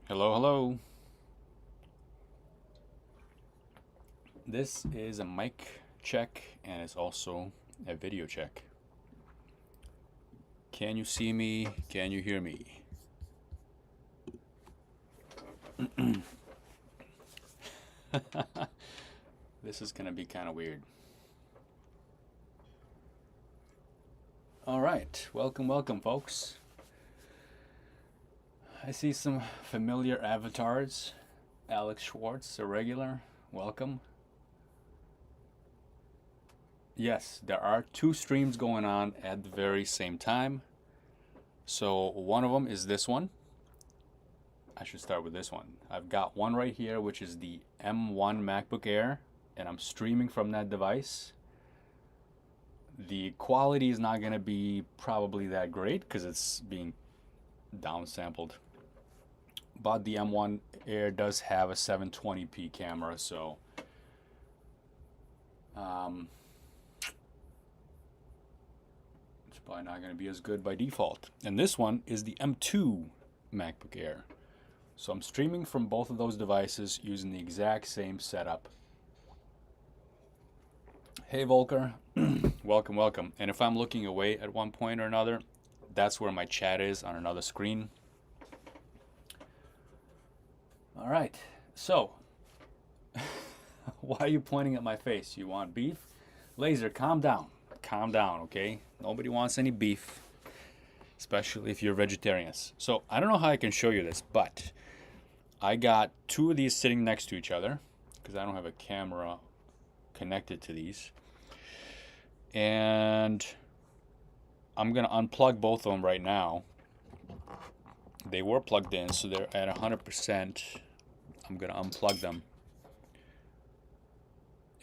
Hello, hello. This is a mic check and it's also a video check. Can you see me? Can you hear me? This is gonna be kind of weird. All right, welcome, folks. I see some familiar avatars. Alex Schwartz, a regular. Welcome. Yes, there are two streams going on at the very same time. So one of them is this one. I should start with this one. I've got one right here, which is the M1 MacBook Air, and I'm streaming from that device. The quality is not going to be probably that great because it's being downsampled. But the M1 Air does have a 720p camera, so it's probably not going to be as good by default. And this one is the M2 MacBook Air. So I'm streaming from both of those devices using the exact same setup. Hey Volker, welcome. And if I'm looking away at one point or another, that's where my chat is on another screen. All right, so why are you pointing at my face? You want beef? Laser, calm down, okay? Nobody wants any beef, especially if you're vegetarians. So I don't know how I can show you this, but I got two of these sitting next to each other because I don't have a camera connected to these. And I'm gonna unplug both of them right now. They were plugged in, so they're at 100%. I'm gonna unplug them.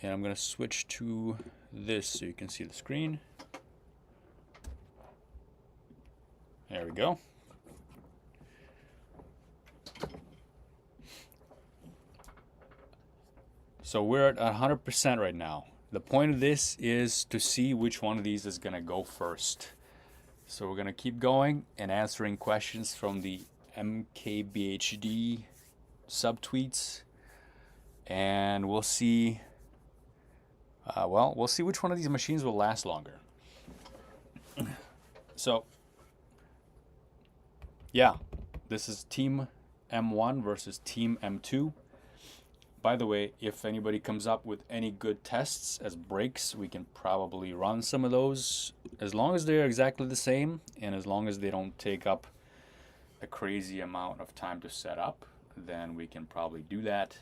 And I'm gonna switch to this so you can see the screen. There we go. So we're at 100% right now. The point of this is to see which one of these is gonna go first. So we're gonna keep going and answering questions from the MKBHD subtweets, and we'll see. We'll see which one of these machines will last longer. So, yeah, this is Team M1 versus Team M2. By the way, if anybody comes up with any good tests as breaks, we can probably run some of those. As long as they're exactly the same, and as long as they don't take up a crazy amount of time to set up, then we can probably do that.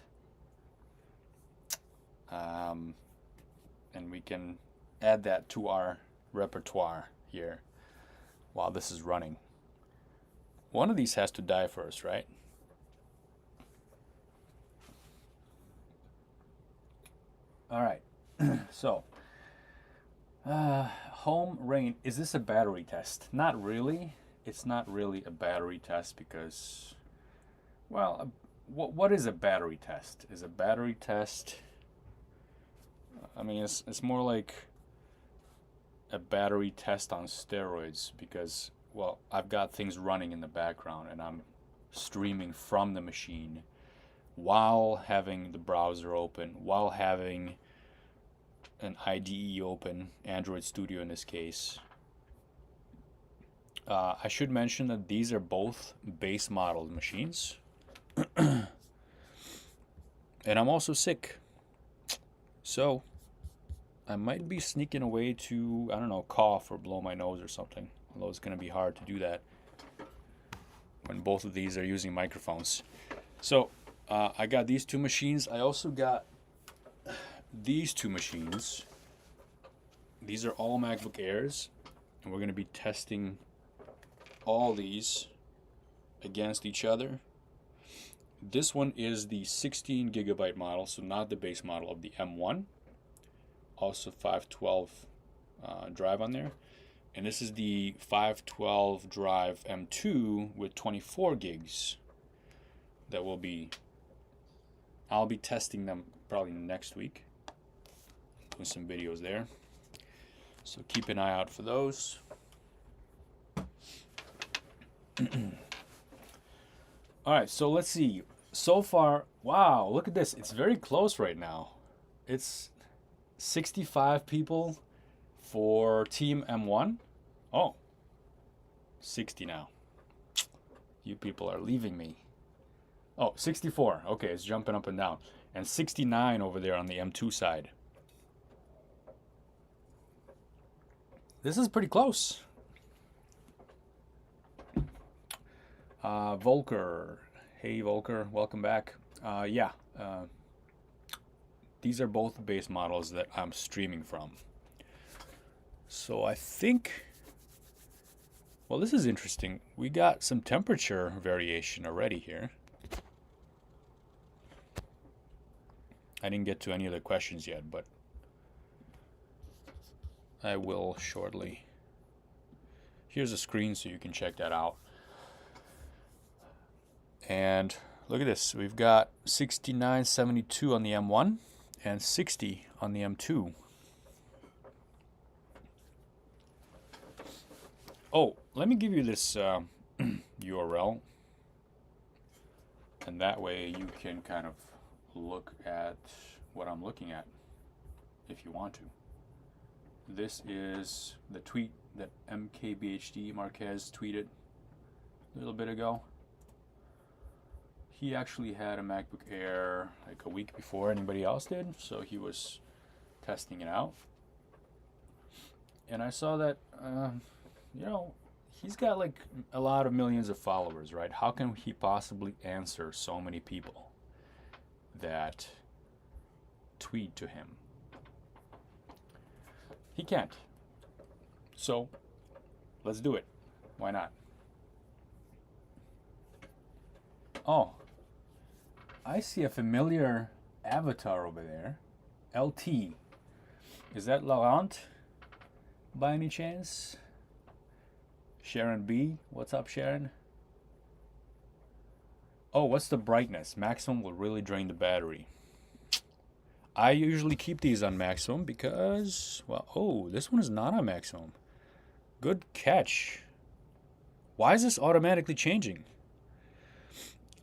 And we can add that to our repertoire here while this is running. One of these has to die first, right? All right, so home rain, is this a battery test? Not really. It's not really a battery test because, well, what is a battery test? Is a battery test, I mean, it's more like a battery test on steroids because, well, I've got things running in the background and I'm streaming from the machine while having the browser open, while having an IDE open, Android Studio in this case. I should mention that these are both base model machines. And I'm also sick. So I might be sneaking away to, I don't know, cough or blow my nose or something. Although it's going to be hard to do that when both of these are using microphones. So I got these two machines. I also got these two machines. These are all MacBook Airs, and we're going to be testing all these against each other. This one is the 16 gigabyte model, so not the base model of the M1. Also 512 drive on there. And this is the 512 drive M2 with 24 gigs that I'll be testing them probably next week. Doing some videos there. So keep an eye out for those. All right, so let's see. So far, wow, look at this. It's very close right now. It's 65 people for Team M1. Oh, 60 now. You people are leaving me. Oh, 64. Okay, it's jumping up and down. And 69 over there on the M2 side. This is pretty close. Volker. Hey, Volker. Welcome back. Yeah. These are both base models that I'm streaming from. So I think... Well, this is interesting. We got some temperature variation already here. I didn't get to any of the questions yet, but I will shortly. Here's a screen so you can check that out. And look at this. We've got 69.72 on the M1 and 60 on the M2. Oh, let me give you this URL. And that way you can kind of look at what I'm looking at if you want to. This is the tweet that MKBHD Marquez tweeted a little bit ago. He actually had a MacBook Air like a week before anybody else did, so he was testing it out. And I saw that, you know, he's got like a lot of millions of followers, right? How can he possibly answer so many people that tweet to him? He can't. So, let's do it. Why not? Oh, I see a familiar avatar over there. LT. Is that Laurent by any chance? Sharon B. What's up, Sharon? Oh, what's the brightness? Maximum will really drain the battery. I usually keep these on maximum because, well, oh, this one is not on maximum. Good catch. Why is this automatically changing?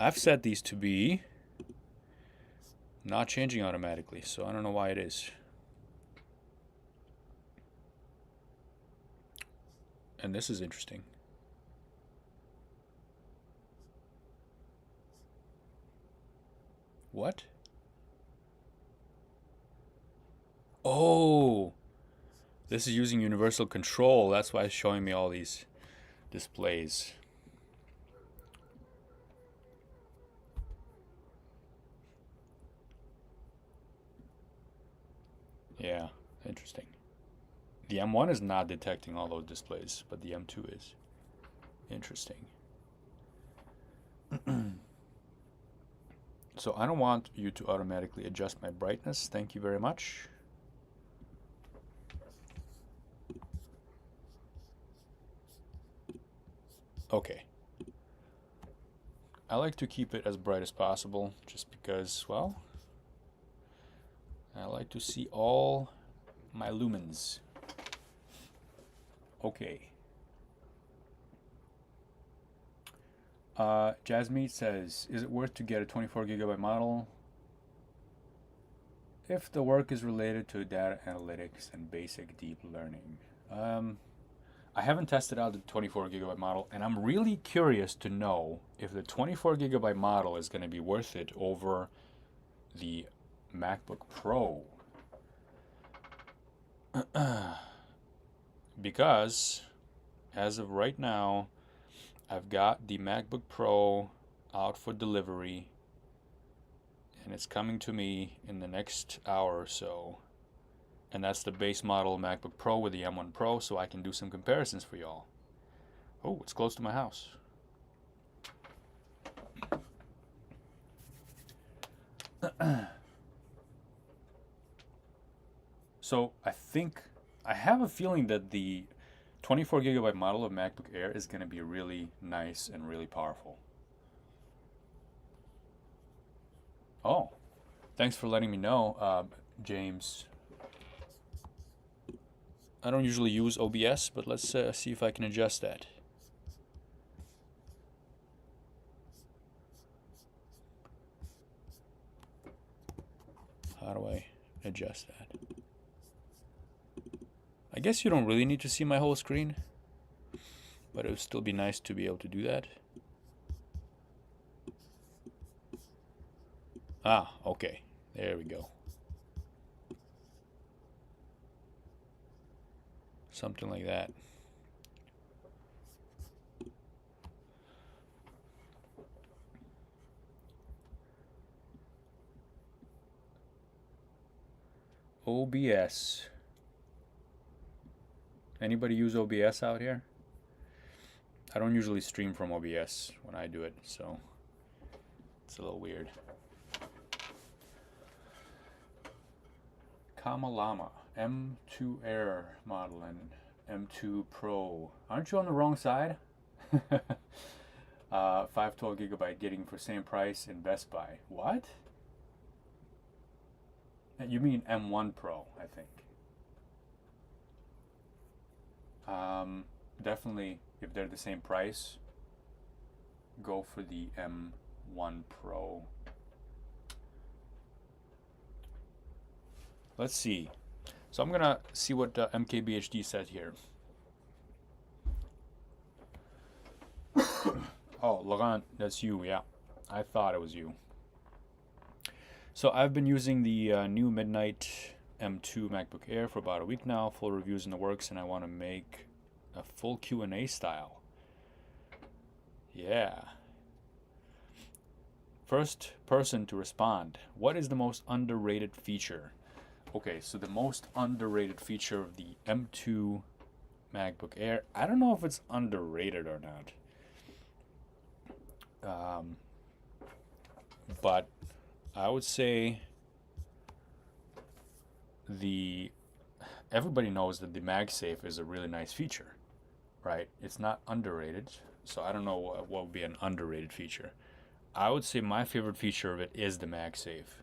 I've set these to be not changing automatically, so I don't know why it is. And this is interesting. What? Oh, this is using universal control. That's why it's showing me all these displays. Yeah, interesting. The M1 is not detecting all those displays, but the M2 is. Interesting. So I don't want you to automatically adjust my brightness. Thank you very much. Okay. I like to keep it as bright as possible just because, well, I like to see all my lumens. Okay. Jasmeet says, is it worth to get a 24 gigabyte model if the work is related to data analytics and basic deep learning? I haven't tested out the 24 gigabyte model, and I'm really curious to know if the 24 gigabyte model is going to be worth it over the MacBook Pro. Because as of right now, I've got the MacBook Pro out for delivery, and it's coming to me in the next hour or so. And that's the base model MacBook Pro with the M1 Pro, so I can do some comparisons for y'all. Oh, it's close to my house. So I have a feeling that the 24 gigabyte model of MacBook Air is going to be really nice and really powerful. Oh, thanks for letting me know, James. I don't usually use OBS, but let's see if I can adjust that. How do I adjust that? I guess you don't really need to see my whole screen, but it would still be nice to be able to do that. Ah, okay. There we go. Something like that. OBS. Anybody use OBS out here? I don't usually stream from OBS when I do it, so it's a little weird. Kamalama, M2 Air model and M2 Pro. Aren't you on the wrong side? 512 gigabyte getting for same price in Best Buy. What? You mean M1 Pro, I think. Definitely, if they're the same price, go for the M1 Pro. Let's see. So I'm gonna see what MKBHD said here. Oh, Laurent, that's you. Yeah, I thought it was you. So I've been using the new Midnight M2 MacBook Air for about a week now. Full reviews in the works, and I want to make a full Q&A style. Yeah. First person to respond. What is the most underrated feature? Okay, so the most underrated feature of the M2 MacBook Air, I don't know if it's underrated or not. But I would say everybody knows that the MagSafe is a really nice feature, right? It's not underrated, so I don't know what would be an underrated feature. I would say my favorite feature of it is the MagSafe.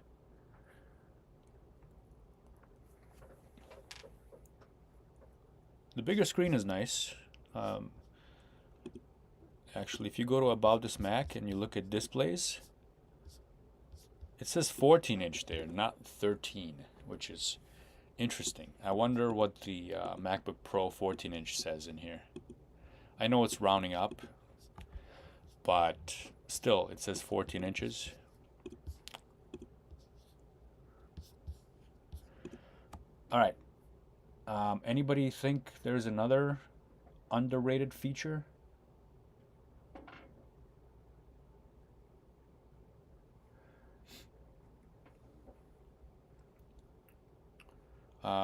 The bigger screen is nice. Actually, if you go to About This Mac and you look at displays, it says 14-inch there, not 13, which is interesting. I wonder what the MacBook Pro 14-inch says in here. I know it's rounding up, but still, it says 14 inches. All right. Anybody think there's another underrated feature?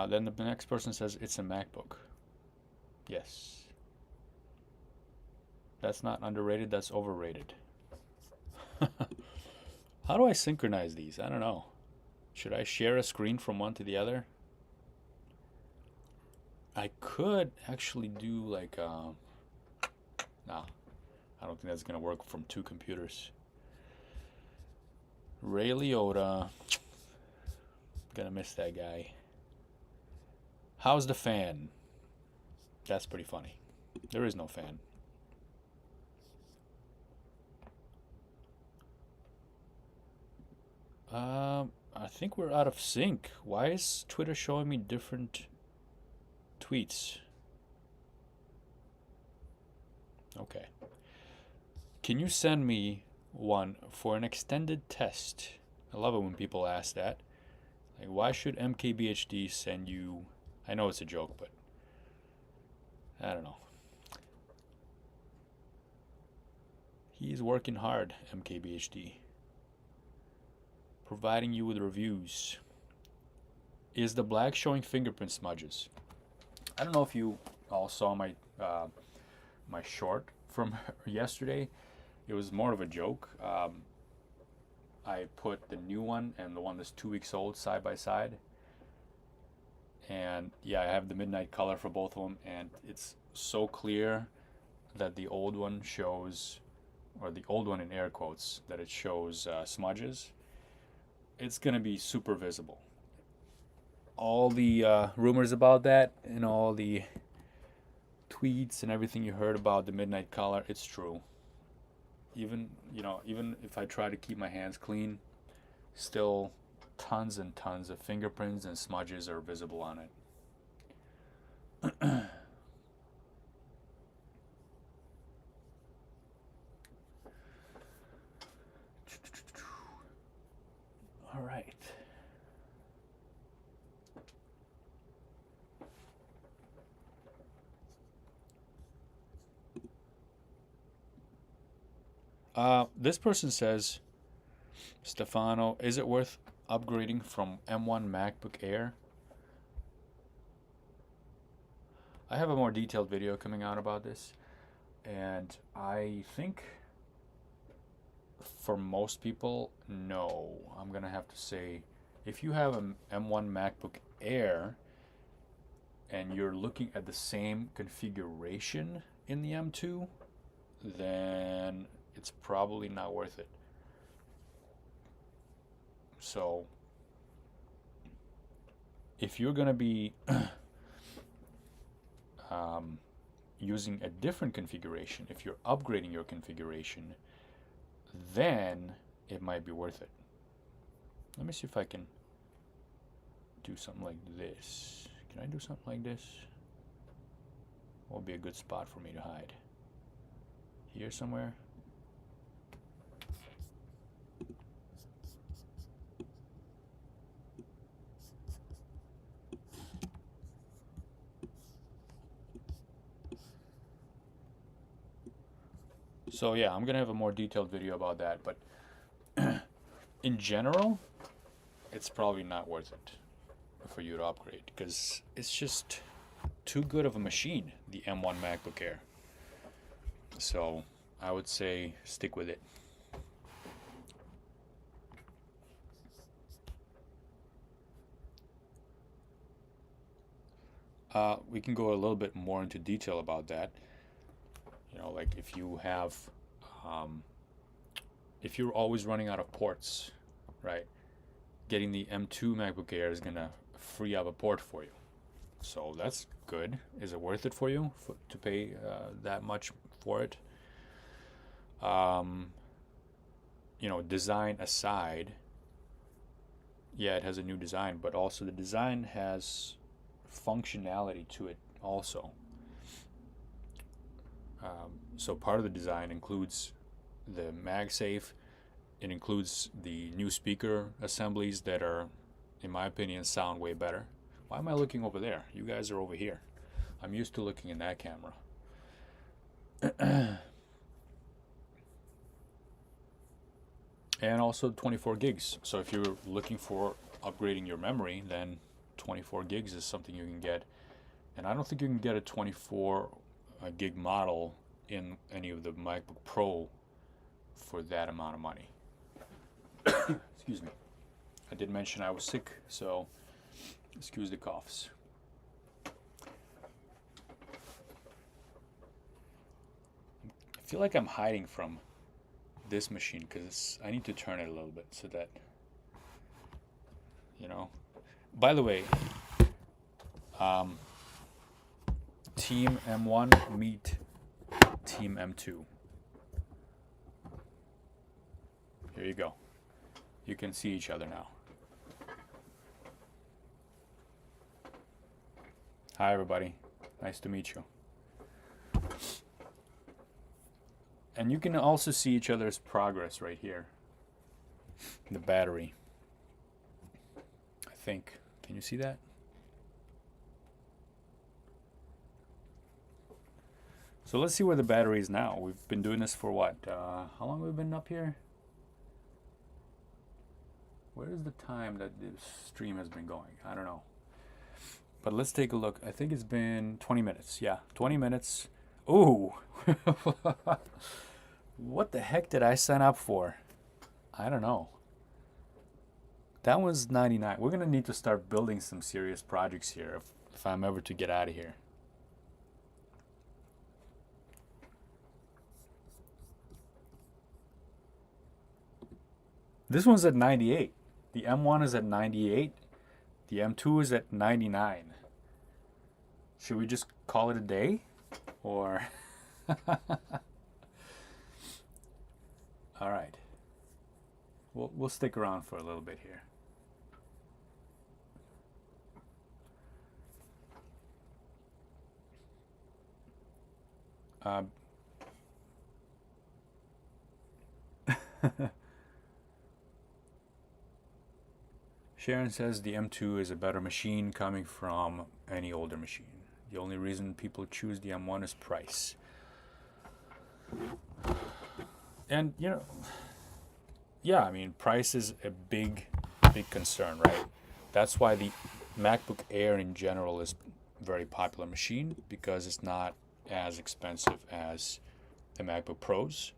Then the next person says it's a MacBook. Yes. That's not underrated, that's overrated. How do I synchronize these? I don't know. Should I share a screen from one to the other? I could actually do like no, I don't think that's gonna work from two computers. Ray Liotta, gonna miss that guy. How's the fan? That's pretty funny. There is no fan. I think we're out of sync. Why is Twitter showing me different tweets? Okay. Can you send me one for an extended test? I love it when people ask that. Like, why should MKBHD send you? I know it's a joke, but I don't know. He's working hard, MKBHD. Providing you with reviews. Is the black showing fingerprint smudges? I don't know if you all saw my my short from yesterday. It was more of a joke. I put the new one and the one that's 2 weeks old side by side. And yeah, I have the midnight color for both of them, and it's so clear that the old one shows, or the old one in air quotes, that it shows smudges. It's gonna be super visible. All the rumors about that and all the tweets and everything you heard about the midnight color, it's true. Even if I try to keep my hands clean, still tons and tons of fingerprints and smudges are visible on it. All right. This person says, Stefano, is it worth upgrading from M1 MacBook Air? I have a more detailed video coming out about this, and I think for most people, no. I'm gonna have to say, if you have an M1 MacBook Air and you're looking at the same configuration in the M2, then it's probably not worth it. So if you're gonna be using a different configuration, if you're upgrading your configuration, then it might be worth it. Let me see if I can do something like this. Can I do something like this? What would be a good spot for me to hide? Here somewhere? So yeah, I'm gonna have a more detailed video about that, but in general, it's probably not worth it for you to upgrade because it's just too good of a machine, the M1 MacBook Air. So I would say stick with it. We can go a little bit more into detail about that. You know, like if you have, if you're always running out of ports, right? Getting the M2 MacBook Air is gonna free up a port for you. So that's good. Is it worth it for you to pay that much for it? You know, design aside, yeah, it has a new design, but also the design has functionality to it also. So part of the design includes the MagSafe. It includes the new speaker assemblies that are, in my opinion, sound way better. Why am I looking over there? You guys are over here. I'm used to looking in that camera. And also 24 gigs. So if you're looking for upgrading your memory, then 24 gigs is something you can get. And I don't think you can get a 24 gig model in any of the MacBook Pro for that amount of money. Excuse me. I did mention I was sick, so excuse the coughs. I feel like I'm hiding from this machine because I need to turn it a little bit so that, you know. By the way, Team M1 meet Team M2. Here you go. You can see each other now. Hi everybody. Nice to meet you. And you can also see each other's progress right here. The battery. I think. Can you see that? So let's see where the battery is now. We've been doing this for what? How long have we been up here? Where is the time that the stream has been going? I don't know. But let's take a look. I think it's been 20 minutes. Yeah, 20 minutes. Ooh. What the heck did I sign up for? I don't know. That was 99. We're going to need to start building some serious projects here if I'm ever to get out of here. This one's at 98. The M1 is at 98. The M2 is at 99. Should we just call it a day? Or... All right. We'll stick around for a little bit here. Uh, Sharon says the M2 is a better machine coming from any older machine. The only reason people choose the M1 is price. And, you know, yeah, I mean, price is a big concern, right? That's why the MacBook Air in general is a very popular machine, because it's not as expensive as the MacBook Pros.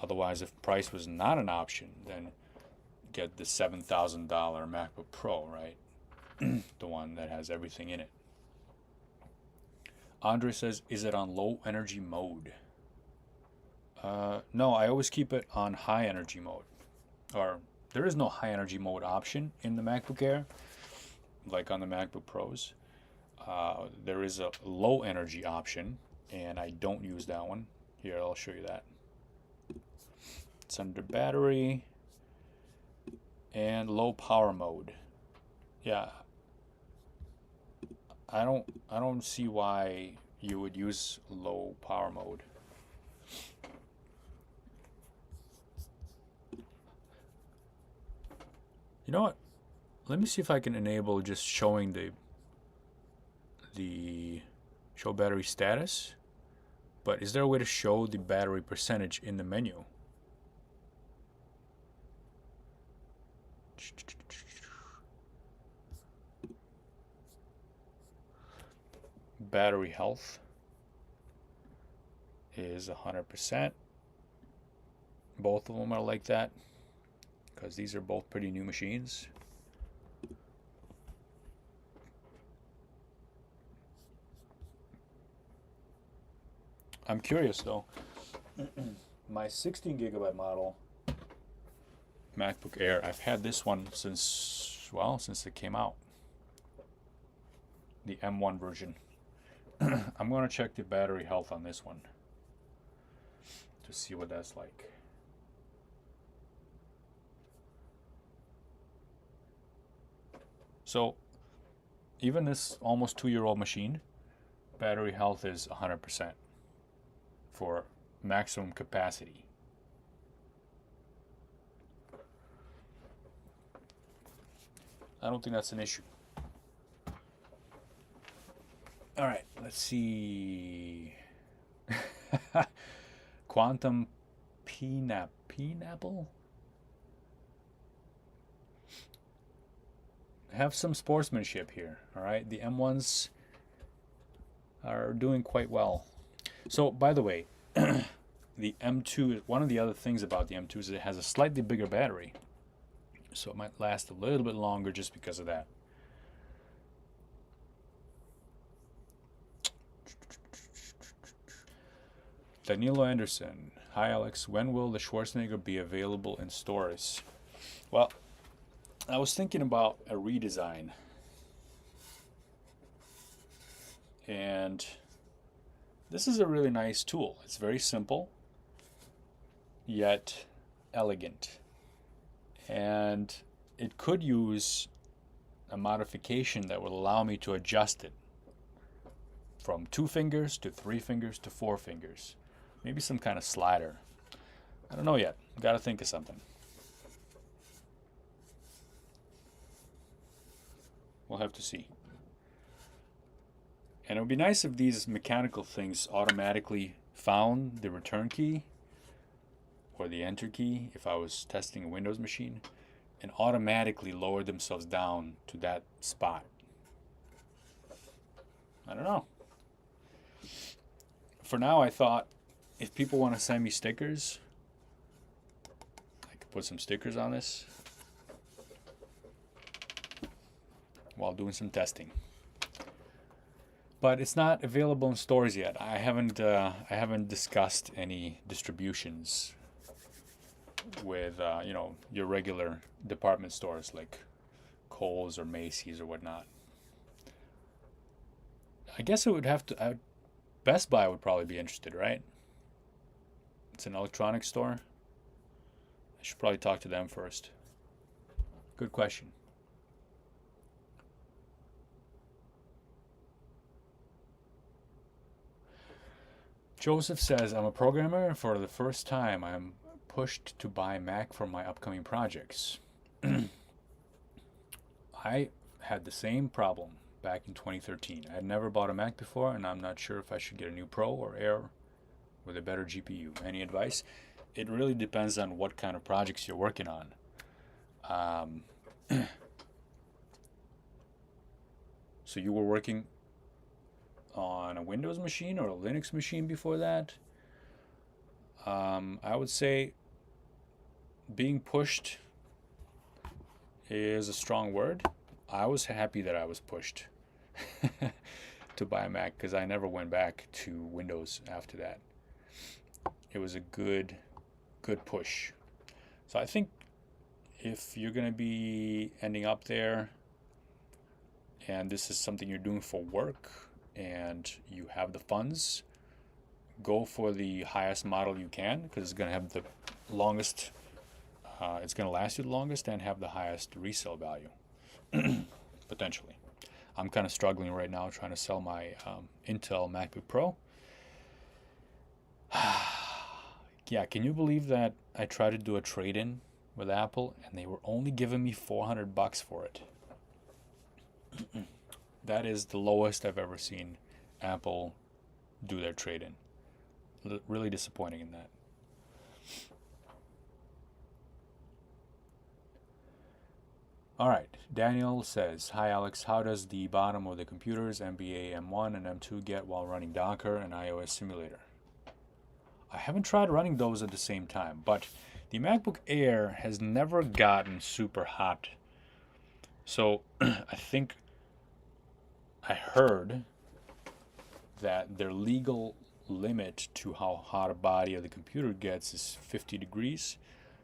Otherwise, if price was not an option, then get the $7,000 MacBook Pro, right? The one that has everything in it. Andre says, is it on low energy mode? No, I always keep it on high energy mode. Or there is no high energy mode option in the MacBook Air, like on the MacBook Pros. There is a low energy option, and I don't use that one. Here, I'll show you that. It's under battery and low power mode. Yeah, I don't see why you would use low power mode. You know what? Let me see if I can enable just showing the show battery status. But is there a way to show the battery percentage in the menu? Battery health is 100%. Both of them are like that, because these are both pretty new machines. I'm curious though. My 16 gigabyte model MacBook Air, I've had this one since it came out. The M1 version. I'm going to check the battery health on this one to see what that's like. So, even this almost 2-year-old machine, battery health is 100% for maximum capacity. I don't think that's an issue. All right, let's see. Quantum Pineapple? Have some sportsmanship here, all right? The M1s are doing quite well. So, by the way, the M2, one of the other things about the M2 is it has a slightly bigger battery. So it might last a little bit longer just because of that. Danilo Anderson. Hi, Alex. When will the Schwarzenegger be available in stores? Well, I was thinking about a redesign. And this is a really nice tool. It's very simple, yet elegant. And it could use a modification that will allow me to adjust it from 2 fingers to 3 fingers to 4 fingers. Maybe some kind of slider. I don't know yet. Got to think of something. We'll have to see. And it would be nice if these mechanical things automatically found the return key or the enter key if I was testing a Windows machine, and automatically lowered themselves down to that spot. I don't know. For now, I thought if people want to send me stickers, I could put some stickers on this while doing some testing. But it's not available in stores yet. I haven't discussed any distributions with your regular department stores like Kohl's or Macy's or whatnot. I guess it would have to. Best Buy would probably be interested, right? It's an electronics store. I should probably talk to them first. Good question. Joseph says, I'm a programmer and for the first time I'm pushed to buy Mac for my upcoming projects. I had the same problem back in 2013. I had never bought a Mac before, and I'm not sure if I should get a new Pro or Air with a better GPU. Any advice? It really depends on what kind of projects you're working on. So you were working on a Windows machine or a Linux machine before that? I would say being pushed is a strong word. I was happy that I was pushed to buy a Mac because I never went back to Windows after that. It was a good push. So I think if you're going to be ending up there and this is something you're doing for work and you have the funds, go for the highest model you can because it's going to have the longest, it's going to last you the longest and have the highest resale value, potentially. I'm kind of struggling right now trying to sell my Intel MacBook Pro. Yeah, can you believe that I tried to do a trade-in with Apple and they were only giving me $400 for it? That is the lowest I've ever seen Apple do their trade-in. Really disappointing in that. All right, Daniel says, hi Alex, how does the bottom of the computers NBA M1 and M2 get while running Docker and iOS simulator? I haven't tried running those at the same time, but the MacBook Air has never gotten super hot. So I think I heard that their legal limit to how hot a body of the computer gets is 50 degrees,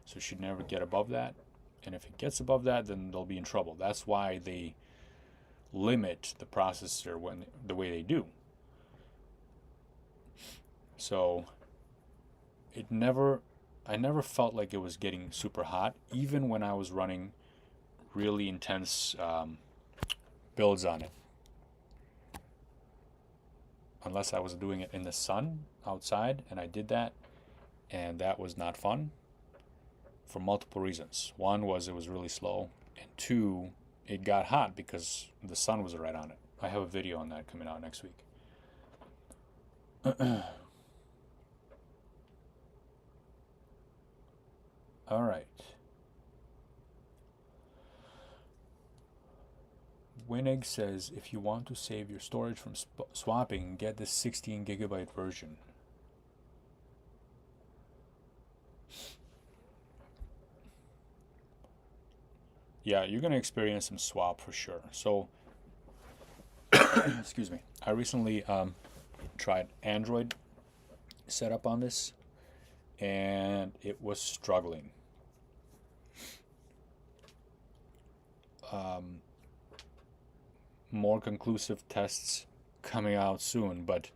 so it should never get above that. And if it gets above that, then they'll be in trouble. That's why they limit the processor the way they do. So I never felt like it was getting super hot, even when I was running really intense builds on it. Unless I was doing it in the sun outside, and I did that, and that was not fun for multiple reasons. One was it was really slow, and two, it got hot because the sun was right on it. I have a video on that coming out next week. All right. Winnig says, if you want to save your storage from swapping, get the 16 gigabyte version. Yeah, you're going to experience some swap for sure. So, excuse me. I recently tried Android setup on this, and it was struggling. More conclusive tests coming out soon, but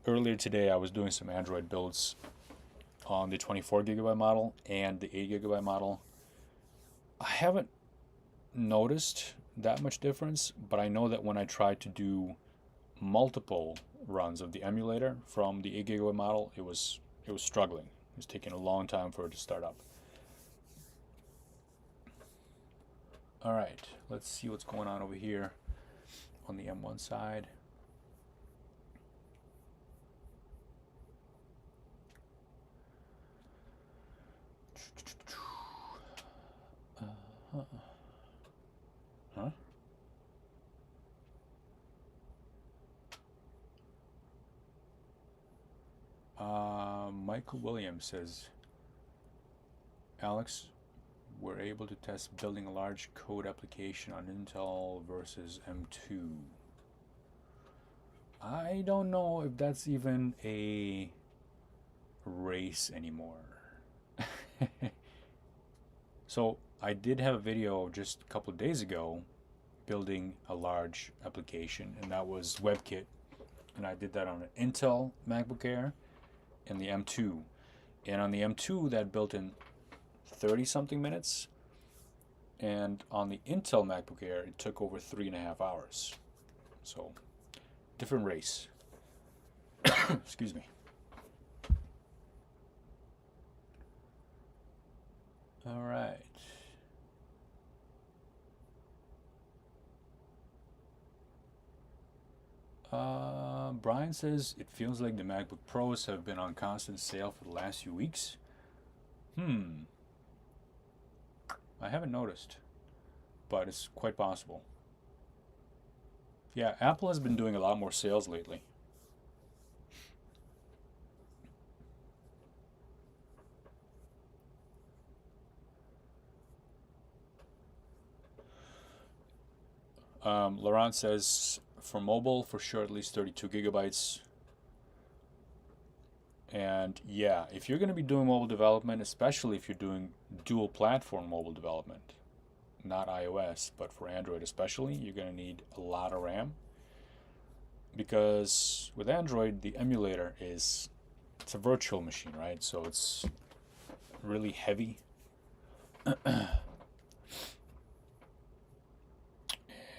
earlier today I was doing some Android builds on the 24 gigabyte model and the 8 gigabyte model. I haven't noticed that much difference, but I know that when I tried to do multiple runs of the emulator from the 8 gigabyte model, it was struggling. It was taking a long time for it to start up. All right, let's see what's going on over here on the M1 side. Huh? Michael Williams says, Alex, we're able to test building a large code application on Intel versus M2. I don't know if that's even a race anymore. So I did have a video just a couple of days ago building a large application, and that was WebKit, and I did that on an Intel MacBook Air and the M2. And on the M2 that built in 30 something minutes, and on the Intel MacBook Air it took over 3.5 hours. So different race. Excuse me. All right. Brian says it feels like the MacBook Pros have been on constant sale for the last few weeks. I haven't noticed, but it's quite possible. Yeah, Apple has been doing a lot more sales lately. Laurent says for mobile, for sure, at least 32 gigabytes. And yeah, if you're going to be doing mobile development, especially if you're doing dual platform mobile development, not iOS, but for Android especially, you're going to need a lot of RAM. Because with Android, the emulator it's a virtual machine, right? So it's really heavy.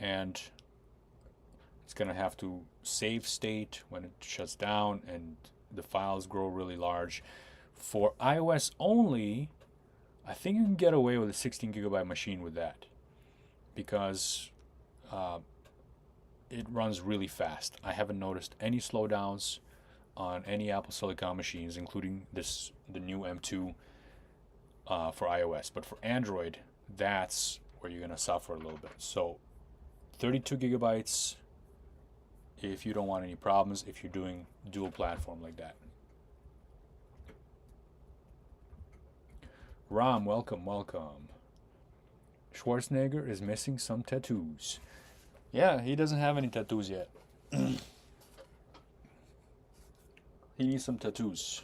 And it's going to have to save state when it shuts down, and the files grow really large. For iOS only, I think you can get away with a 16 gigabyte machine with that, because it runs really fast. I haven't noticed any slowdowns on any Apple Silicon machines, including the new M2 for iOS. But for Android, that's where you're going to suffer a little bit. So 32 gigabytes if you don't want any problems, if you're doing dual platform like that. Ram, welcome, welcome. Schwarzenegger is missing some tattoos. Yeah, he doesn't have any tattoos yet. He needs some tattoos.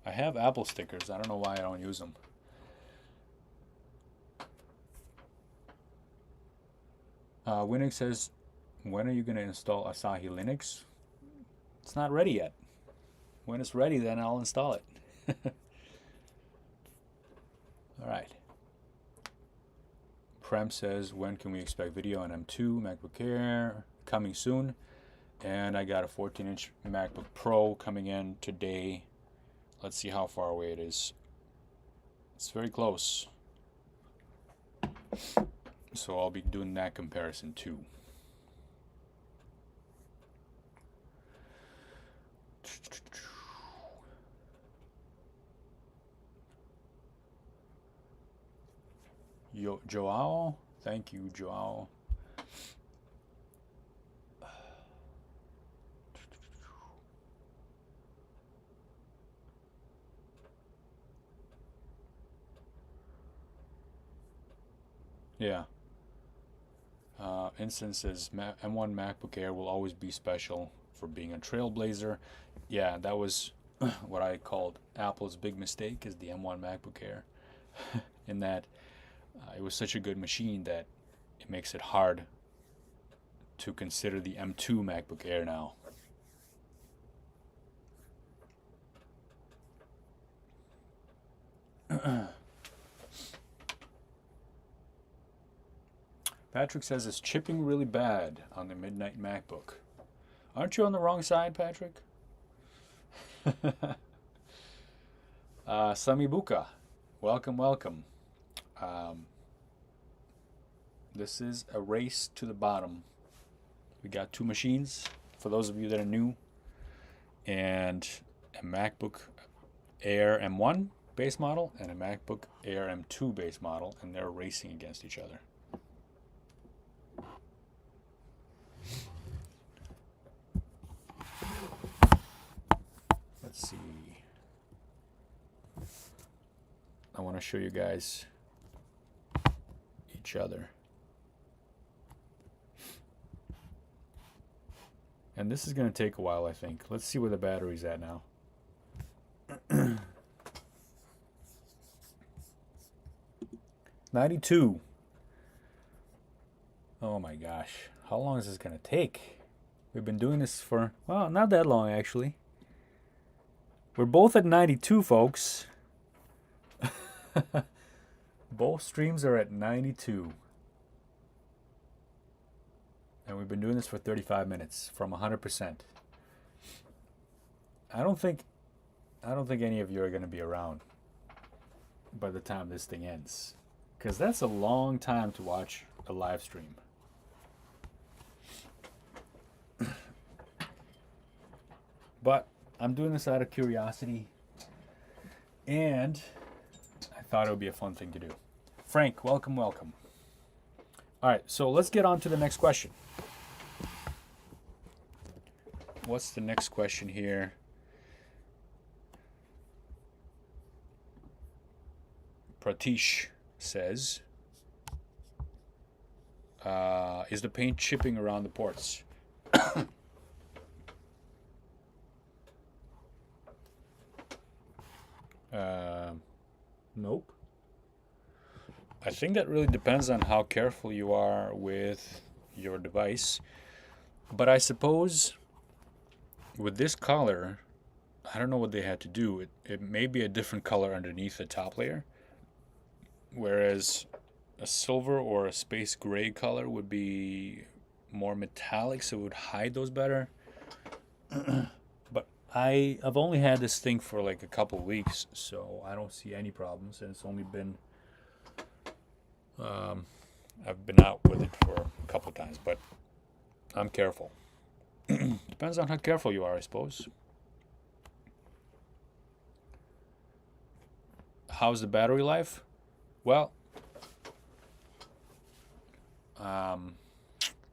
I have Apple stickers. I don't know why I don't use them. Winnick says, when are you going to install Asahi Linux? It's not ready yet. When it's ready, then I'll install it. All right. Prem says, when can we expect video on M2 MacBook Air? Coming soon. And I got a 14-inch MacBook Pro coming in today. Let's see how far away it is. It's very close. So I'll be doing that comparison too. Joao, thank you, Joao. Yeah. Instances, M1 MacBook Air will always be special for being a trailblazer. Yeah, that was what I called Apple's big mistake, is the M1 MacBook Air. In that it was such a good machine that it makes it hard to consider the M2 MacBook Air now. Patrick says it's chipping really bad on the Midnight MacBook. Aren't you on the wrong side, Patrick? Samibuka, welcome, welcome. This is a race to the bottom. We got two machines, for those of you that are new, and a MacBook Air M1 base model and a MacBook Air M2 base model, and they're racing against each other. Let's see. I want to show you guys each other. And this is going to take a while, I think. Let's see where the battery's at now. 92. Oh my gosh. How long is this going to take? We've been doing this for, well, not that long, actually. We're both at 92, folks. Both streams are at 92. And we've been doing this for 35 minutes from 100%. I don't think any of you are going to be around by the time this thing ends, because that's a long time to watch a live stream. But I'm doing this out of curiosity, and I thought it would be a fun thing to do. Frank, welcome, welcome. All right, so let's get on to the next question. What's the next question here? Pratish says, is the paint chipping around the ports? Nope. I think that really depends on how careful you are with your device. But I suppose with this color, I don't know what they had to do. It may be a different color underneath the top layer, whereas a silver or a space gray color would be more metallic, so it would hide those better. But I've only had this thing for like a couple of weeks, so I don't see any problems, and it's only been I've been out with it for a couple of times, but I'm careful. Depends on how careful you are, I suppose. How's the battery life? Well,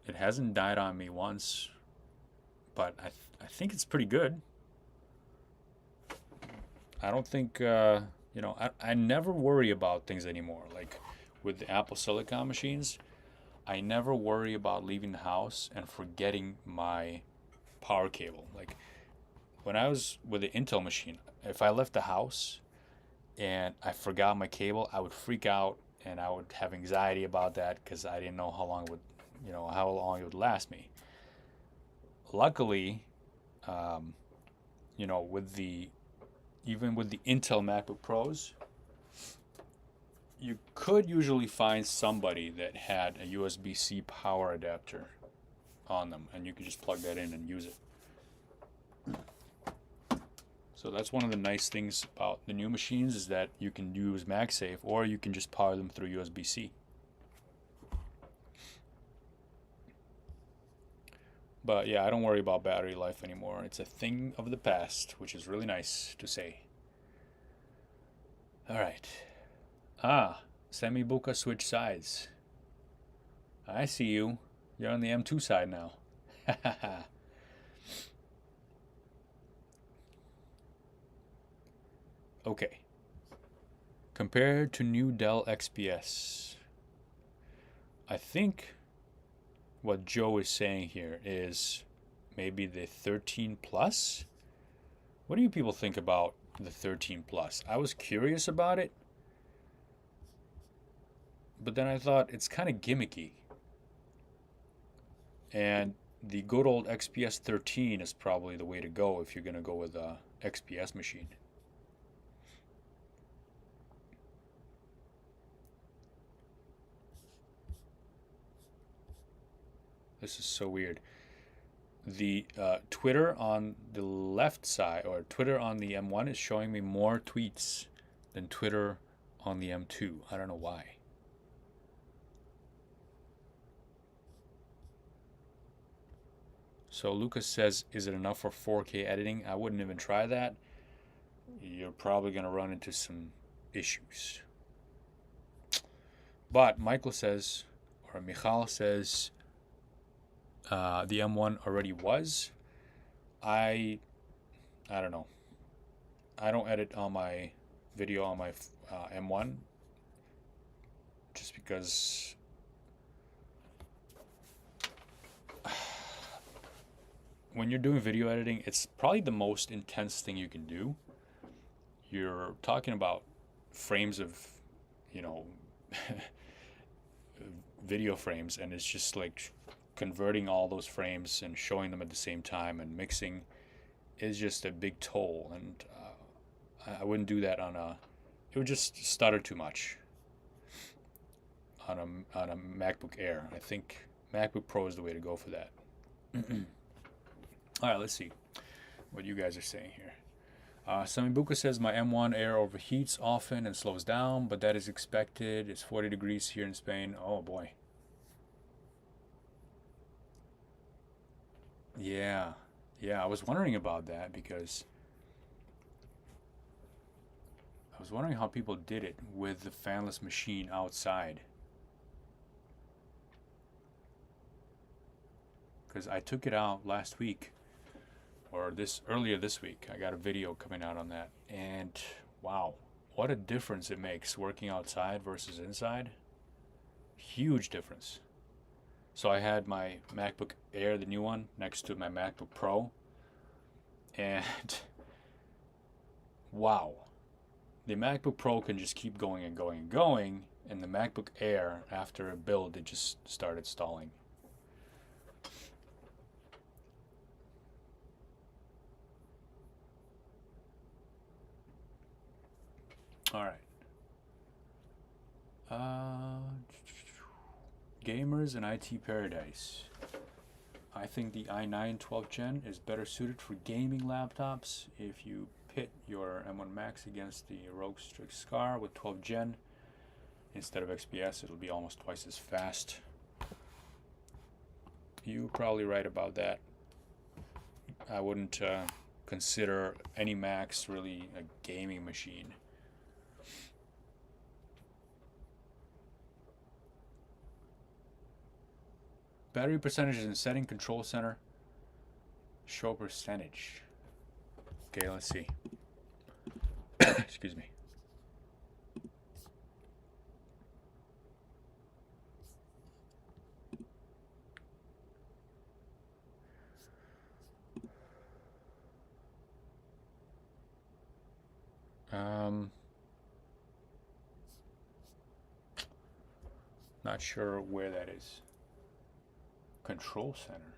it hasn't died on me once, but I think it's pretty good. I don't think, I never worry about things anymore. Like with the Apple Silicon machines, I never worry about leaving the house and forgetting my power cable. Like when I was with the Intel machine, if I left the house and I forgot my cable, I would freak out and I would have anxiety about that because I didn't know how long it would last me. Luckily, even with the Intel MacBook Pros, you could usually find somebody that had a USB-C power adapter on them, and you could just plug that in and use it. So that's one of the nice things about the new machines, is that you can use MagSafe, or you can just power them through USB-C. But yeah, I don't worry about battery life anymore. It's a thing of the past, which is really nice to say. All right. Semibuka switch sides. I see you. You're on the M2 side now. Okay. Compared to new Dell XPS, I think what Joe is saying here is maybe the 13 Plus. What do you people think about the 13 Plus? I was curious about it, but then I thought it's kind of gimmicky. And the good old XPS 13 is probably the way to go if you're going to go with a XPS machine. This is so weird. The Twitter on the left side, or Twitter on the M1, is showing me more tweets than Twitter on the M2. I don't know why. So Lucas says, is it enough for 4K editing? I wouldn't even try that. You're probably going to run into some issues. But Michael says, or Michal says, the M1 already was. I don't know. I don't edit on my video on my M1 just because when you're doing video editing, it's probably the most intense thing you can do. You're talking about frames of, video frames, and it's just like converting all those frames and showing them at the same time and mixing is just a big toll, and I wouldn't do that it would just stutter too much on a MacBook Air. I think MacBook Pro is the way to go for that. All right, let's see. what you guys are saying here. Samibuka says my M1 Air overheats often and slows down, but that is expected. It's 40 degrees here in Spain. Oh boy. Yeah, I was wondering about that because I was wondering how people did it with the fanless machine outside. Because I took it out last week, or earlier this week. I got a video coming out on that, and wow, what a difference it makes working outside versus inside. Huge difference. So I had my MacBook Air, the new one, next to my MacBook Pro, and wow, the MacBook Pro can just keep going and going and going, and the MacBook Air, after a build, it just started stalling. All right. Gamers and IT Paradise. I think the i9 12th Gen is better suited for gaming laptops. If you pit your M1 Max against the Rogue Strix Scar with 12th Gen instead of XPS, it'll be almost twice as fast. You're probably right about that. I wouldn't consider any Max really a gaming machine. Battery percentages in setting control center. Show percentage. Okay, let's see. Excuse me. Not sure where that is. Control center.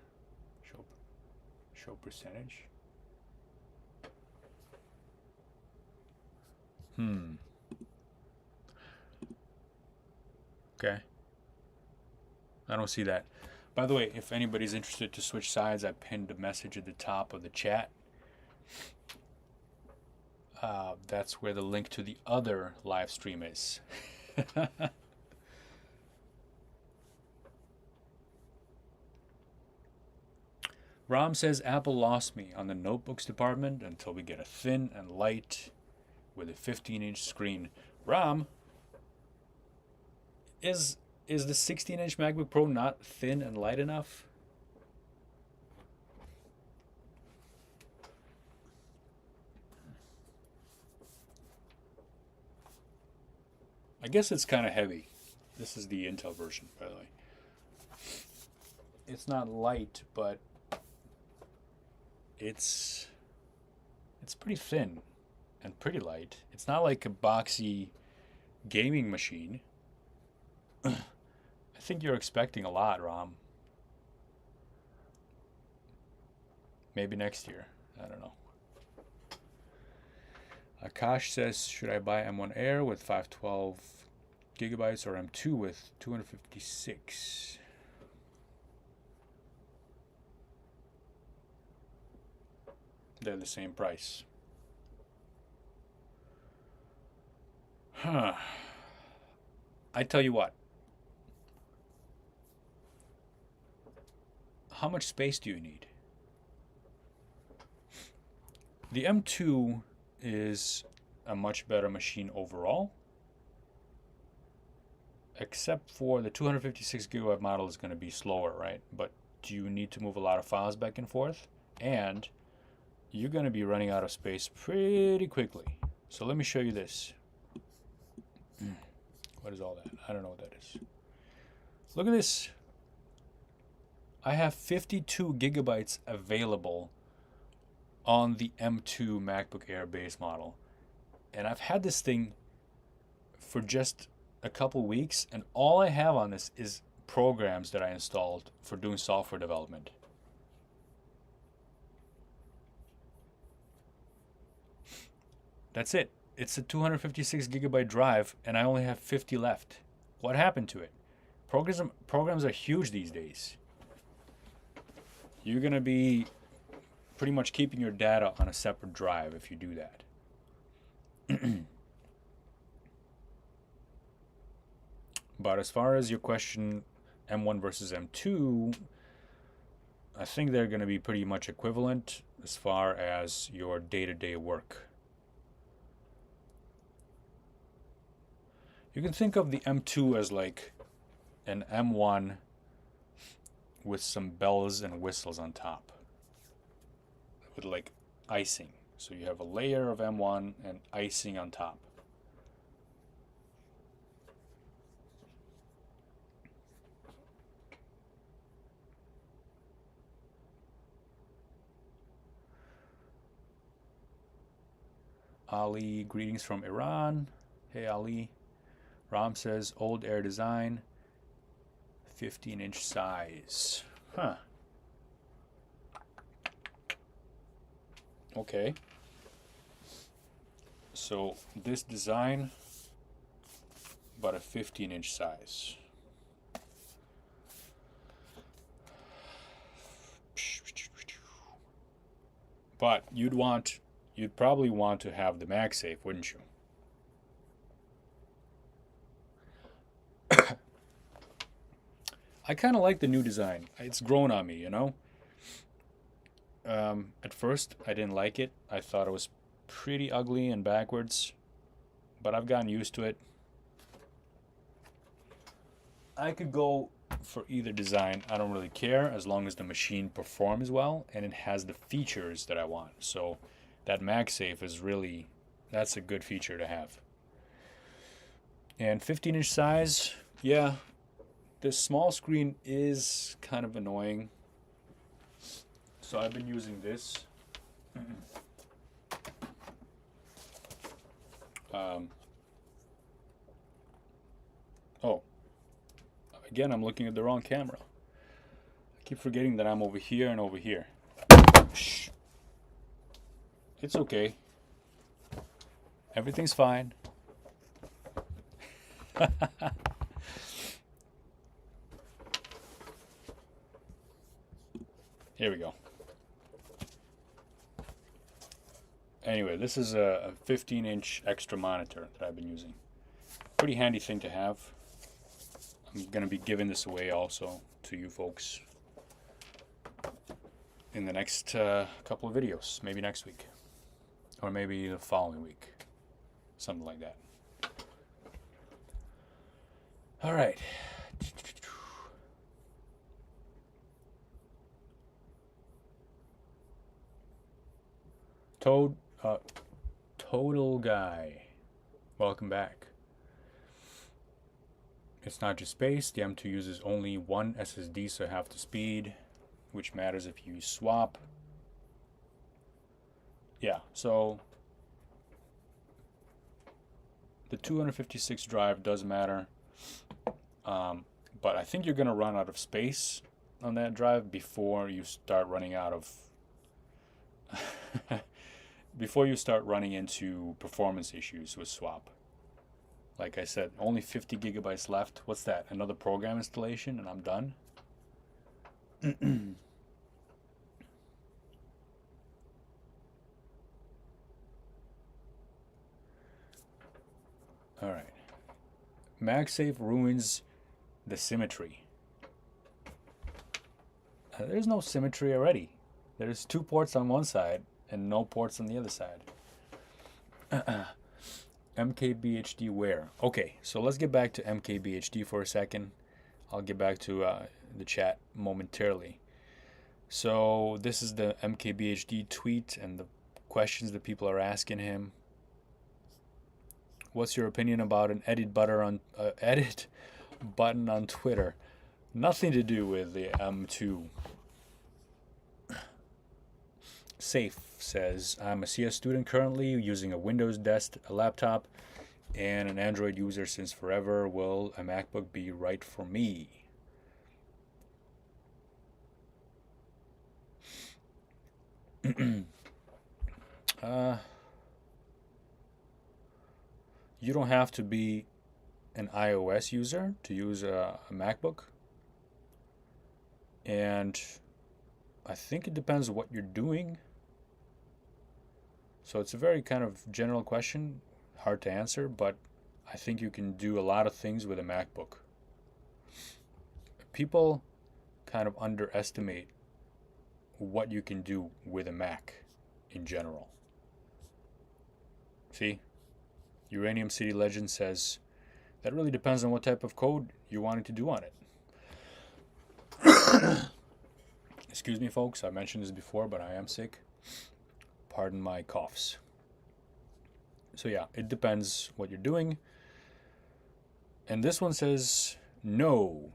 Show percentage. Okay. I don't see that. By the way, if anybody's interested to switch sides, I pinned a message at the top of the chat. That's where the link to the other live stream is. Ram says Apple lost me on the notebooks department until we get a thin and light with a 15-inch screen. Ram, is the 16-inch MacBook Pro not thin and light enough? I guess it's kind of heavy. This is the Intel version, by the way. It's not light, but it's pretty thin and pretty light. It's not like a boxy gaming machine. I think you're expecting a lot, Ram. Maybe next year. I don't know. Akash says, should I buy M1 Air with 512 gigabytes or M2 with 256? They're the same price. Huh. I tell you what. How much space do you need? The M2 is a much better machine overall, except for the 256 gigabyte model is going to be slower, right? But do you need to move a lot of files back and forth? And you're going to be running out of space pretty quickly. So let me show you this. What is all that? I don't know what that is. Look at this. I have 52 gigabytes available on the M2 MacBook Air base model. And I've had this thing for just a couple weeks, and all I have on this is programs that I installed for doing software development. That's it. It's a 256 gigabyte drive, and I only have 50 left. What happened to it? Programs are huge these days. You're going to be pretty much keeping your data on a separate drive if you do that. But as far as your question, M1 versus M2, I think they're going to be pretty much equivalent as far as your day-to-day work. You can think of the M2 as like an M1 with some bells and whistles on top, with like icing. So you have a layer of M1 and icing on top. Ali, greetings from Iran. Hey Ali. Ram says old Air design, 15-inch size. Huh. Okay. So this design, but a 15-inch size. But you'd probably want to have the MagSafe, wouldn't you? I kind of like the new design. It's grown on me, you know? At first, I didn't like it. I thought it was pretty ugly and backwards, but I've gotten used to it. I could go for either design. I don't really care as long as the machine performs well and it has the features that I want. So that MagSafe is really, that's a good feature to have. And 15-inch size, yeah, this small screen is kind of annoying. So I've been using this. Oh, again, I'm looking at the wrong camera. I keep forgetting that I'm over here and over here. Shh. It's okay. Everything's fine. Here we go. Anyway, this is a 15-inch extra monitor that I've been using. Pretty handy thing to have. I'm going to be giving this away also to you folks in the next couple of videos. Maybe next week. Or maybe the following week. Something like that. All right. Total Guy, welcome back. It's not just space. The M2 uses only one SSD, so half the speed, which matters if you swap. Yeah, so the 256 drive does matter, but I think you're going to run out of space on that drive before you start running out of before you start running into performance issues with swap. Like I said, only 50 gigabytes left. What's that? Another program installation and I'm done? All right. MagSafe ruins the symmetry. There's no symmetry already. There's 2 ports on one side and no ports on the other side. MKBHD where? Okay, so let's get back to MKBHD for a second. I'll get back to the chat momentarily. So this is the MKBHD tweet and the questions that people are asking him. What's your opinion about an edit button on Twitter? Nothing to do with the M2. Safe says, I'm a CS student currently using a Windows desk laptop and an Android user since forever. Will a MacBook be right for me? You don't have to be an iOS user to use a MacBook. And I think it depends what you're doing. So it's a very kind of general question, hard to answer, but I think you can do a lot of things with a MacBook. People kind of underestimate what you can do with a Mac in general. See, Uranium City Legend says that really depends on what type of code you're wanting to do on it. Excuse me, folks, I mentioned this before, but I am sick. Pardon my coughs. So yeah, it depends what you're doing. And this one says, no.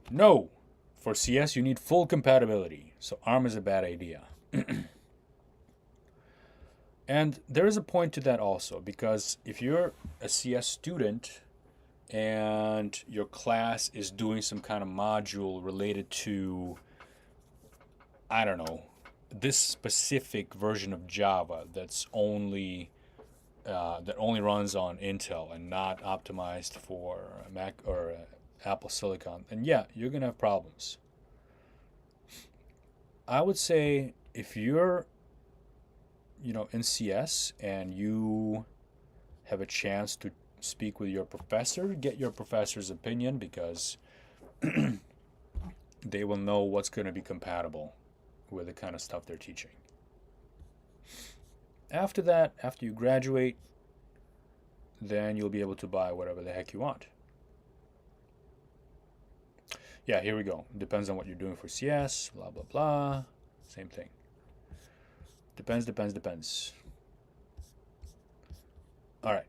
For CS, you need full compatibility. So ARM is a bad idea. And there is a point to that also, because if you're a CS student and your class is doing some kind of module related to, I don't know, this specific version of Java that's only that only runs on Intel and not optimized for Mac or Apple Silicon, then yeah, you're gonna have problems. I would say if you're, in CS and you have a chance to speak with your professor, get your professor's opinion, because they will know what's going to be compatible with the kind of stuff they're teaching. After that, after you graduate, then you'll be able to buy whatever the heck you want. Yeah, here we go. Depends on what you're doing for CS, blah, blah, blah. Same thing. Depends. All right,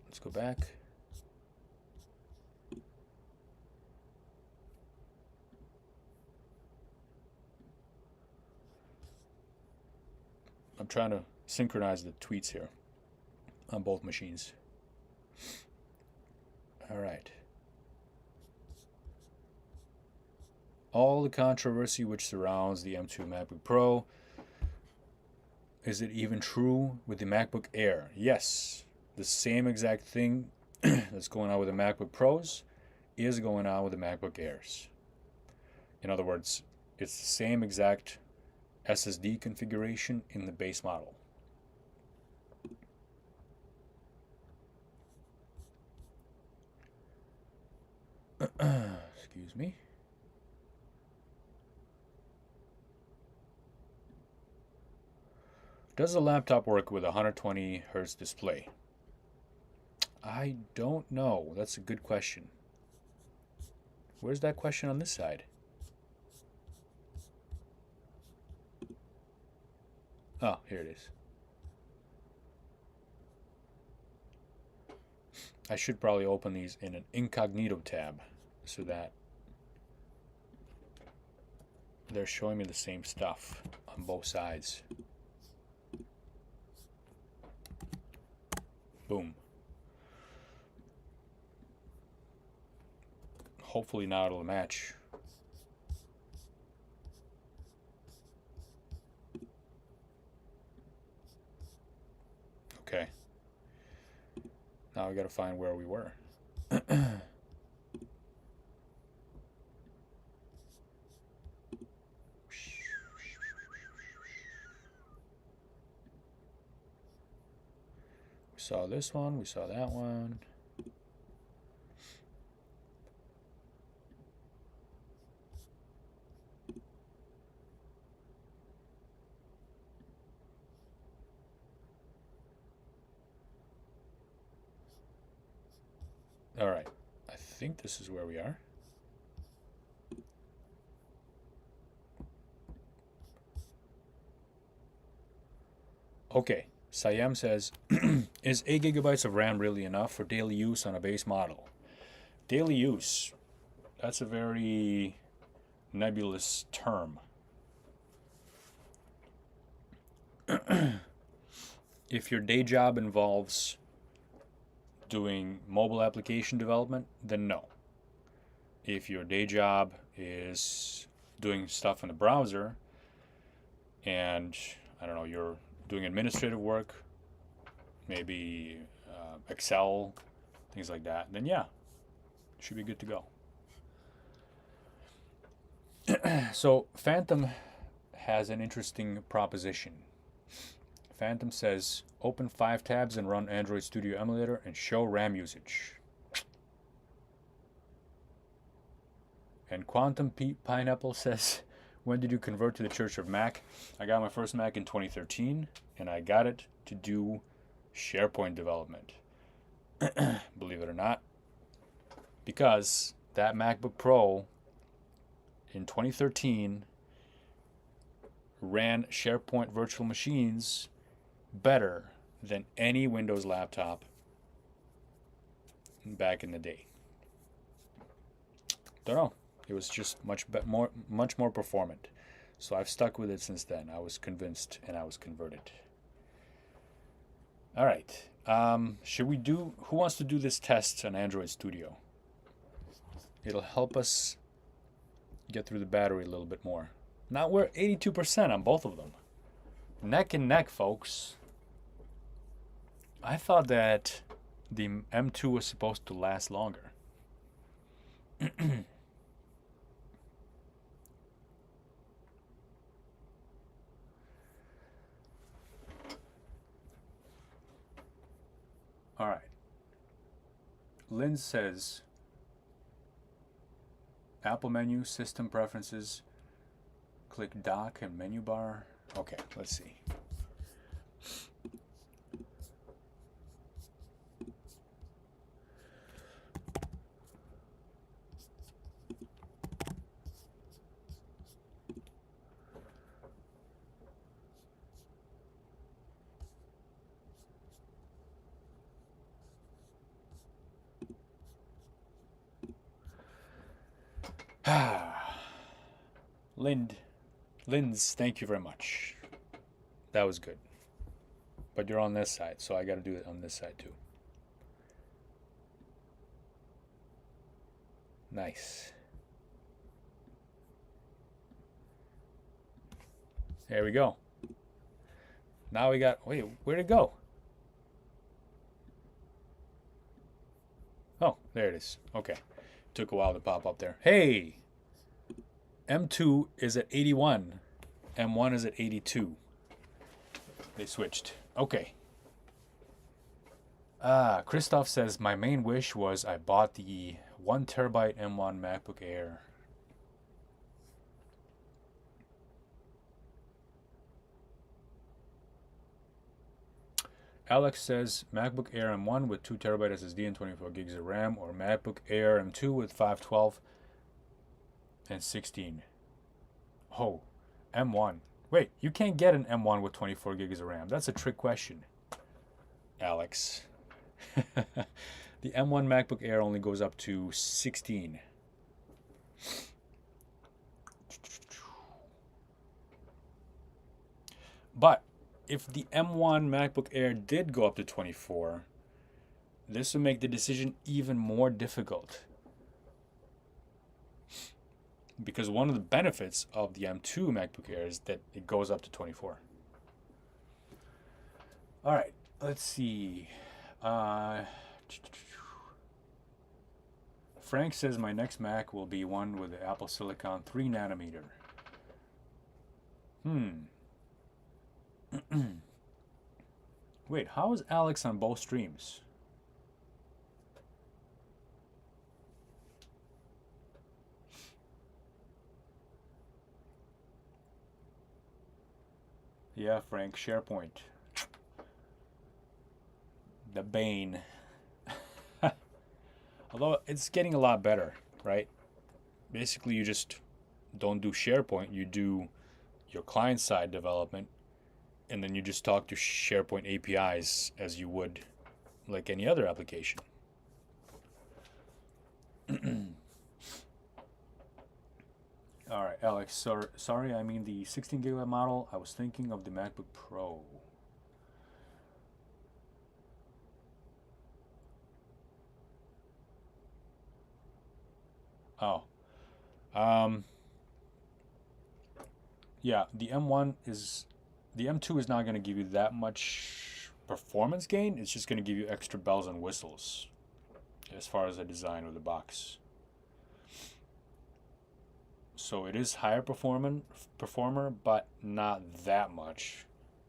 let's go back. I'm trying to synchronize the tweets here on both machines. All right. All the controversy which surrounds the M2 MacBook Pro. Is it even true with the MacBook Air? Yes. The same exact thing that's going on with the MacBook Pros is going on with the MacBook Airs. In other words, it's the same exact SSD configuration in the base model. Excuse me. Does the laptop work with a 120 Hz display? I don't know. That's a good question. Where's that question on this side? Oh, here it is. I should probably open these in an incognito tab so that they're showing me the same stuff on both sides. Boom. Hopefully now it'll match. Okay. Now we gotta find where we were. We saw this one, we saw that one. All right, I think this is where we are. Okay, Siam says, is 8 gigabytes of RAM really enough for daily use on a base model? Daily use, that's a very nebulous term. If your day job involves doing mobile application development, then no. If your day job is doing stuff in the browser and, I don't know, you're doing administrative work, maybe Excel, things like that, then yeah, should be good to go. So Phantom has an interesting proposition. Phantom says, open 5 tabs and run Android Studio emulator and show RAM usage. And Quantum Pete Pineapple says, when did you convert to the Church of Mac? I got my first Mac in 2013, and I got it to do SharePoint development. Believe it or not. Because that MacBook Pro in 2013 ran SharePoint virtual machines better than any Windows laptop back in the day. Don't know. It was just much more performant. So I've stuck with it since then. I was convinced and I was converted. All right. Should we do? Who wants to do this test on Android Studio? It'll help us get through the battery a little bit more. Now we're 82% on both of them. Neck and neck, folks. I thought that the M2 was supposed to last longer. All right. Lynn says, Apple menu, system preferences, click dock and menu bar. Okay, let's see. Linz, thank you very much. That was good. But you're on this side, so I got to do it on this side too. Nice. There we go. Now we got, wait, where'd it go? Oh, there it is. Okay. Took a while to pop up there. Hey! M2 is at 81. M1 is at 82. They switched. Okay. Christoph says, my main wish was I bought the 1 terabyte M1 MacBook Air. Alex says, MacBook Air M1 with 2 terabyte SSD and 24 gigs of RAM, or MacBook Air M2 with 512 and 16. Oh, M1. Wait, you can't get an M1 with 24 gigs of RAM. That's a trick question, Alex. The M1 MacBook Air only goes up to 16. But if the M1 MacBook Air did go up to 24, this would make the decision even more difficult. Because one of the benefits of the M2 MacBook Air is that it goes up to 24. All right, let's see. Frank says my next Mac will be one with the Apple Silicon 3 nanometer. Wait, how is Alex on both streams? Yeah, Frank, SharePoint. The bane. Although it's getting a lot better, right? Basically, you just don't do SharePoint. You do your client-side development, and then you just talk to SharePoint APIs as you would like any other application. All right, Alex, sorry, I mean the 16 gigabyte model. I was thinking of the MacBook Pro. Oh. Yeah, the M2 is not going to give you that much performance gain. It's just going to give you extra bells and whistles as far as the design of the box. So it is higher performer, but not that much.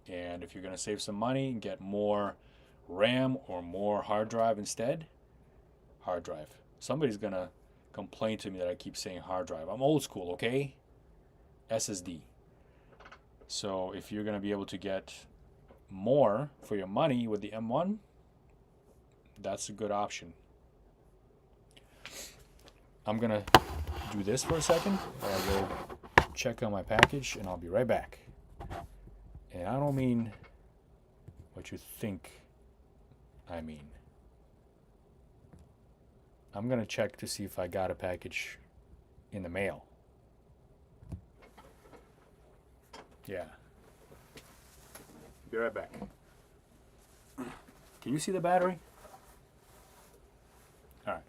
And if you're going to save some money and get more RAM or more hard drive instead, hard drive. Somebody's going to complain to me that I keep saying hard drive. I'm old school, okay? SSD. So if you're going to be able to get more for your money with the M1, that's a good option. I'm going to do this for a second. I'll go check on my package and I'll be right back. And I don't mean what you think I mean. I'm going to check to see if I got a package in the mail. Yeah. Be right back. Can you see the battery? All right.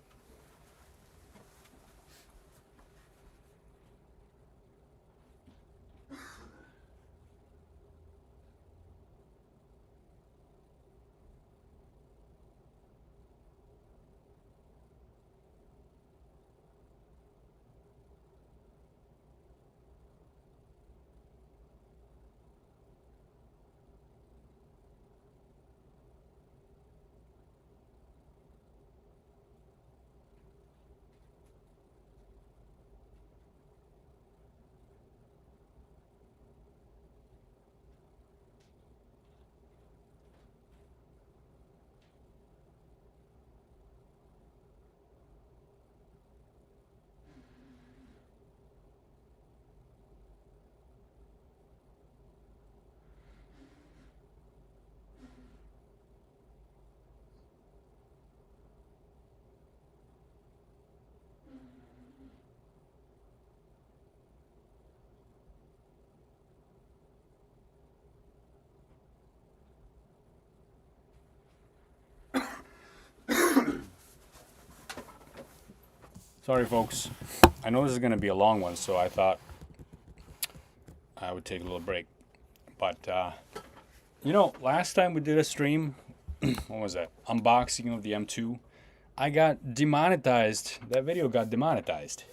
Sorry, folks. I know this is going to be a long one, so I thought I would take a little break. But, last time we did a stream, what was that? Unboxing of the M2. I got demonetized. That video got demonetized.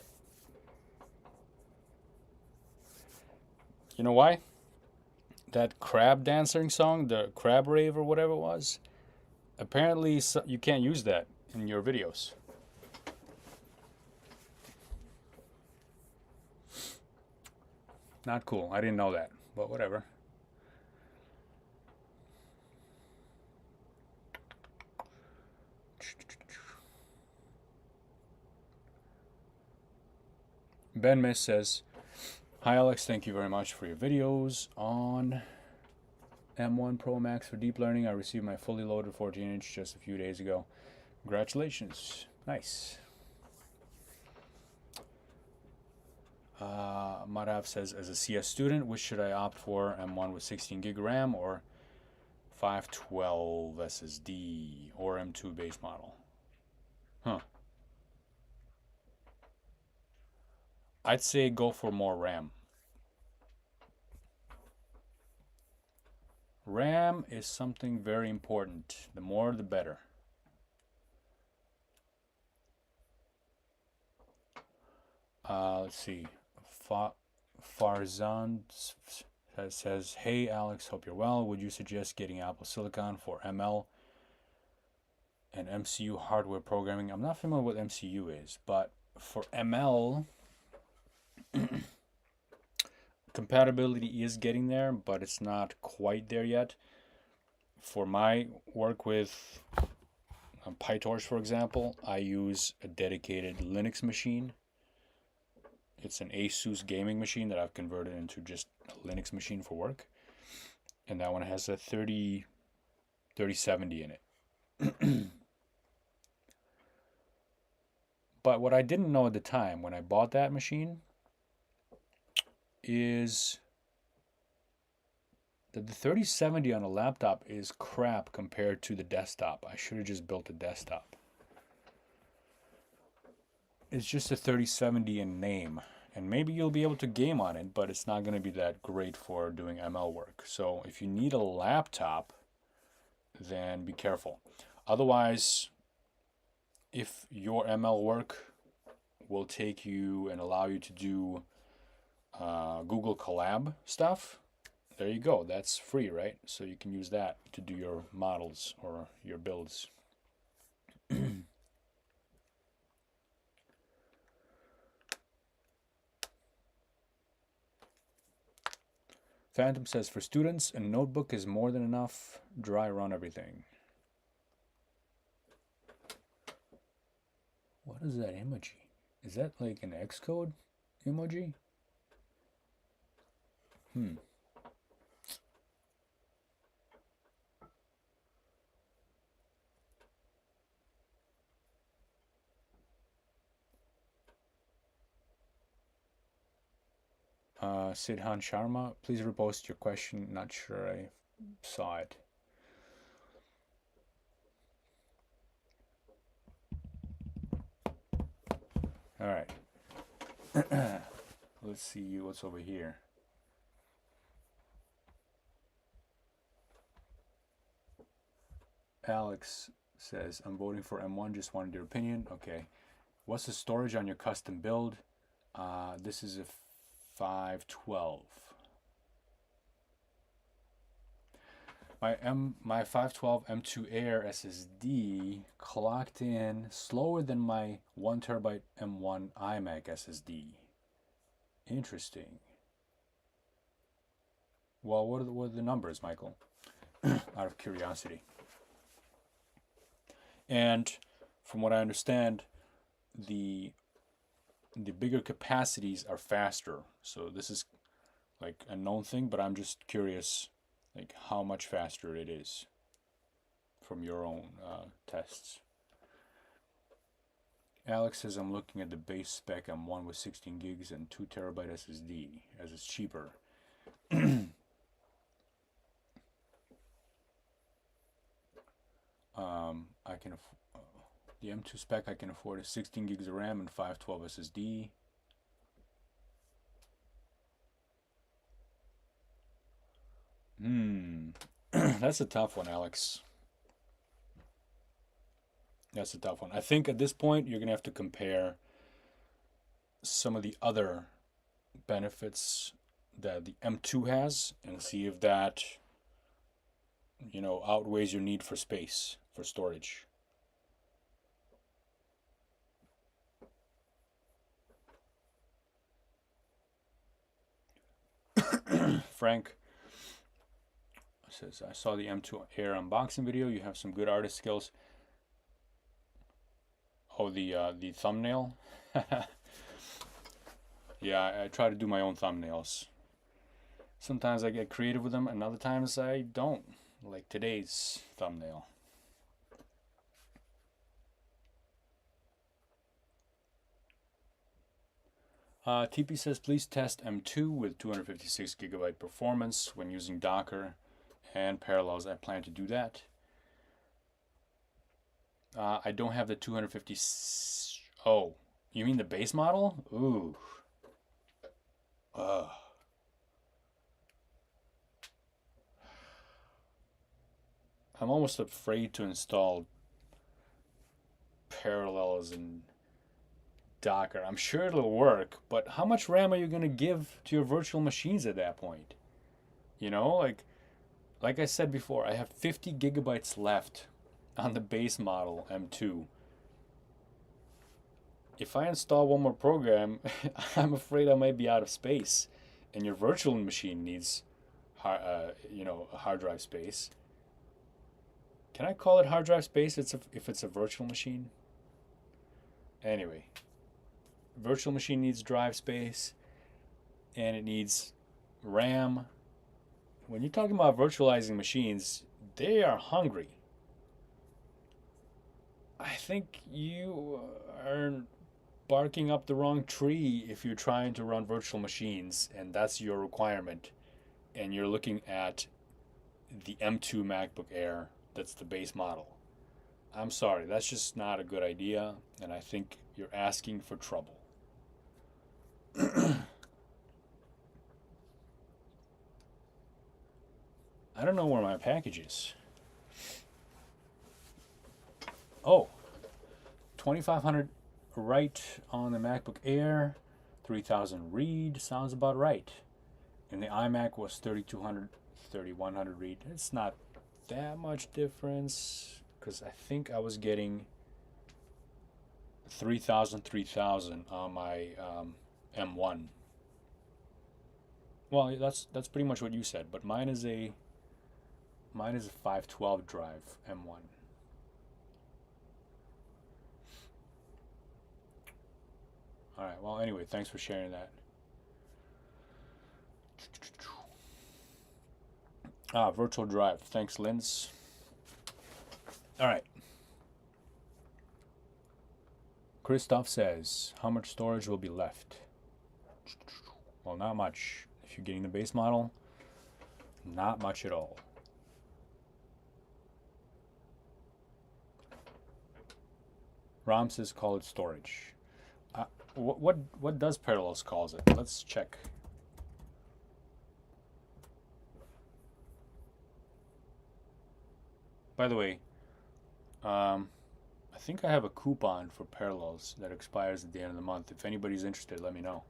You know why? That crab dancing song, the crab rave or whatever it was, apparently you can't use that in your videos. Not cool. I didn't know that, but whatever. Ben Miss says, "Hi Alex, thank you very much for your videos on M1 Pro Max for deep learning. I received my fully loaded 14-inch just a few days ago. Congratulations. Nice." Marav says, "As a CS student, which should I opt for? M1 with 16 gig RAM or 512 SSD or M2 base model?" I'd say go for more RAM. RAM is something very important. The more, the better. Let's see. Farzan says, "Hey Alex, hope you're well. Would you suggest getting Apple Silicon for ML and MCU hardware programming?" I'm not familiar with what MCU is, but for ML, compatibility is getting there, but it's not quite there yet. For my work with PyTorch, for example, I use a dedicated Linux machine. It's an Asus gaming machine that I've converted into just a Linux machine for work. And that one has a 3070 in it. But what I didn't know at the time when I bought that machine is that the 3070 on a laptop is crap compared to the desktop. I should have just built a desktop. It's just a 3070 in name, and maybe you'll be able to game on it, but it's not going to be that great for doing ML work. So if you need a laptop, then be careful. Otherwise, if your ML work will take you and allow you to do Google Collab stuff, there you go. That's free, right? So you can use that to do your models or your builds. Phantom says, for students, a notebook is more than enough. Dry run everything. What is that emoji? Is that like an Xcode emoji? Sidhan Sharma, please repost your question. Not sure I saw it. All right. Let's see what's over here. Alex says, I'm voting for M1, just wanted your opinion. Okay. What's the storage on your custom build? This is a 512. My 512 M2 Air SSD clocked in slower than my 1 terabyte M1 iMac SSD. Interesting. Well, what are the numbers, Michael? Out of curiosity. And from what I understand, the bigger capacities are faster. So this is like a known thing, but I'm just curious like how much faster it is from your own tests. Alex says, I'm looking at the base spec M1 with 16 gigs and 2 terabyte SSD as it's cheaper. I can the M2 spec I can afford is 16 gigs of RAM and 512 SSD. That's a tough one, Alex. That's a tough one. I think at this point you're gonna have to compare some of the other benefits that the M2 has and see if that, you know, outweighs your need for space, for storage. Frank says, I saw the M2 Air unboxing video. You have some good artist skills. Oh, the thumbnail? Yeah, I try to do my own thumbnails. Sometimes I get creative with them, and other times I don't, like today's thumbnail. TP says, please test M2 with 256 gigabyte performance when using Docker and Parallels. I plan to do that. I don't have the 250. Oh, you mean the base model? Ooh. I'm almost afraid to install Parallels and Docker. I'm sure it'll work, but how much RAM are you going to give to your virtual machines at that point? You know, like I said before, I have 50 gigabytes left on the base model M2. If I install one more program, I'm afraid I might be out of space, and your virtual machine needs, hard drive space. Can I call it hard drive space if it's a virtual machine? Anyway, virtual machine needs drive space, and it needs RAM. When you're talking about virtualizing machines, they are hungry. I think you are barking up the wrong tree if you're trying to run virtual machines and that's your requirement, and you're looking at the M2 MacBook Air that's the base model. I'm sorry, that's just not a good idea, and I think you're asking for trouble. I don't know where my package is. Oh, 2,500 right on the MacBook Air, 3000 read sounds about right. And the iMac was 3200, 3100 read. It's not that much difference because I think I was getting 3000 on my M1. Well, that's pretty much what you said, but mine is a 512 drive M1. All right. Well, anyway, thanks for sharing that. Virtual drive. Thanks, Linz. All right. Christoph says, how much storage will be left? Well, not much. If you're getting the base model, not much at all. Ram says call it storage. What does Parallels calls it? Let's check. By the way, I think I have a coupon for Parallels that expires at the end of the month. If anybody's interested, let me know.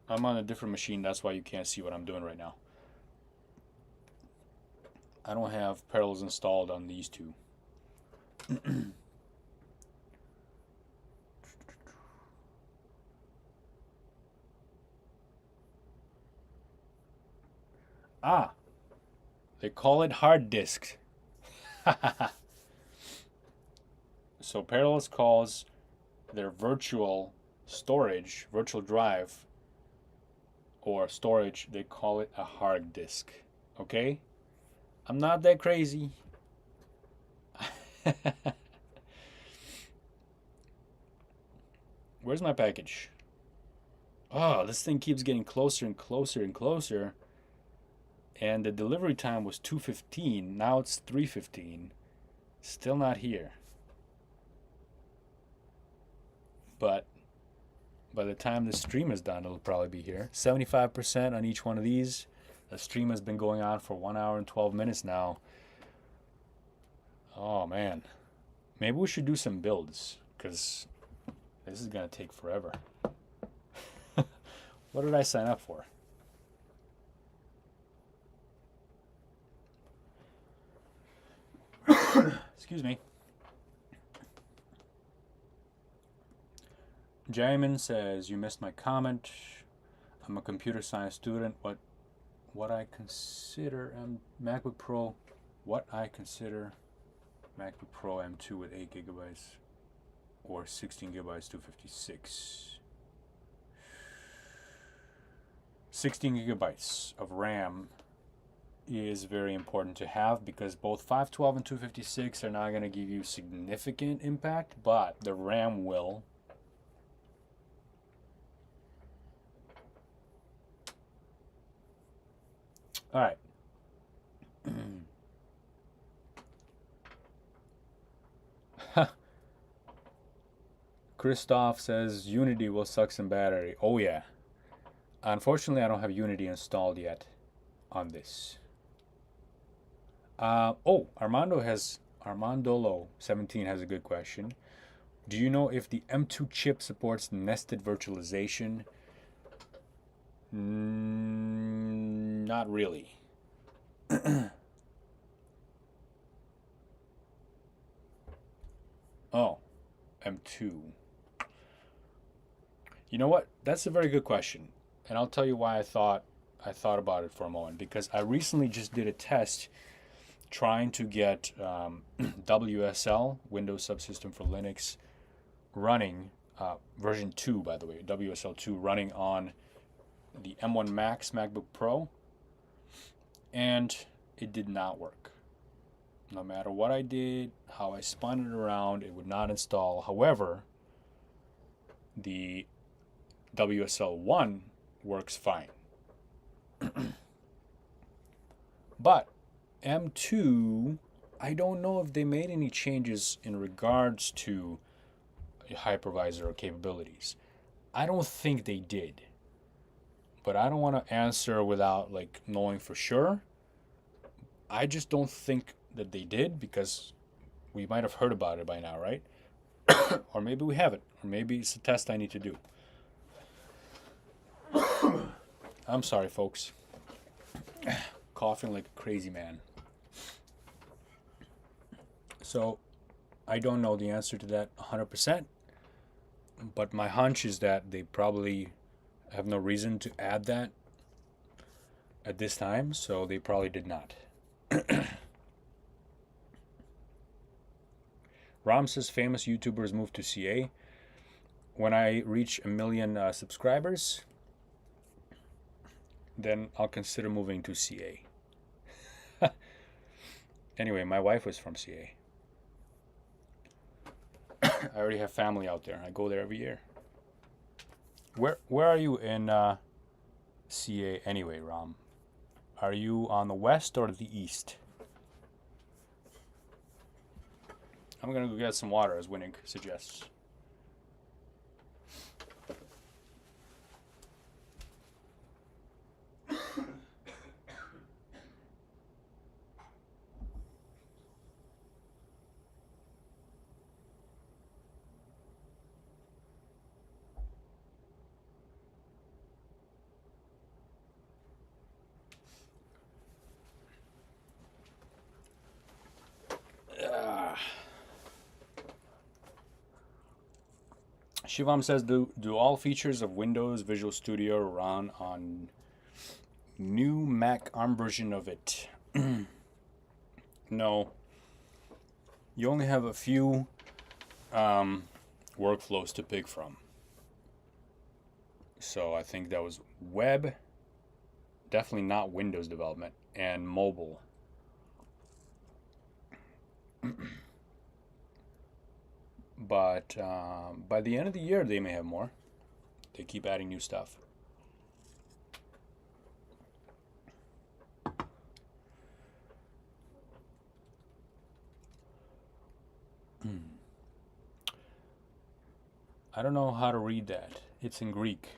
I'm on a different machine, that's why you can't see what I'm doing right now. I don't have Parallels installed on these two. They call it hard disk. So Parallels calls their virtual storage, virtual drive, or storage, they call it a hard disk. Okay? I'm not that crazy. Where's my package? Oh, this thing keeps getting closer and closer and closer. And the delivery time was 2:15. Now it's 3:15. Still not here. But by the time the stream is done, it'll probably be here. 75% on each one of these. The stream has been going on for 1 hour and 12 minutes now. Oh, man. Maybe we should do some builds, because this is going to take forever. What did I sign up for? Excuse me. Jamin says, you missed my comment. I'm a computer science student. What I consider MacBook Pro, what I consider MacBook Pro M2 with 8 gigabytes or 16 gigabytes 256. 16 gigabytes of RAM is very important to have because both 512 and 256 are not going to give you significant impact, but the RAM will. All right. Christoph says Unity will suck some battery. Oh yeah. Unfortunately, I don't have Unity installed yet on this. Armandolo17 has a good question. Do you know if the M2 chip supports nested virtualization? Not really. Oh, M2. You know what? That's a very good question. And I'll tell you why I thought about it for a moment. Because I recently just did a test trying to get WSL, Windows Subsystem for Linux, running, version 2, by the way, WSL 2, running on the M1 MacBook Pro. And it did not work. No matter what I did, how I spun it around, it would not install. However, the WSL 1 works fine. But M2, I don't know if they made any changes in regards to hypervisor capabilities. I don't think they did. But I don't want to answer without knowing for sure. I just don't think that they did, because we might have heard about it by now, right? Or maybe we haven't. Or maybe it's a test I need to do. I'm sorry, folks. Coughing like a crazy man. So, I don't know the answer to that 100%. But my hunch is that they probably have no reason to add that at this time. So, they probably did not. Ram says famous YouTubers move to CA. When I reach 1 million subscribers, then I'll consider moving to CA. Anyway, my wife was from CA. I already have family out there. I go there every year. Where are you in CA anyway, Ram? Are you on the west or the east? I'm gonna go get some water, as Winning suggests. Shivam says, do all features of Windows Visual Studio run on new Mac ARM version of it? No. You only have a few workflows to pick from. So I think that was web, definitely not Windows development, and mobile. But by the end of the year, they may have more. They keep adding new stuff. I don't know how to read that. It's in Greek.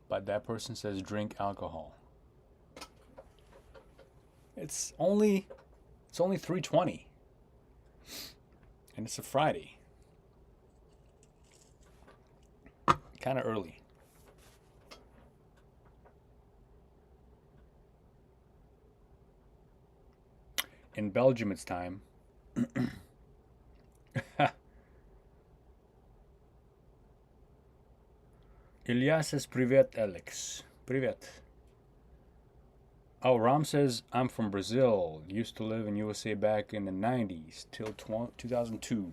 But that person says drink alcohol. It's only 3:20. And it's a Friday. Kind of early. In Belgium, it's time. Ilya says, Privet, Alex. Privet. Oh, Ram says, I'm from Brazil. Used to live in USA back in the 90s till 2002.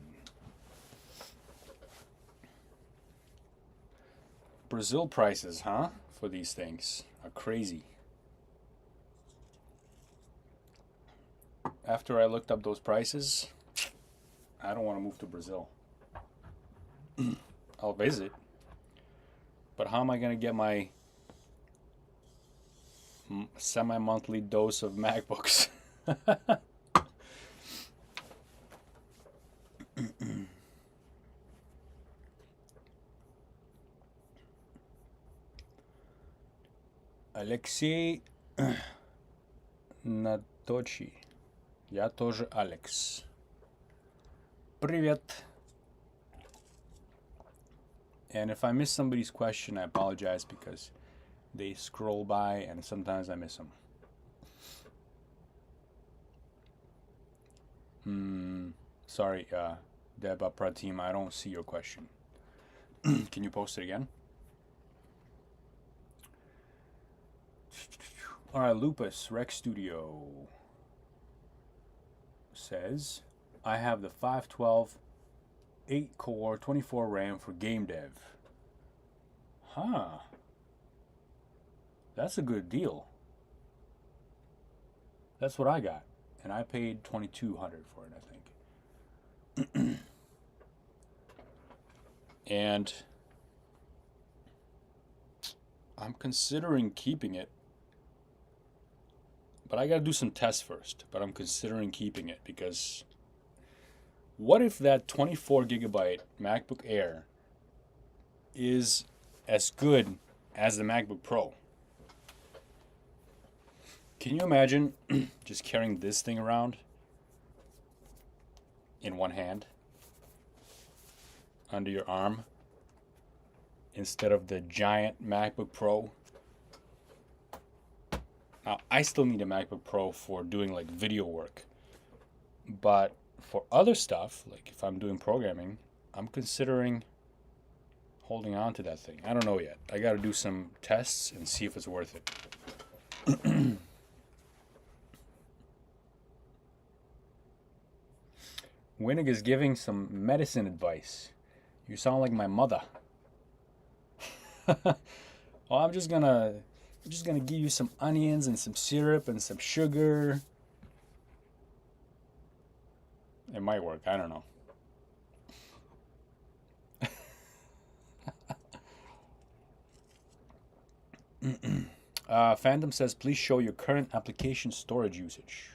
Brazil prices, huh? For these things are crazy. After I looked up those prices, I don't want to move to Brazil. I'll visit. But how am I going to get my semi-monthly dose of MacBooks? Алексей Наточи. Я тоже Алекс. Привет. And if I miss somebody's question, I apologize, because they scroll by and sometimes I miss them. Sorry, Deba Pratim, I don't see your question. Can you post it again? All right, Lupus Rex Studio says, I have the 512 8-core 24 RAM for game dev. Huh. That's a good deal. That's what I got. And I paid $2,200 for it, I think. And I'm considering keeping it. But I got to do some tests first. But I'm considering keeping it, because what if that 24 gigabyte MacBook Air is as good as the MacBook Pro? Can you imagine just carrying this thing around in one hand under your arm instead of the giant MacBook Pro? Now, I still need a MacBook Pro for doing like video work, but for other stuff, like if I'm doing programming, I'm considering holding on to that thing. I don't know yet. I got to do some tests and see if it's worth it. Winnig is giving some medicine advice. You sound like my mother. Well, I'm just gonna give you some onions and some syrup and some sugar. It might work. I don't know. Phantom says, please show your current application storage usage.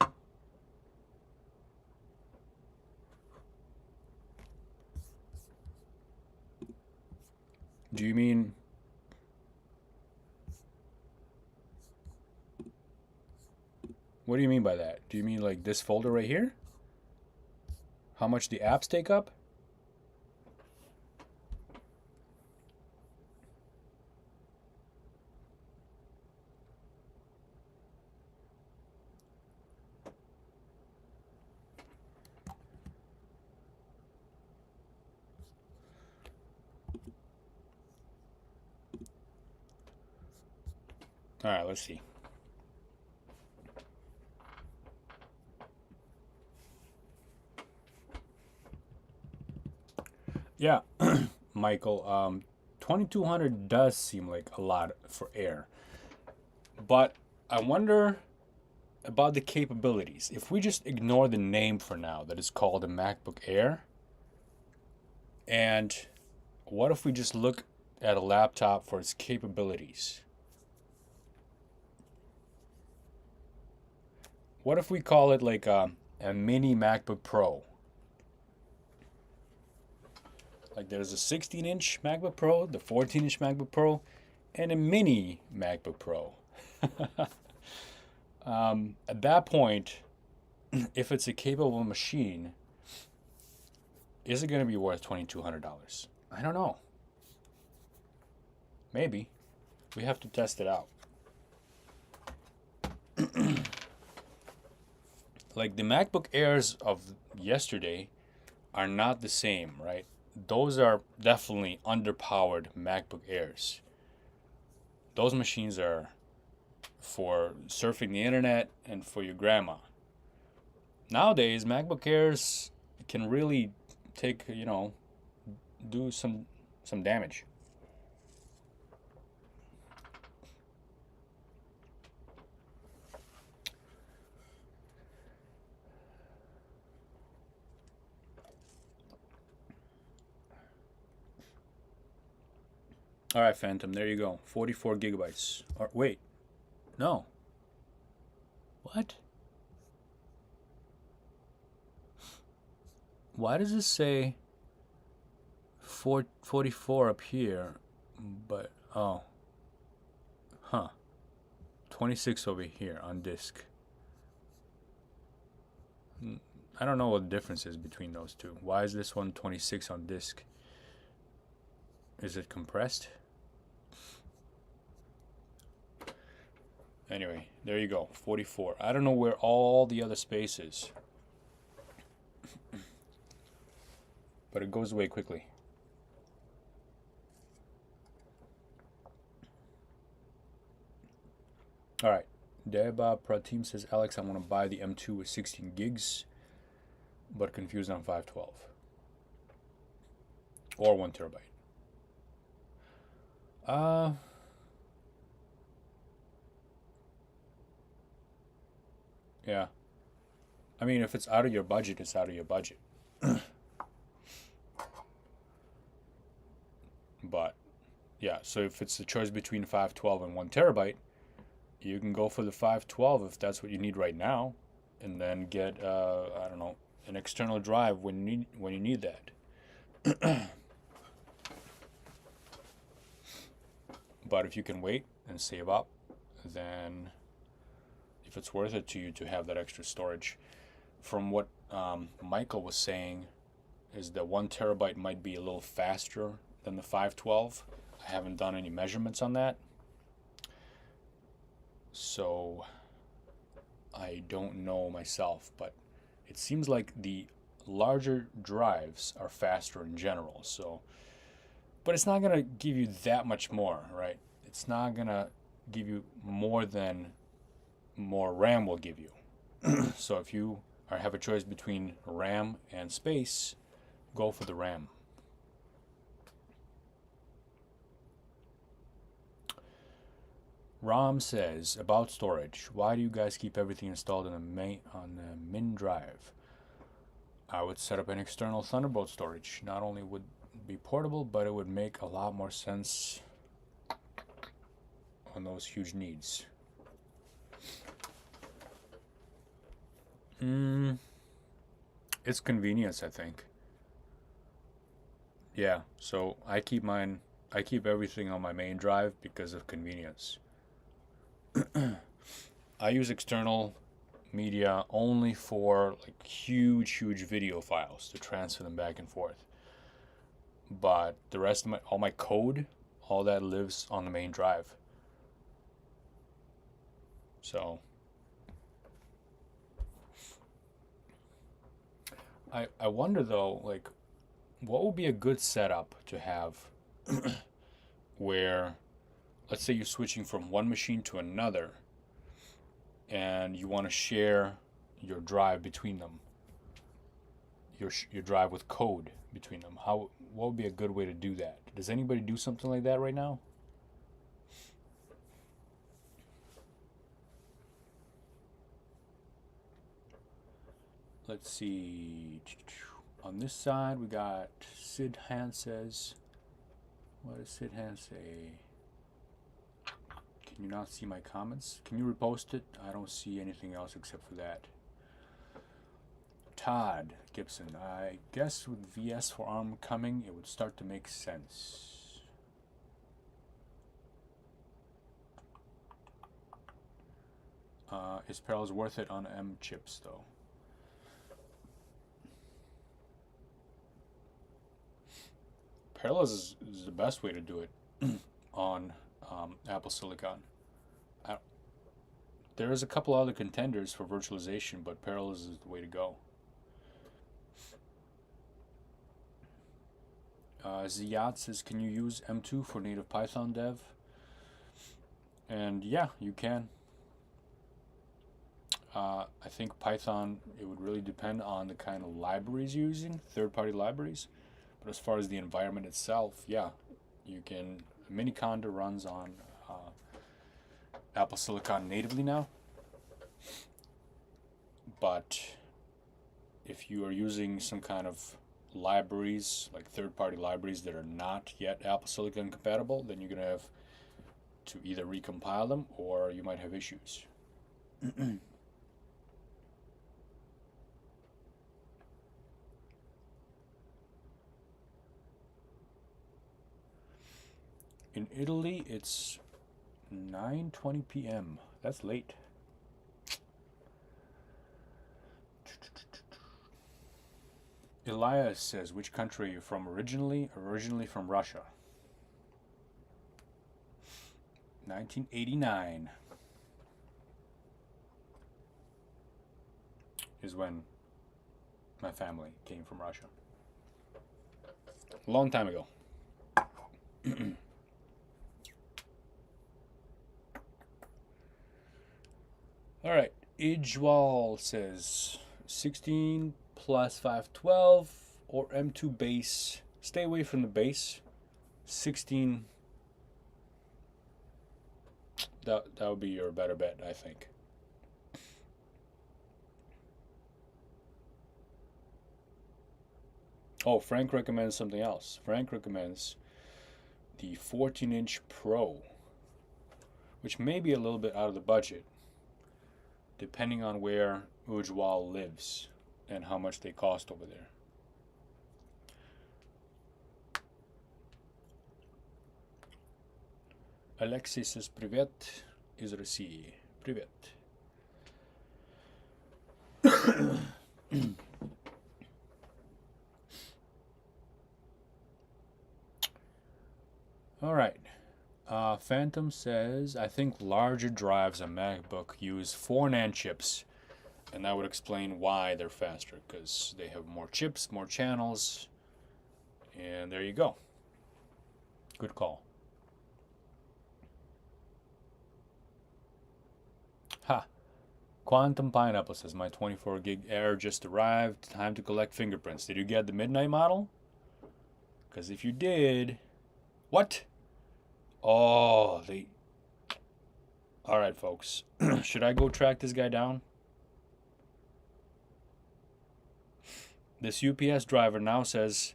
Do you mean... What do you mean by that? Do you mean like this folder right here? How much the apps take up? All right, let's see. Yeah, Michael, 2200 does seem like a lot for Air. But I wonder about the capabilities. If we just ignore the name for now, that is called a MacBook Air, and what if we just look at a laptop for its capabilities? What if we call it like a mini MacBook Pro? Like there's a 16-inch MacBook Pro, the 14-inch MacBook Pro, and a mini MacBook Pro. At that point, if it's a capable machine, is it going to be worth $2,200? I don't know. Maybe. We have to test it out. Like the MacBook Airs of yesterday are not the same, right? Those are definitely underpowered MacBook Airs. Those machines are for surfing the internet and for your grandma. Nowadays, MacBook Airs can really take, do some damage. All right, Phantom, there you go. 44 gigabytes. Or, wait. No. What? Why does it say 44 up here, but, oh. Huh. 26 over here on disk. I don't know what the difference is between those two. Why is this one 26 on disk? Is it compressed? Anyway, there you go, 44. I don't know where all the other space is. But it goes away quickly. Alright, Deba Pratim says, Alex, I want to buy the M2 with 16 gigs, but confused on 512. Or 1 terabyte. Yeah. I mean, if it's out of your budget, it's out of your budget. But, yeah, so if it's a choice between 512 and 1 terabyte, you can go for the 512 if that's what you need right now, and then get, I don't know, an external drive when you need that. But if you can wait and save up, then if it's worth it to you to have that extra storage. From what Michael was saying, is that 1 terabyte might be a little faster than the 512. I haven't done any measurements on that, so I don't know myself, but it seems like the larger drives are faster in general. So, but it's not gonna give you that much more, right? It's not gonna give you more than more RAM will give you. So if you have a choice between RAM and space, go for the RAM. Rom says, about storage, why do you guys keep everything installed on the min drive? I would set up an external Thunderbolt storage. Not only would it be portable, but it would make a lot more sense on those huge needs. It's convenience, I think. Yeah, so I keep everything on my main drive because of convenience. I use external media only for like huge video files to transfer them back and forth. But the rest of all my code, all that lives on the main drive. So I wonder though, like, what would be a good setup to have where, let's say you're switching from one machine to another and you want to share your drive between them, your drive with code between them. What would be a good way to do that? Does anybody do something like that right now? Let's see. On this side, we got Sid Han says. What does Sid Han say? Can you not see my comments? Can you repost it? I don't see anything else except for that. Todd Gibson. I guess with VS for ARM coming, it would start to make sense. Is Parallels worth it on M chips though? Parallels is the best way to do it on Apple Silicon. There is a couple other contenders for virtualization, but Parallels is the way to go. Ziyad says, can you use M2 for native Python dev? And yeah, you can. I think Python, it would really depend on the kind of libraries you're using, third-party libraries. But as far as the environment itself, yeah, you can. Miniconda runs on Apple Silicon natively now. But if you are using some kind of libraries, like third-party libraries that are not yet Apple Silicon compatible, then you're going to have to either recompile them or you might have issues. In Italy, it's 9:20 p.m. That's late. Elias says, which country are you from originally? Originally from Russia. 1989 is when my family came from Russia. A long time ago. All right, Ijwal says 16 plus 512 or M2 base. Stay away from the base. 16. That would be your better bet, I think. Oh, Frank recommends something else. Frank recommends the 14-inch Pro, which may be a little bit out of the budget, depending on where Ujwal lives and how much they cost over there. Alexei says, привет из России. Привет. All right. Phantom says, I think larger drives on MacBook use 4 NAND chips, and that would explain why they're faster, because they have more chips, more channels, and there you go. Good call. Ha! Quantum Pineapple says, my 24 gig Air just arrived. Time to collect fingerprints. Did you get the midnight model? Because if you did... What? Oh, they... Alright, folks. Should I go track this guy down? This UPS driver now says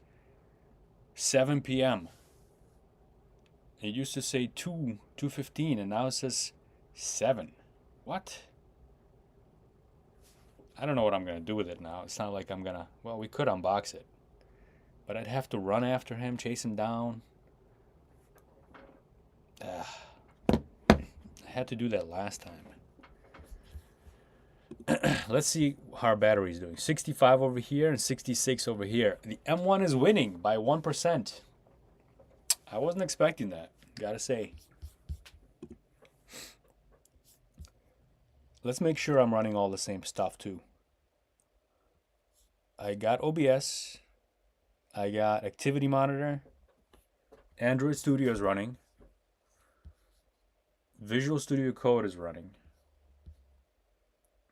7 p.m. It used to say 2:15, and now it says 7. What? I don't know what I'm going to do with it now. It's not like I'm going to... Well, we could unbox it. But I'd have to run after him, chase him down. I had to do that last time. Let's see how our battery is doing. 65 over here and 66 over here. The M1 is winning by 1%. I wasn't expecting that, gotta say. Let's make sure I'm running all the same stuff too. I got OBS. I got Activity Monitor. Android Studio is running. Visual Studio Code is running.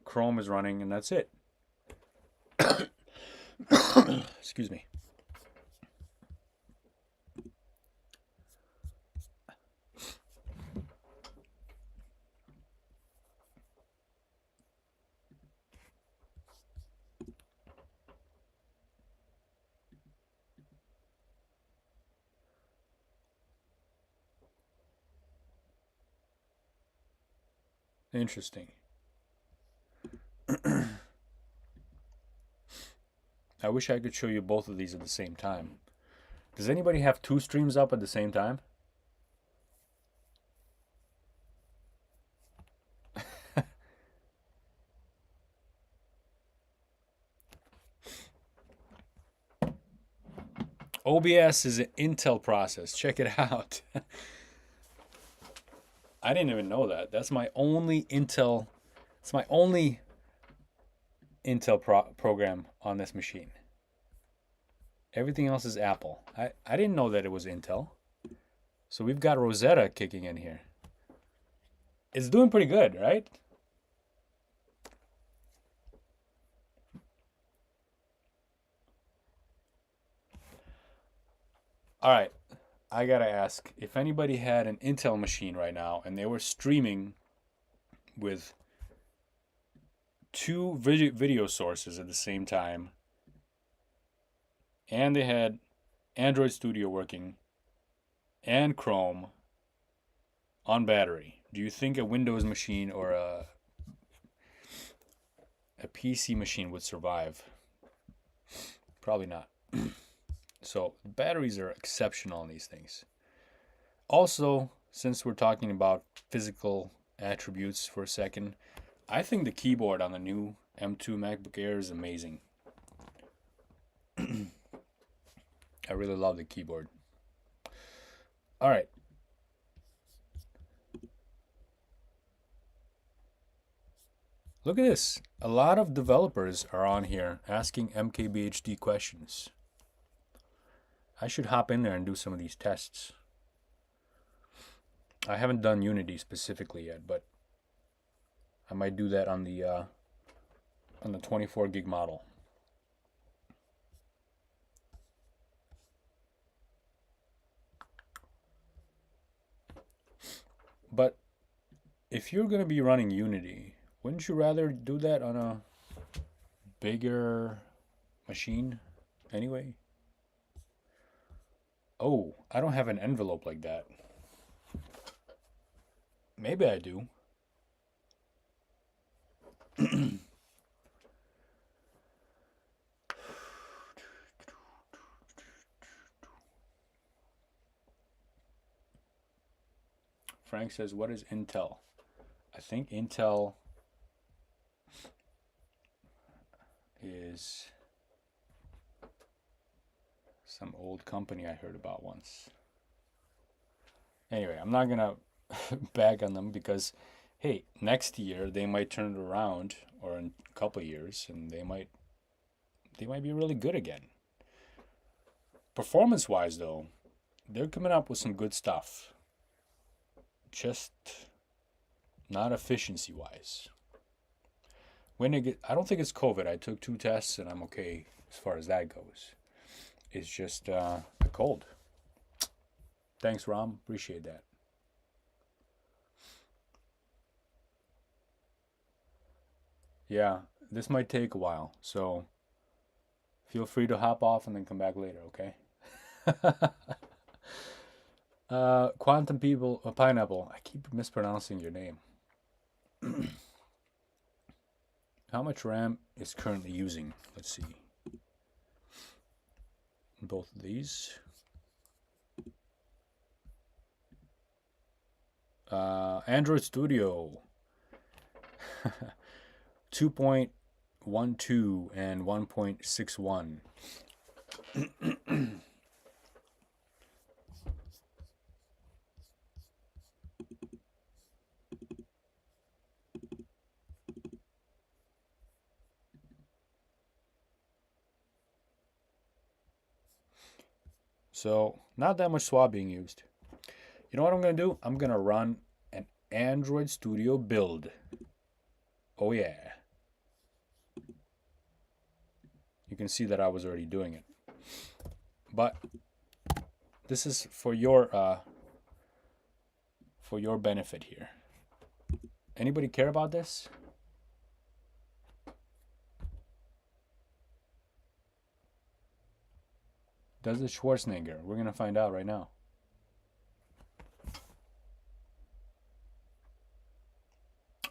Chrome is running, and that's it. Excuse me. Interesting. I wish I could show you both of these at the same time. Does anybody have 2 streams up at the same time? OBS is an Intel process. Check it out. I didn't even know that. That's my only Intel. It's my only Intel program on this machine. Everything else is Apple. I didn't know that it was Intel. So we've got Rosetta kicking in here. It's doing pretty good, right? All right. I gotta ask, if anybody had an Intel machine right now and they were streaming with 2 video sources at the same time, and they had Android Studio working and Chrome on battery, do you think a Windows machine or a PC machine would survive? Probably not. So batteries are exceptional on these things. Also, since we're talking about physical attributes for a second, I think the keyboard on the new M2 MacBook Air is amazing. I really love the keyboard. All right. Look at this. A lot of developers are on here asking MKBHD questions. I should hop in there and do some of these tests. I haven't done Unity specifically yet, but I might do that on the 24 gig model. But if you're going to be running Unity, wouldn't you rather do that on a bigger machine anyway? Oh, I don't have an envelope like that. Maybe I do. Frank says, what is Intel? I think Intel... is some old company I heard about once. Anyway, I'm not gonna bag on them because, hey, next year they might turn it around, or in a couple years, and they might be really good again. Performance-wise, though, they're coming up with some good stuff. Just not efficiency-wise. I don't think it's COVID. I took 2 tests and I'm okay as far as that goes. It's just a cold. Thanks, Ram. Appreciate that. Yeah, this might take a while, so feel free to hop off and then come back later, okay? Quantum People, Pineapple. I keep mispronouncing your name. How much RAM is currently using? Let's see. Both of these. Android Studio. 2.12 and 1.61. So, not that much swap being used. You know what I'm going to do? I'm going to run an Android Studio build. Oh yeah. You can see that I was already doing it. But this is for your benefit here. Anybody care about this? Does it Schwarzenegger? We're going to find out right now.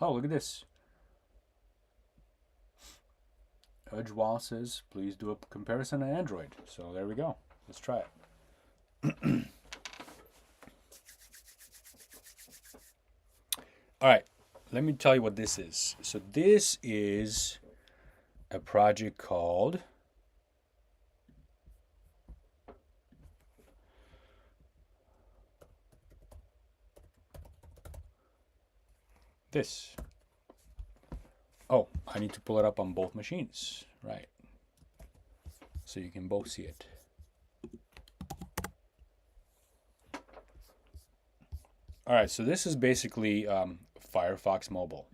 Oh, look at this. Edgewall says, please do a comparison to Android. So there we go. Let's try it. All right. Let me tell you what this is. So this is a project called this. Oh, I need to pull it up on both machines, right? So you can both see it. All right, so this is basically Firefox Mobile.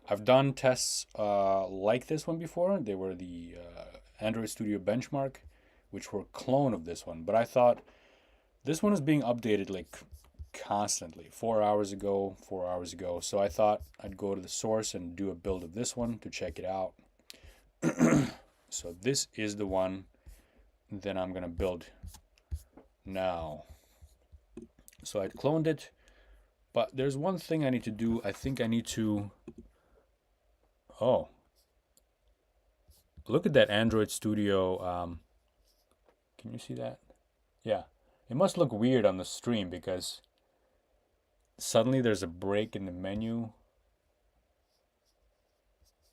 I've done tests like this one before. They were the Android Studio Benchmark, which were a clone of this one. But I thought this one is being updated like constantly, 4 hours ago. So I thought I'd go to the source and do a build of this one to check it out. So this is the one that I'm gonna build now. So I cloned it, but there's one thing I need to do. I think I need to, oh, look at that Android Studio. Can you see that? Yeah, it must look weird on the stream because suddenly there's a break in the menu.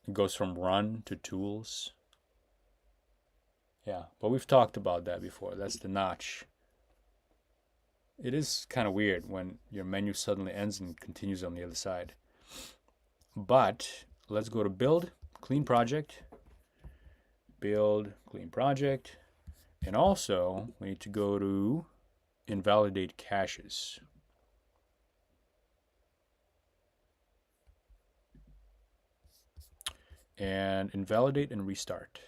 It goes from run to tools. Yeah, but we've talked about that before. That's the notch. It is kind of weird when your menu suddenly ends and continues on the other side. But let's go to build, clean project, build, clean project. And also we need to go to invalidate caches. And invalidate and restart.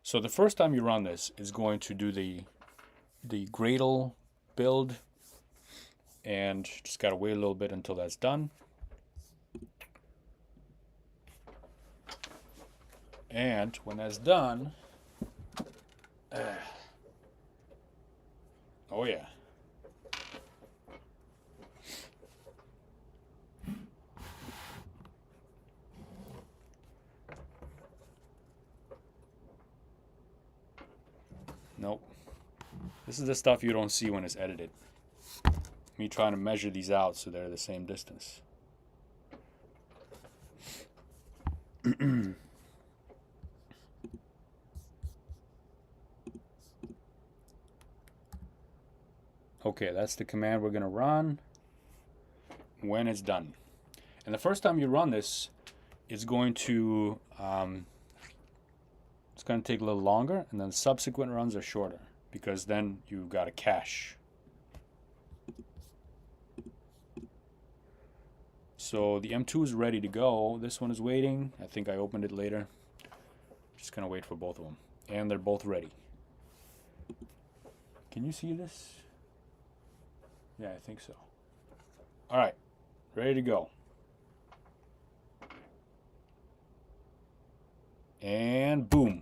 So the first time you run this is going to do the Gradle build, and just gotta wait a little bit until that's done. And when that's done, oh yeah. Nope. This is the stuff you don't see when it's edited. Me trying to measure these out so they're the same distance. Okay, that's the command we're going to run when it's done. And the first time you run this, it's going to take a little longer, and then subsequent runs are shorter because then you've got a cache. So the M2 is ready to go. This one is waiting. I think I opened it later. Just gonna wait for both of them, and they're both ready. Can you see this? Yeah, I think so. All right, ready to go. And boom.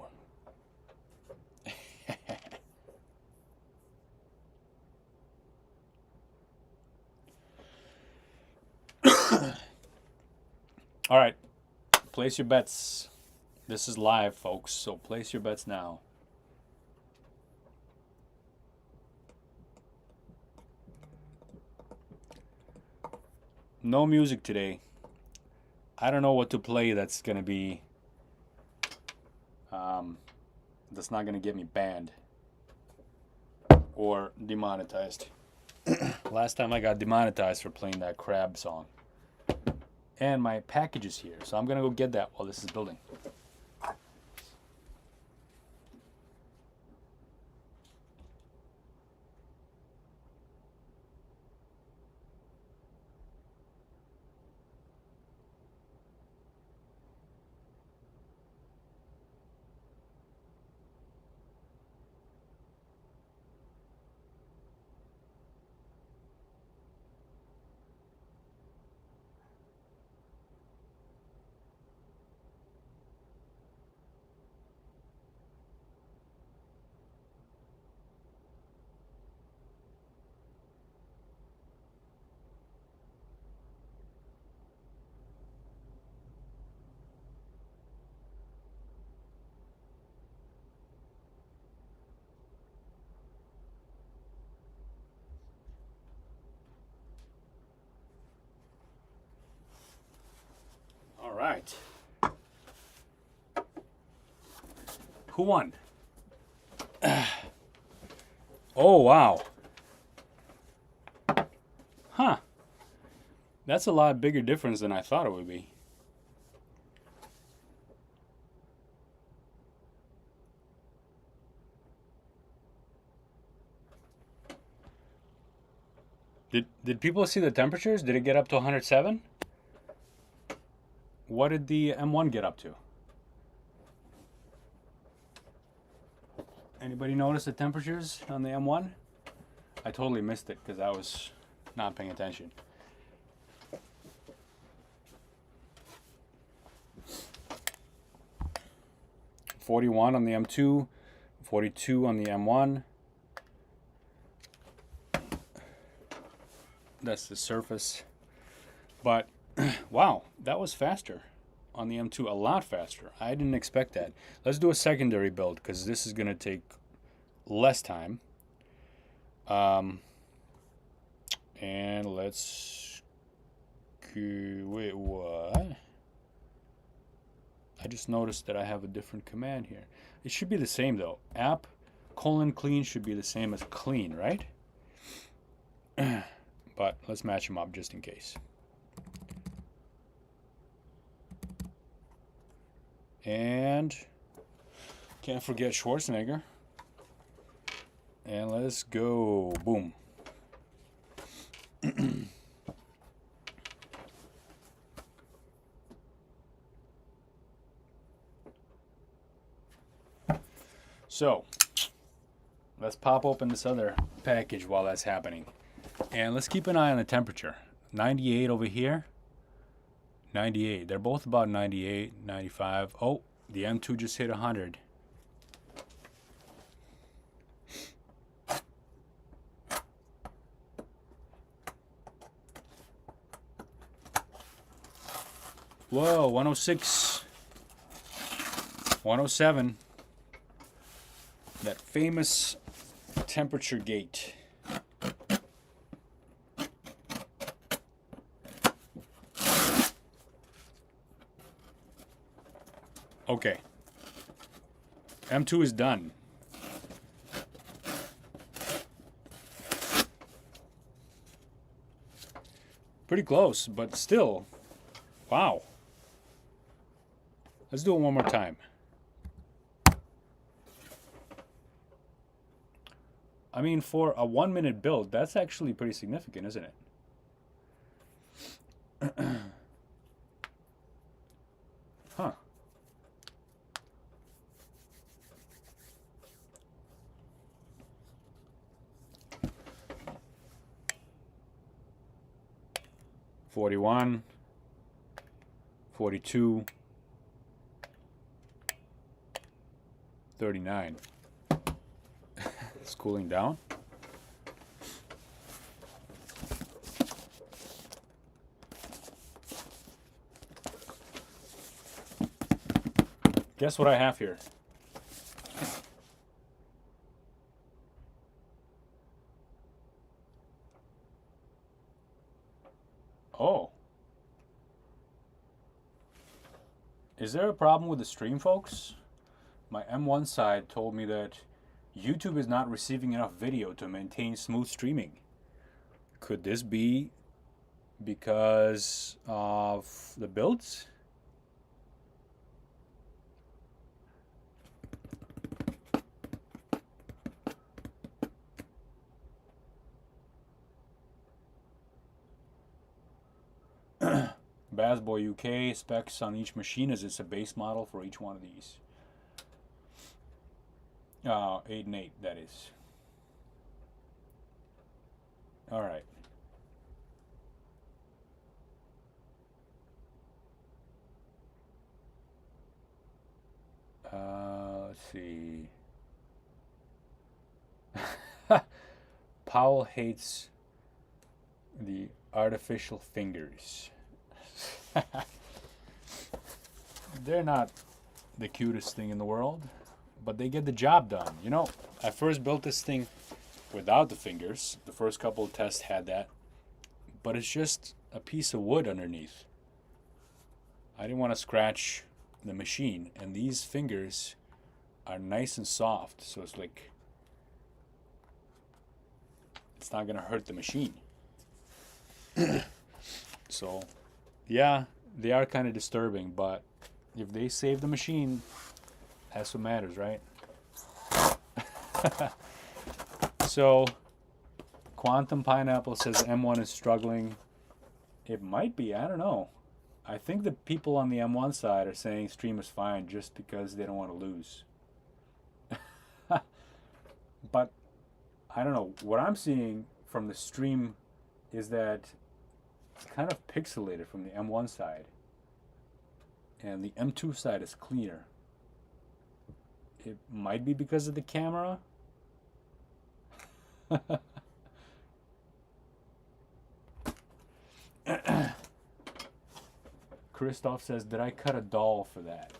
All right, place your bets. This is live, folks, so place your bets now. No music today. I don't know what to play that's going to be that's not going to get me banned or demonetized. Last time I got demonetized for playing that crab song. And my package is here, so I'm going to go get that while this is building. All right. Who won? Oh, wow. Huh. That's a lot bigger difference than I thought it would be. Did people see the temperatures? Did it get up to 107? What did the M1 get up to? Anybody notice the temperatures on the M1? I totally missed it because I was not paying attention. .41 on the M2, 42 on the M1. That's the surface. But wow, that was faster on the M2, a lot faster. I didn't expect that. Let's do a secondary build because this is going to take less time. And let's... Wait, what? I just noticed that I have a different command here. It should be the same though. App : clean should be the same as clean, right? But let's match them up just in case. And can't forget Schwarzenegger. And let's go. Boom. So let's pop open this other package while that's happening. And let's keep an eye on the temperature. 98 over here. 98. They're both about 98, 95. Oh, the M2 just hit 100. Whoa, 106. 107. That famous temperature gate. Okay. M2 is done. Pretty close, but still. Wow. Let's do it one more time. I mean, for a 1 minute build, that's actually pretty significant, isn't it? Huh. $41, $42, $39. It's cooling down. Guess what I have here? Oh. Is there a problem with the stream, folks? My M1 side told me that YouTube is not receiving enough video to maintain smooth streaming. Could this be because of the builds? Bassboy UK specs on each machine as it's a base model for each one of these. 8 and 8, that is. All right. Let's see. Powell hates the artificial fingers. They're not the cutest thing in the world, but they get the job done. You know, I first built this thing without the fingers. The first couple of tests had that, but it's just a piece of wood underneath. I didn't want to scratch the machine, and these fingers are nice and soft, so it's like it's not gonna hurt the machine. So yeah, they are kind of disturbing, but if they save the machine, that's what matters, right? So Quantum Pineapple says M1 is struggling. It might be, I don't know. I think the people on the M1 side are saying stream is fine just because they don't want to lose. But I don't know. What I'm seeing from the stream is that it's kind of pixelated from the M1 side. And the M2 side is cleaner. It might be because of the camera. Christoph says, did I cut a doll for that?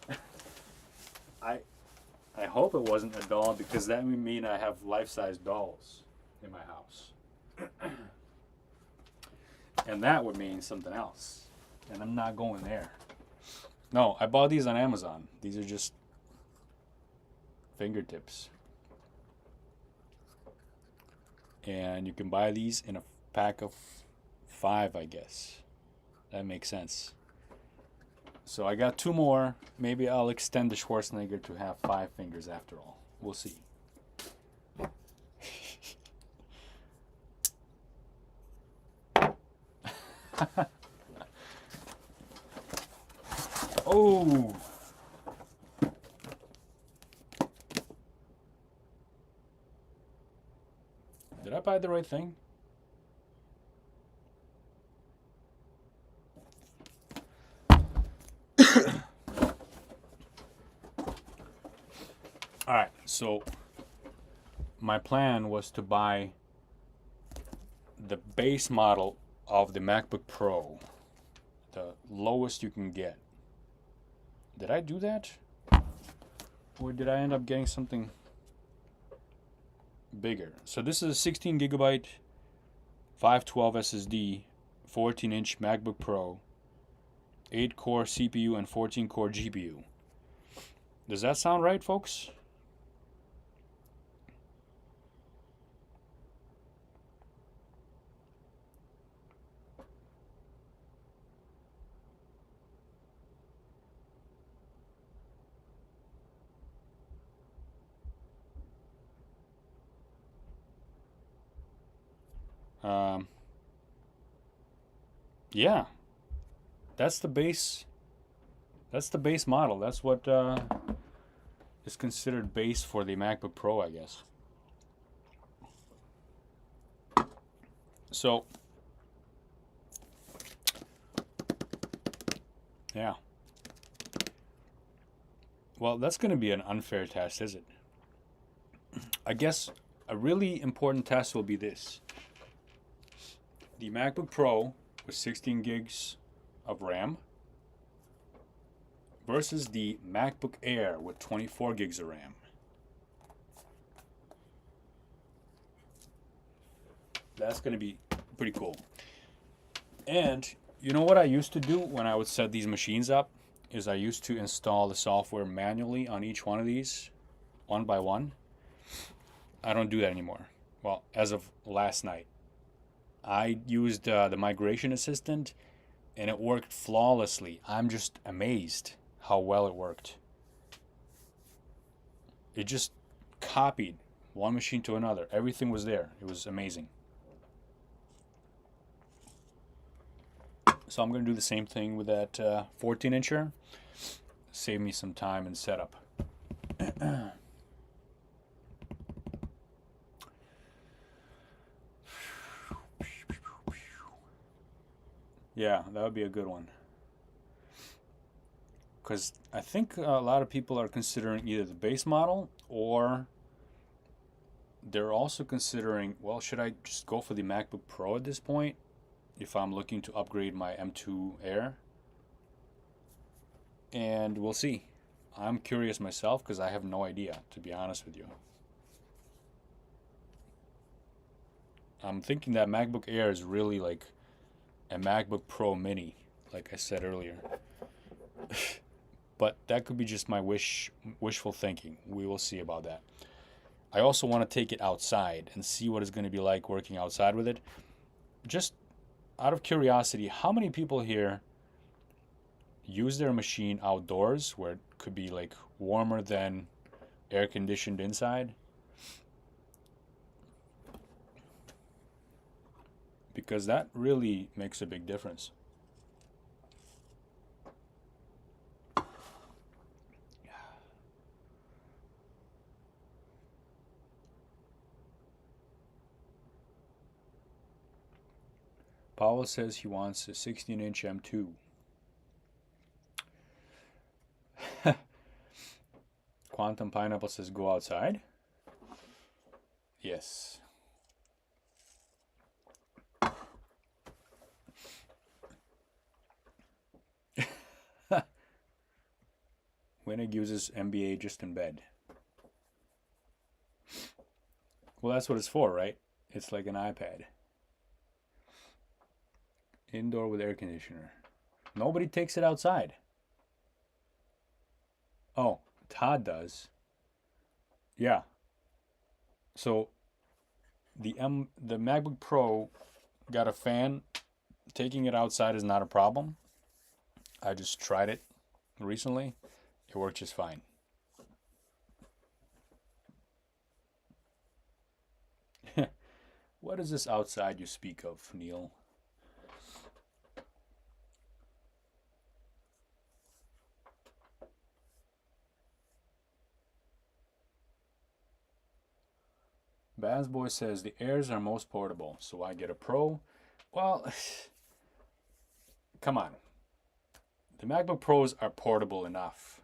I hope it wasn't a doll, because that would mean I have life-size dolls in my house. And that would mean something else. And I'm not going there. No, I bought these on Amazon. These are just fingertips. And you can buy these in a pack of 5, I guess. That makes sense. So I got 2 more. Maybe I'll extend the Schwarzenegger to have 5 fingers after all. We'll see. Oh! Did I buy the right thing? Alright, so my plan was to buy the base model of the MacBook Pro, the lowest you can get. Did I do that? Or did I end up getting something bigger. So this is a 16 gigabyte 512 SSD, 14-inch MacBook Pro, 8-core CPU and 14-core GPU. Does that sound right, folks? Yeah, that's the base. That's the base model. That's what is considered base for the MacBook Pro, I guess. So, yeah. Well, that's going to be an unfair test, is it? I guess a really important test will be this. The MacBook Pro with 16 gigs of RAM versus the MacBook Air with 24 gigs of RAM. That's going to be pretty cool. And you know what I used to do when I would set these machines up is I used to install the software manually on each one of these, one by one. I don't do that anymore. Well, as of last night. I used the migration assistant and it worked flawlessly. I'm just amazed how well it worked. It just copied one machine to another. Everything was there. It was amazing. So I'm going to do the same thing with that 14-incher. Save me some time and setup. Yeah, that would be a good one. Because I think a lot of people are considering either the base model or they're also considering, well, should I just go for the MacBook Pro at this point if I'm looking to upgrade my M2 Air? And we'll see. I'm curious myself because I have no idea, to be honest with you. I'm thinking that MacBook Air is really like a MacBook Pro mini, like I said earlier. But that could be just my wishful thinking. We will see about that. I also want to take it outside and see what it's going to be like working outside with it. Just out of curiosity, how many people here use their machine outdoors where it could be like warmer than air conditioned inside? Because that really makes a big difference. Paul says he wants a 16-inch M2. Quantum Pineapple says go outside. Yes. Winnig uses NBA just in bed. Well, that's what it's for, right? It's like an iPad. Indoor with air conditioner. Nobody takes it outside. Oh, Todd does. Yeah. So the MacBook Pro got a fan. Taking it outside is not a problem. I just tried it recently. It worked just fine. What is this outside you speak of, Neil? Bazboy says the Airs are most portable, so I get a Pro. Well, come on. The MacBook Pros are portable enough.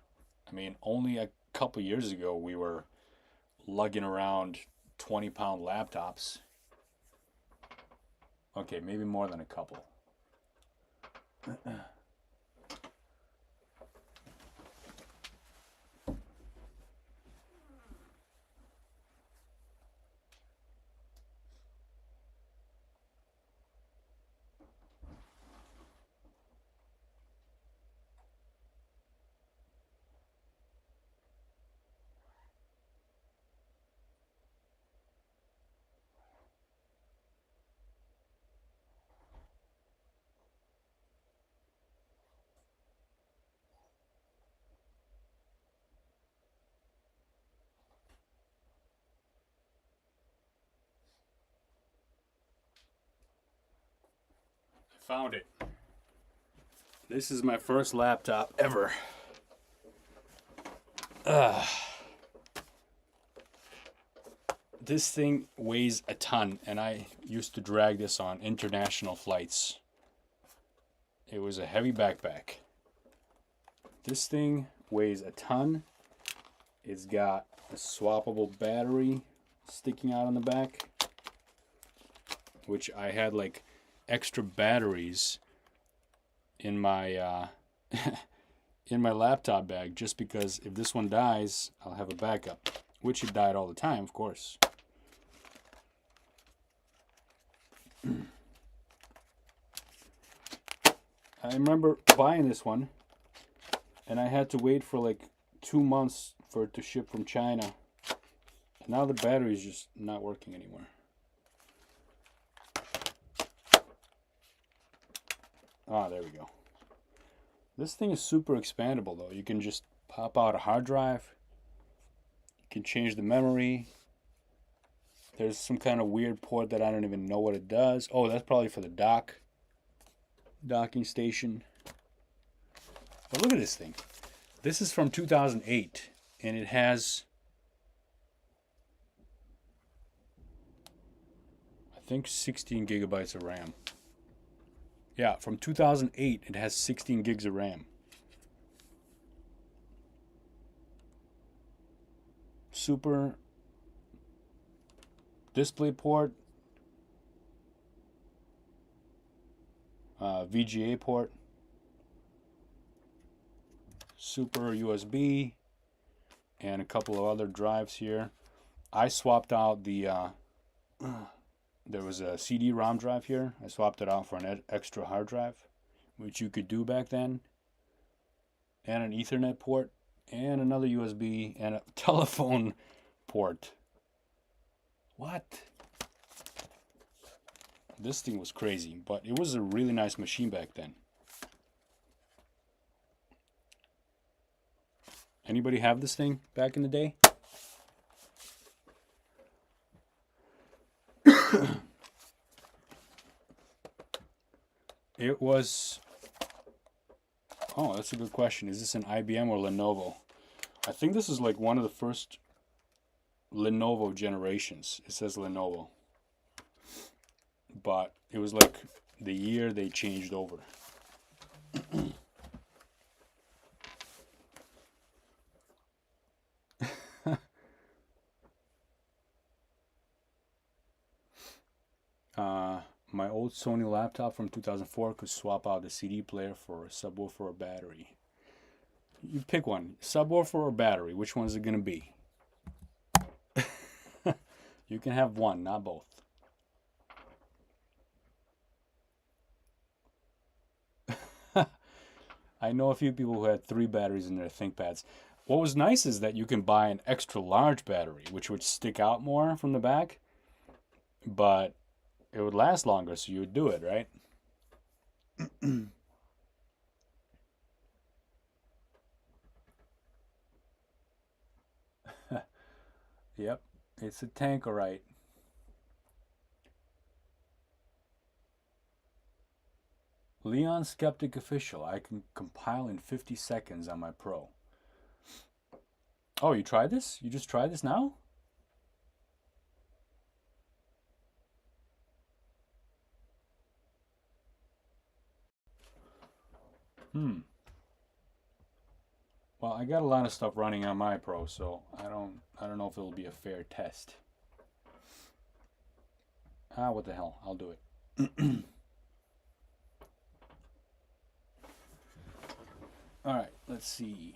I mean, only a couple years ago we were lugging around 20-pound laptops. Okay, maybe more than a couple. found it. This is my first laptop ever. This thing weighs a ton, and I used to drag this on international flights. It was a heavy backpack. This thing weighs a ton. It's got a swappable battery sticking out on the back, which I had like extra batteries in my in my laptop bag, just because if this one dies, I'll have a backup, which it died all the time, of course. I remember buying this one, and I had to wait for like 2 months for it to ship from China. And now the battery is just not working anymore. Ah, there we go. This thing is super expandable though. You can just pop out a hard drive. You can change the memory. There's some kind of weird port that I don't even know what it does. Oh, that's probably for the docking station. But look at this thing. This is from 2008, and it has, I think, 16 gigabytes of RAM. Yeah, from 2008, it has 16 gigs of RAM. Super display port, VGA port, super USB, and a couple of other drives here. I swapped out the there was a CD-ROM drive here. I swapped it out for an extra hard drive, which you could do back then, and an Ethernet port, and another USB, and a telephone port. What? This thing was crazy, but it was a really nice machine back then. Anybody have this thing back in the day? It was... Oh, that's a good question. Is this an IBM or Lenovo? I think this is like one of the first Lenovo generations. It says Lenovo. But it was like the year they changed over. My old Sony laptop from 2004 could swap out the CD player for a subwoofer or battery. You pick one, subwoofer or battery. Which one is it going to be? You can have one, not both. I know a few people who had 3 batteries in their ThinkPads. What was nice is that you can buy an extra large battery, which would stick out more from the back, but it would last longer, so you would do it, right? Yep, it's a Tankerite. Leon Skeptic Official. I can compile in 50 seconds on my Pro. Oh, you tried this? You just tried this now? Well, I got a lot of stuff running on my Pro, so I don't know if it'll be a fair test. Ah, what the hell? I'll do it. All right, let's see.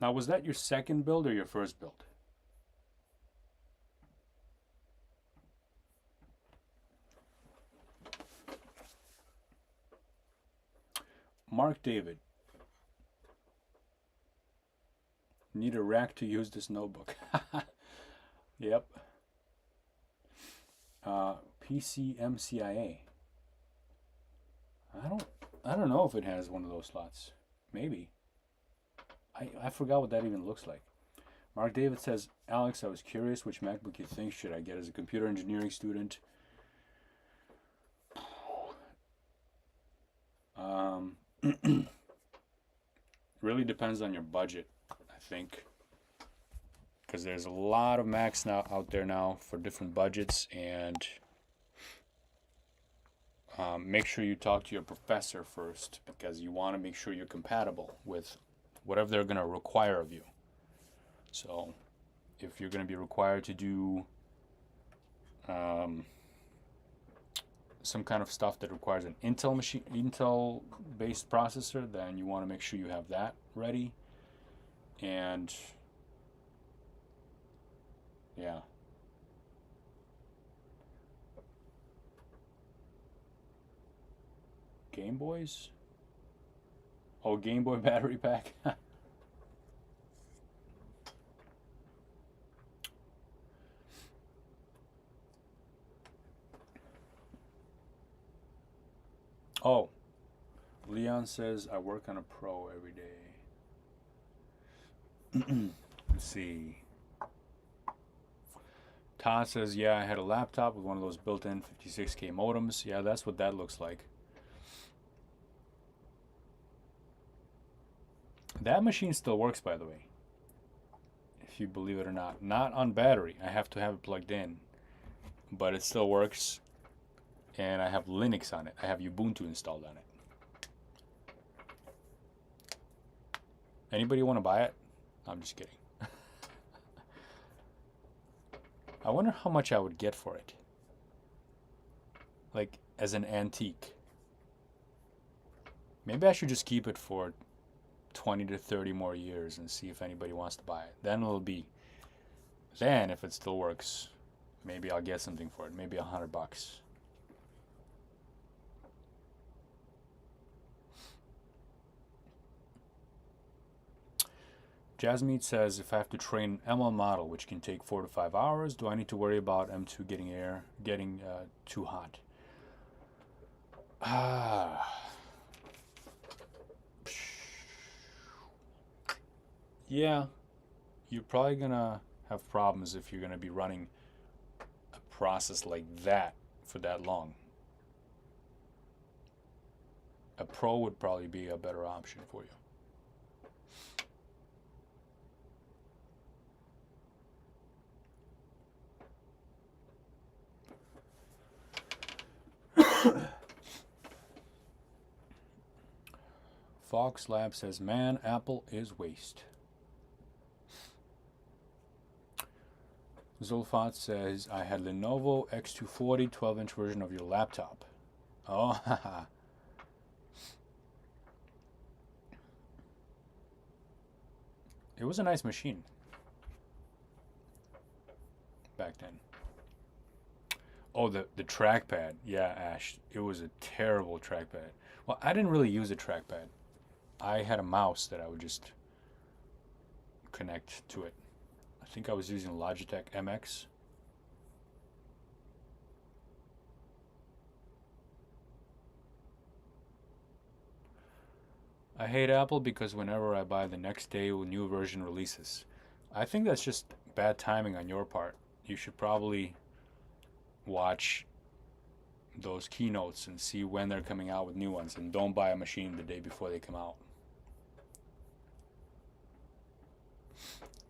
Now, was that your second build or your first build? Mark David. Need a rack to use this notebook. Yep. PCMCIA. I don't know if it has one of those slots. Maybe. I forgot what that even looks like. Mark David says, Alex, I was curious which MacBook you think should I get as a computer engineering student. Really depends on your budget, I think, because there's a lot of Macs now out there now for different budgets, and make sure you talk to your professor first, because you want to make sure you're compatible with whatever they're going to require of you. So if you're going to be required to do some kind of stuff that requires an Intel based processor, then you want to make sure you have that ready. And yeah, Game Boys. Oh, Game Boy battery pack. Oh, Leon says, I work on a Pro every day. Let's see. Todd says, yeah, I had a laptop with one of those built-in 56K modems. Yeah, that's what that looks like. That machine still works, by the way, if you believe it or not. Not on battery. I have to have it plugged in, but it still works. And I have Linux on it. I have Ubuntu installed on it. Anybody want to buy it? I'm just kidding. I wonder how much I would get for it. Like, as an antique. Maybe I should just keep it for 20 to 30 more years and see if anybody wants to buy it. Then it'll be... Then, if it still works, maybe I'll get something for it. Maybe $100. Jasmeet says, if I have to train M1 model, which can take 4 to 5 hours, do I need to worry about M2 getting too hot? Yeah, you're probably gonna have problems if you're gonna be running a process like that for that long. A Pro would probably be a better option for you. Fox Lab says, man, Apple is waste. Zulfat says, I had Lenovo X240 12-inch version of your laptop. Oh, haha. It was a nice machine back then. Oh, the trackpad. Yeah, Ash. It was a terrible trackpad. Well, I didn't really use a trackpad. I had a mouse that I would just connect to it. I think I was using Logitech MX. I hate Apple because whenever I buy, the next day a new version releases. I think that's just bad timing on your part. You should probably watch those keynotes and see when they're coming out with new ones, and don't buy a machine the day before they come out.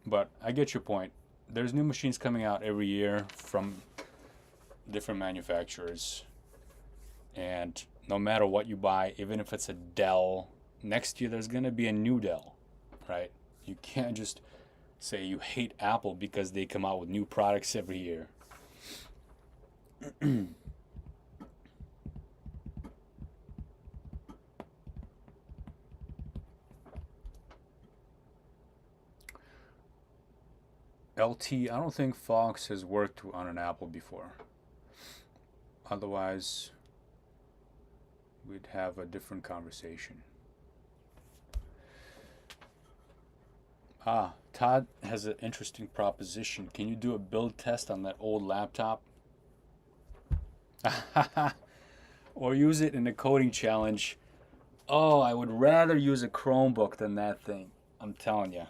But I get your point. There's new machines coming out every year from different manufacturers, and no matter what you buy, even if it's a Dell, next year there's going to be a new Dell, right? You can't just say you hate Apple because they come out with new products every year. LT, I don't think Fox has worked on an Apple before. Otherwise, we'd have a different conversation. Ah, Todd has an interesting proposition. Can you do a build test on that old laptop? Or use it in a coding challenge? Oh, I would rather use a Chromebook than that thing. I'm telling you.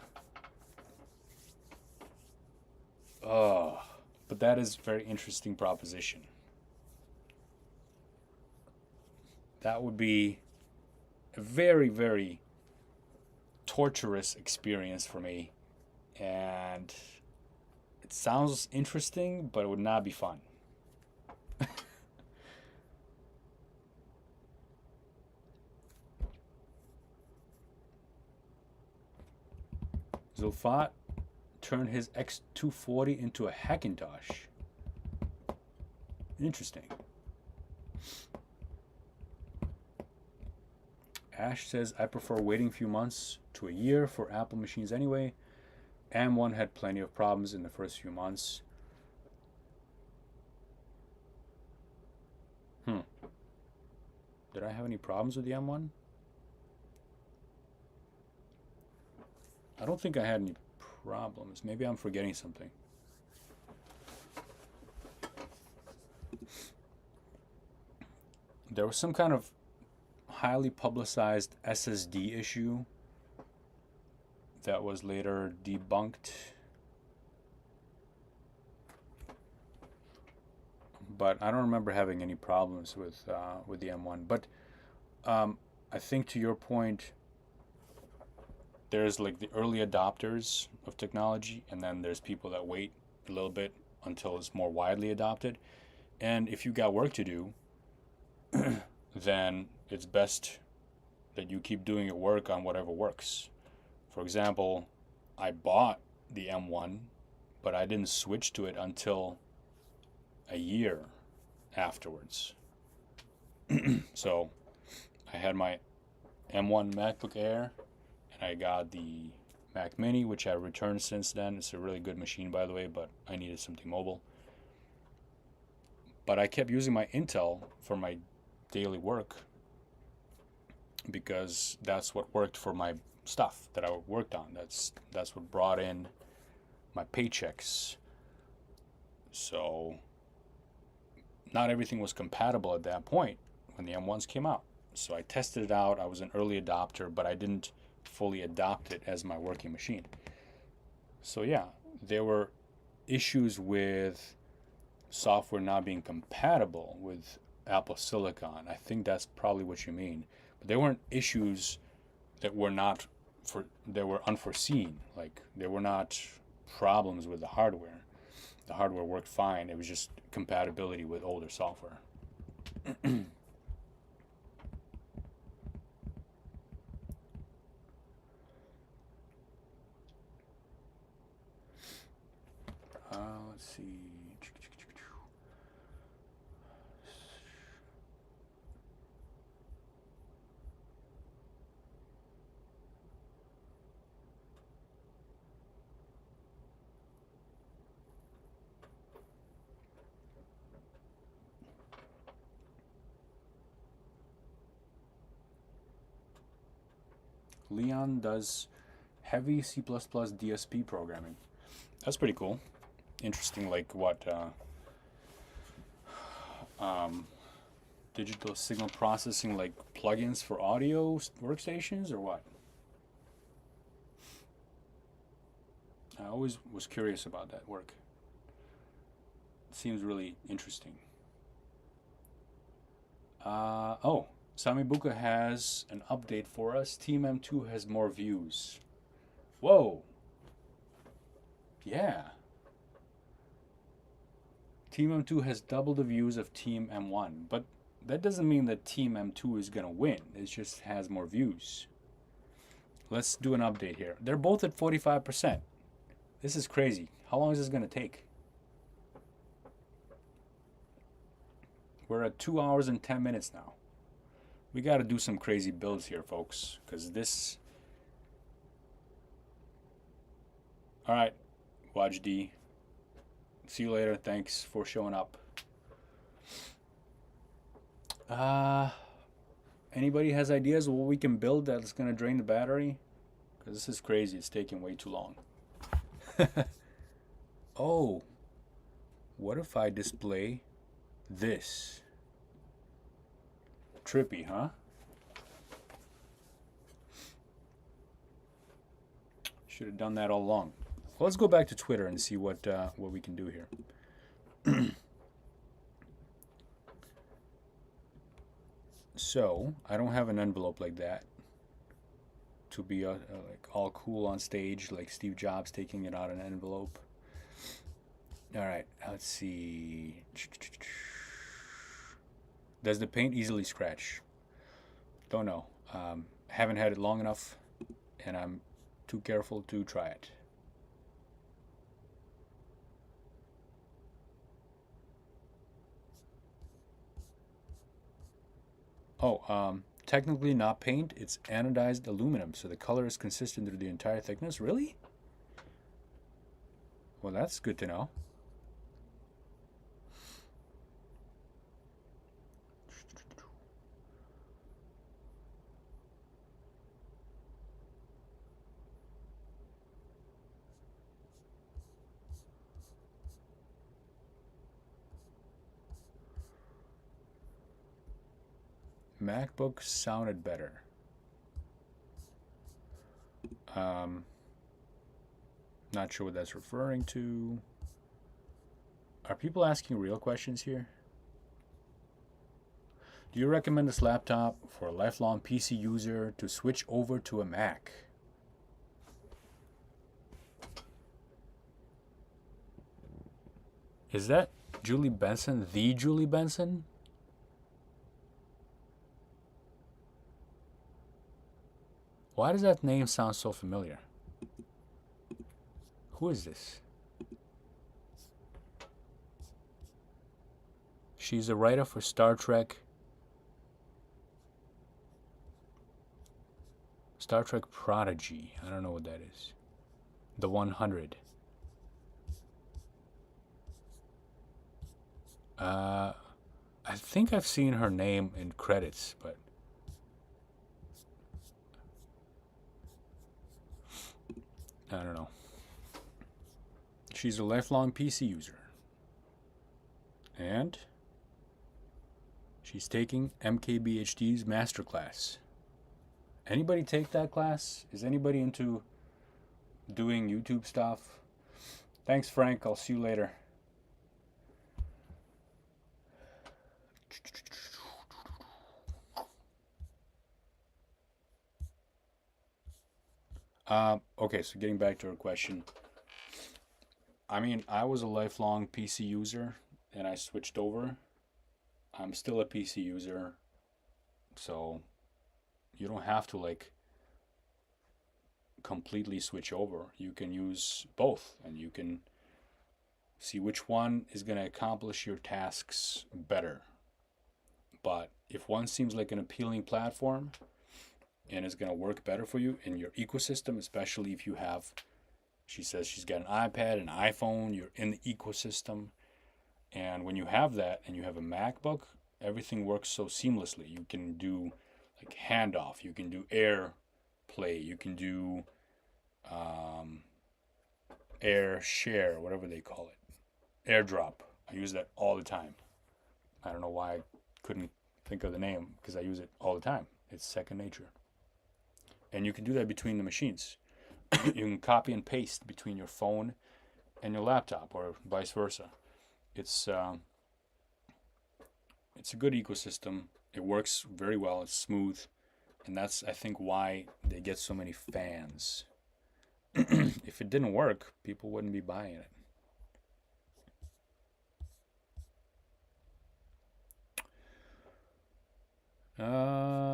But that is a very interesting proposition. That would be a very, very torturous experience for me. And it sounds interesting, but it would not be fun. Zulfat turned his X240 into a Hackintosh. Interesting. Ash says, I prefer waiting a few months to a year for Apple machines anyway. M1 had plenty of problems in the first few months. Did I have any problems with the M1? I don't think I had any problems. Maybe I'm forgetting something. There was some kind of highly publicized SSD issue that was later debunked. But I don't remember having any problems with the M1. But I think to your point, there's like the early adopters of technology, and then there's people that wait a little bit until it's more widely adopted. And if you got work to do, then it's best that you keep doing your work on whatever works. For example, I bought the M1, but I didn't switch to it until a year afterwards. So I had my M1 MacBook Air, and I got the Mac Mini, which I returned since then. It's a really good machine, by the way, but I needed something mobile. But I kept using my Intel for my daily work because that's what worked for my stuff that I worked on. That's what brought in my paychecks. So not everything was compatible at that point when the M1s came out. So I tested it out. I was an early adopter, but I didn't fully adopt it as my working machine. So yeah, there were issues with software not being compatible with Apple Silicon. I think that's probably what you mean. But there weren't issues that were unforeseen. Like there were not problems with the hardware. The hardware worked fine. It was just compatibility with older software. Let's see. Leon does heavy C++ DSP programming. That's pretty cool. Interesting, like what digital signal processing, like plugins for audio workstations, or what? I always was curious about that work. It seems really interesting. Oh, Sami Buka has an update for us. Team M2 has more views. Whoa. Yeah. Team M2 has double the views of Team M1, but that doesn't mean that Team M2 is going to win. It just has more views. Let's do an update here. They're both at 45%. This is crazy. How long is this going to take? We're at 2 hours and 10 minutes now. We got to do some crazy builds here, folks, because this... All right, Watch D. See you later. Thanks for showing up. Anybody has ideas of what we can build that's going to drain the battery? Because this is crazy. It's taking way too long. Oh, what if I display this? Trippy, huh? Should have done that all along. let's go back to Twitter and see what we can do here. So I don't have an envelope like that to be like all cool on stage, like Steve Jobs taking it out of an envelope. All right, let's see. Does the paint easily scratch? Don't know. Haven't had it long enough, and I'm too careful to try it. Oh, technically not paint, it's anodized aluminum, so the color is consistent through the entire thickness. Really? Well, that's good to know. MacBook sounded better. Not sure what that's referring to. Are people asking real questions here? Do you recommend this laptop for a lifelong PC user to switch over to a Mac? Is that Julie Benson, the Julie Benson? Why does that name sound so familiar? Who is this? She's a writer for Star Trek Prodigy. I don't know what that is. The 100. I think I've seen her name in credits, but I don't know. She's a lifelong PC user. And she's taking MKBHDs masterclass. Anybody take that class? Is anybody into doing YouTube stuff? Thanks, Frank. I'll see you later. Okay, so getting back to her question. I mean, I was a lifelong PC user and I switched over. I'm still a PC user, so you don't have to like completely switch over. You can use both and you can see which one is going to accomplish your tasks better. But if one seems like an appealing platform and is going to work better for you in your ecosystem, especially if you have, she says she's got an iPad, an iPhone, you're in the ecosystem. And when you have that and you have a MacBook, everything works so seamlessly. You can do like handoff, you can do AirPlay, you can do Air Share, whatever they call it. AirDrop. I use that all the time. I don't know why I couldn't think of the name because I use it all the time. It's second nature. And you can do that between the machines. You can copy and paste between your phone and your laptop or vice versa. It's a good ecosystem. It works very well. It's smooth. And that's, I think, why they get so many fans. If it didn't work, people wouldn't be buying it.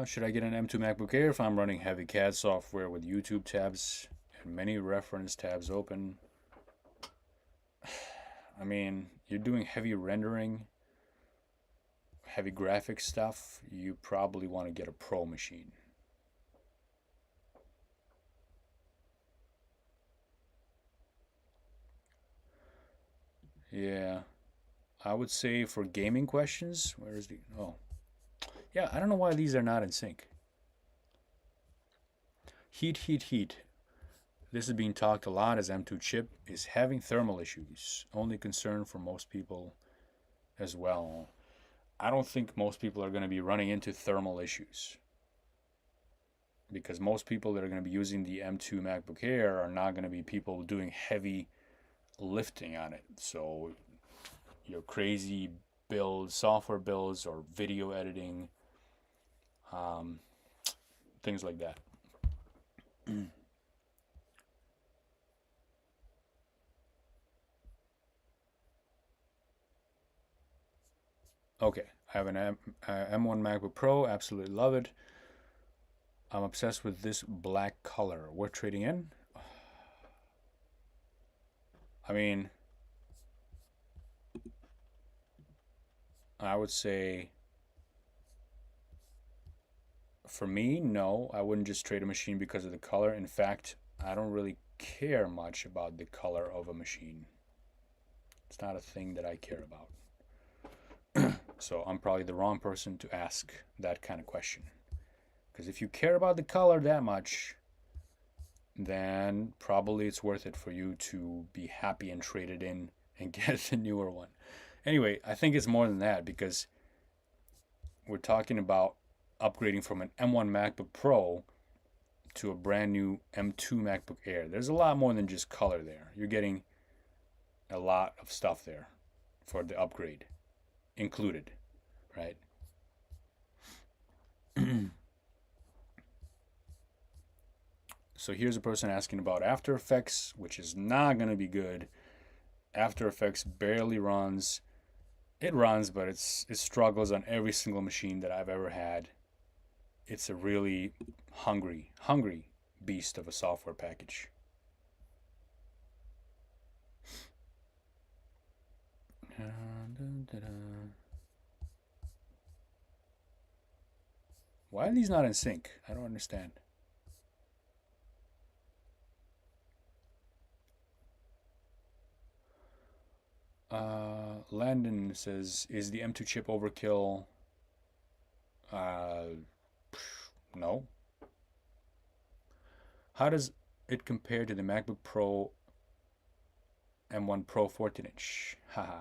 Should I get an M2 MacBook Air if I'm running heavy CAD software with YouTube tabs and many reference tabs open? I mean, you're doing heavy rendering, heavy graphics stuff, you probably want to get a Pro machine. Yeah, I would say for gaming questions, where is the, oh. Yeah, I don't know why these are not in sync. Heat. This is being talked a lot as M2 Chip is having thermal issues. Only concern for most people as well. I don't think most people are going to be running into thermal issues. because most people that are going to be using the M2 MacBook Air are not going to be people doing heavy lifting on it. So your crazy builds, software builds, or video editing, things like that. Okay, I have an M1 MacBook Pro, absolutely love it. I'm obsessed with this black color. We're trading in. I mean, I would say, for me, no, I wouldn't just trade a machine because of the color. In fact, I don't really care much about the color of a machine. It's not a thing that I care about. So I'm probably the wrong person to ask that kind of question. Because if you care about the color that much, then probably it's worth it for you to be happy and trade it in and get a newer one. Anyway, I think it's more than that, because we're talking about upgrading from an M1 MacBook Pro to a brand new M2 MacBook Air. There's a lot more than just color there. You're getting a lot of stuff there for the upgrade included, right? So here's a person asking about After Effects, which is not going to be good. After Effects barely runs. It runs, but it struggles on every single machine that I've ever had. It's a really hungry beast of a software package. Why are these not in sync? I don't understand. Landon says, is the M2 chip overkill? No. How does it compare to the MacBook Pro M1 Pro 14-inch? Haha.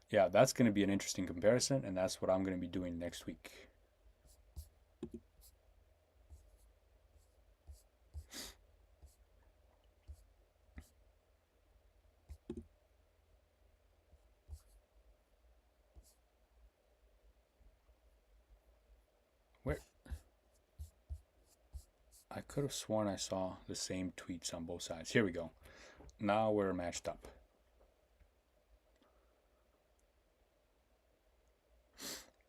Yeah, that's going to be an interesting comparison, and that's what I'm going to be doing next week. Where? I could have sworn I saw the same tweets on both sides. Here we go. Now we're matched up.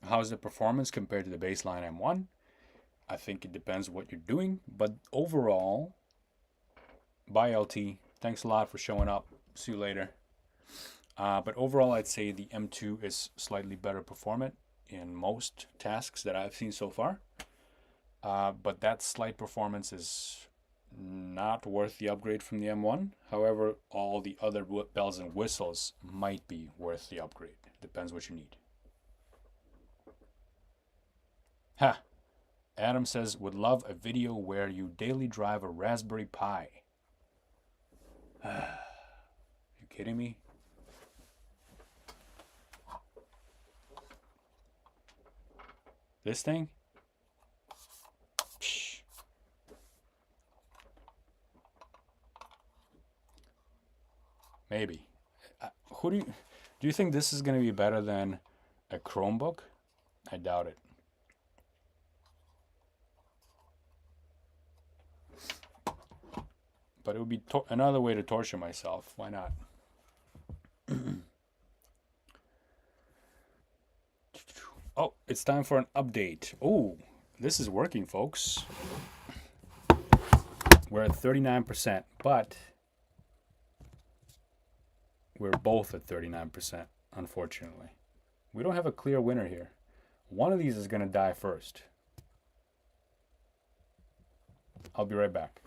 How's the performance compared to the baseline M1? I think it depends what you're doing, but overall, bye LT. Thanks a lot for showing up. See you later. But overall, I'd say the M2 is slightly better performant in most tasks that I've seen so far. But that slight performance is not worth the upgrade from the M1. However, all the other bells and whistles might be worth the upgrade. Depends what you need. Ha! Adam says, would love a video where you daily drive a Raspberry Pi. You kidding me? This thing? Psh. Maybe. Do you think this is going to be better than a Chromebook? I doubt it. But it would be another way to torture myself. Why not? Oh, it's time for an update. Oh, this is working, folks. We're at 39%, but we're both at 39%, unfortunately. We don't have a clear winner here. One of these is going to die first. I'll be right back.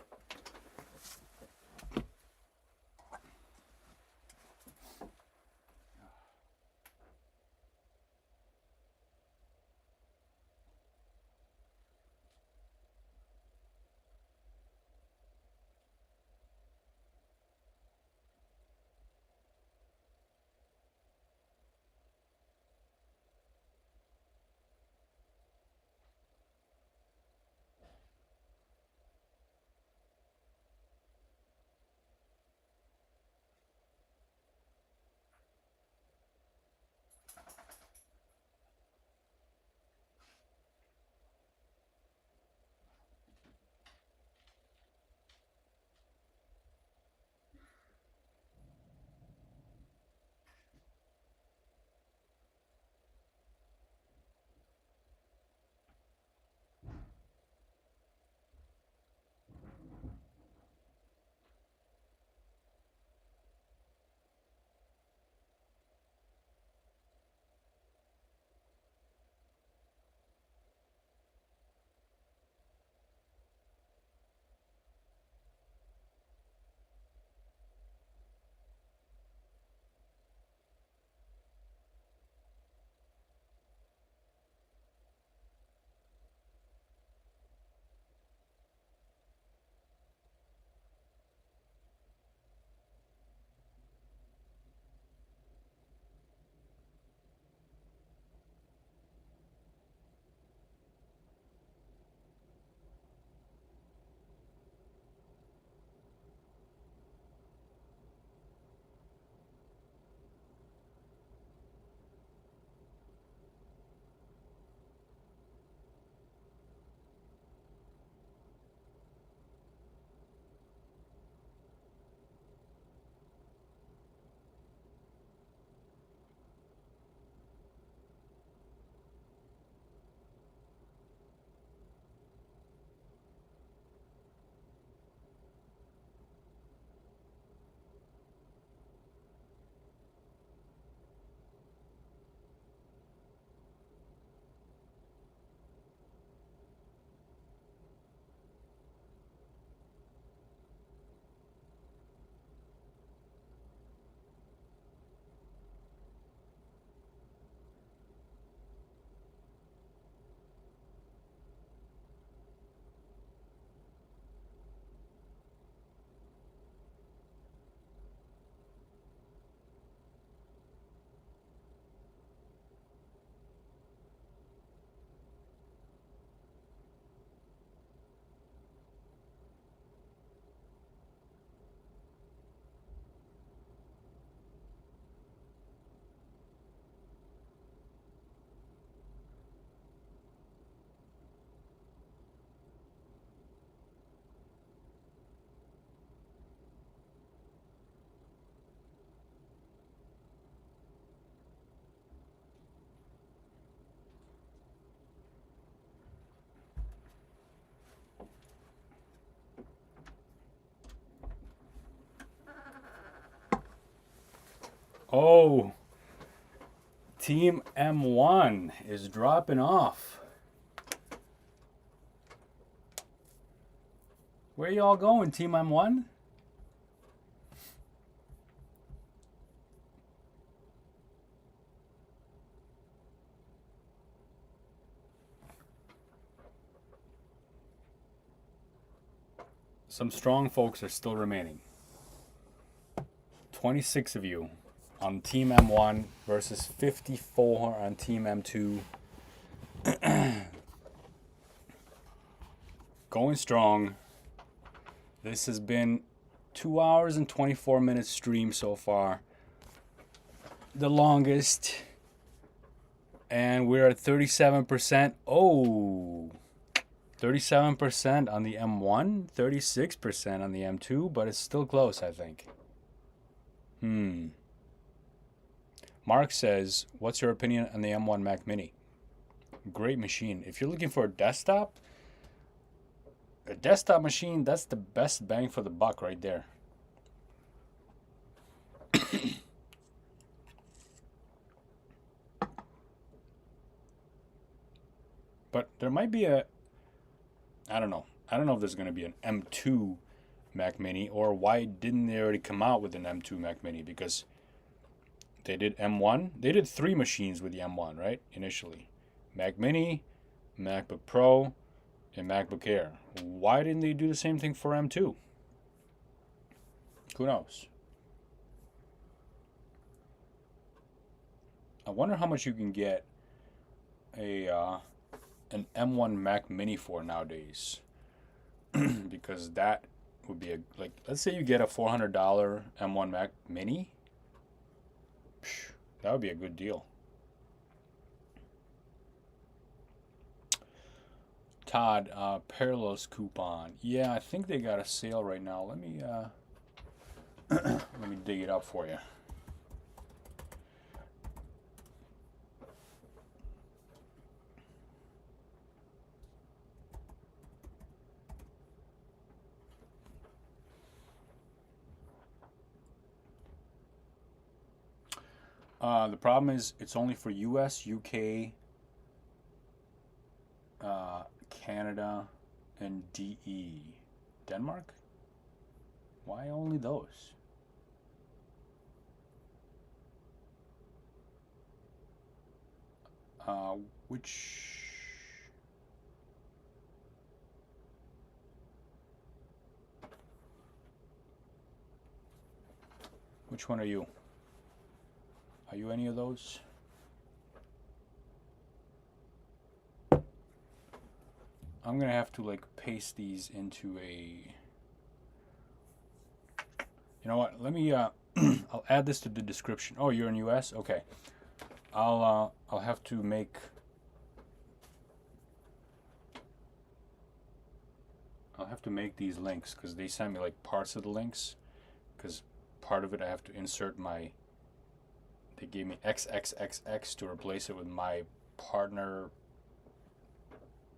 Oh, Team M1 is dropping off. Where y'all going, Team M1? Some strong folks are still remaining. 26 of you on Team M1 versus 54 on Team M2. Going strong. This has been 2 hours and 24 minutes stream so far. The longest. And we're at 37%. Oh, 37% on the M1, 36% on the M2, but it's still close, I think. Mark says, what's your opinion on the M1 Mac Mini? Great machine. If you're looking for a desktop machine, that's the best bang for the buck right there. But there might be I don't know if there's going to be an M2 Mac Mini, or why didn't they already come out with an M2 Mac Mini? Because they did M1. They did 3 machines with the M1, right? Initially. Mac Mini, MacBook Pro, and MacBook Air. Why didn't they do the same thing for M2? Who knows? I wonder how much you can get an M1 Mac Mini for nowadays. Because that would be like, let's say you get a $400 M1 Mac Mini. That would be a good deal. Todd, Parallels coupon. Yeah, I think they got a sale right now. Let me let me dig it up for you. The problem is it's only for US, UK, Canada, and DE. Denmark? Why only those? Which one are you? Are you any of those? I'm gonna have to like paste these into a. You know what? Let me. I'll add this to the description. Oh, you're in US? Okay. I'll have to make. I'll have to make these links because they sent me like parts of the links. Because part of it I have to insert my. They gave me XXXX to replace it with my partner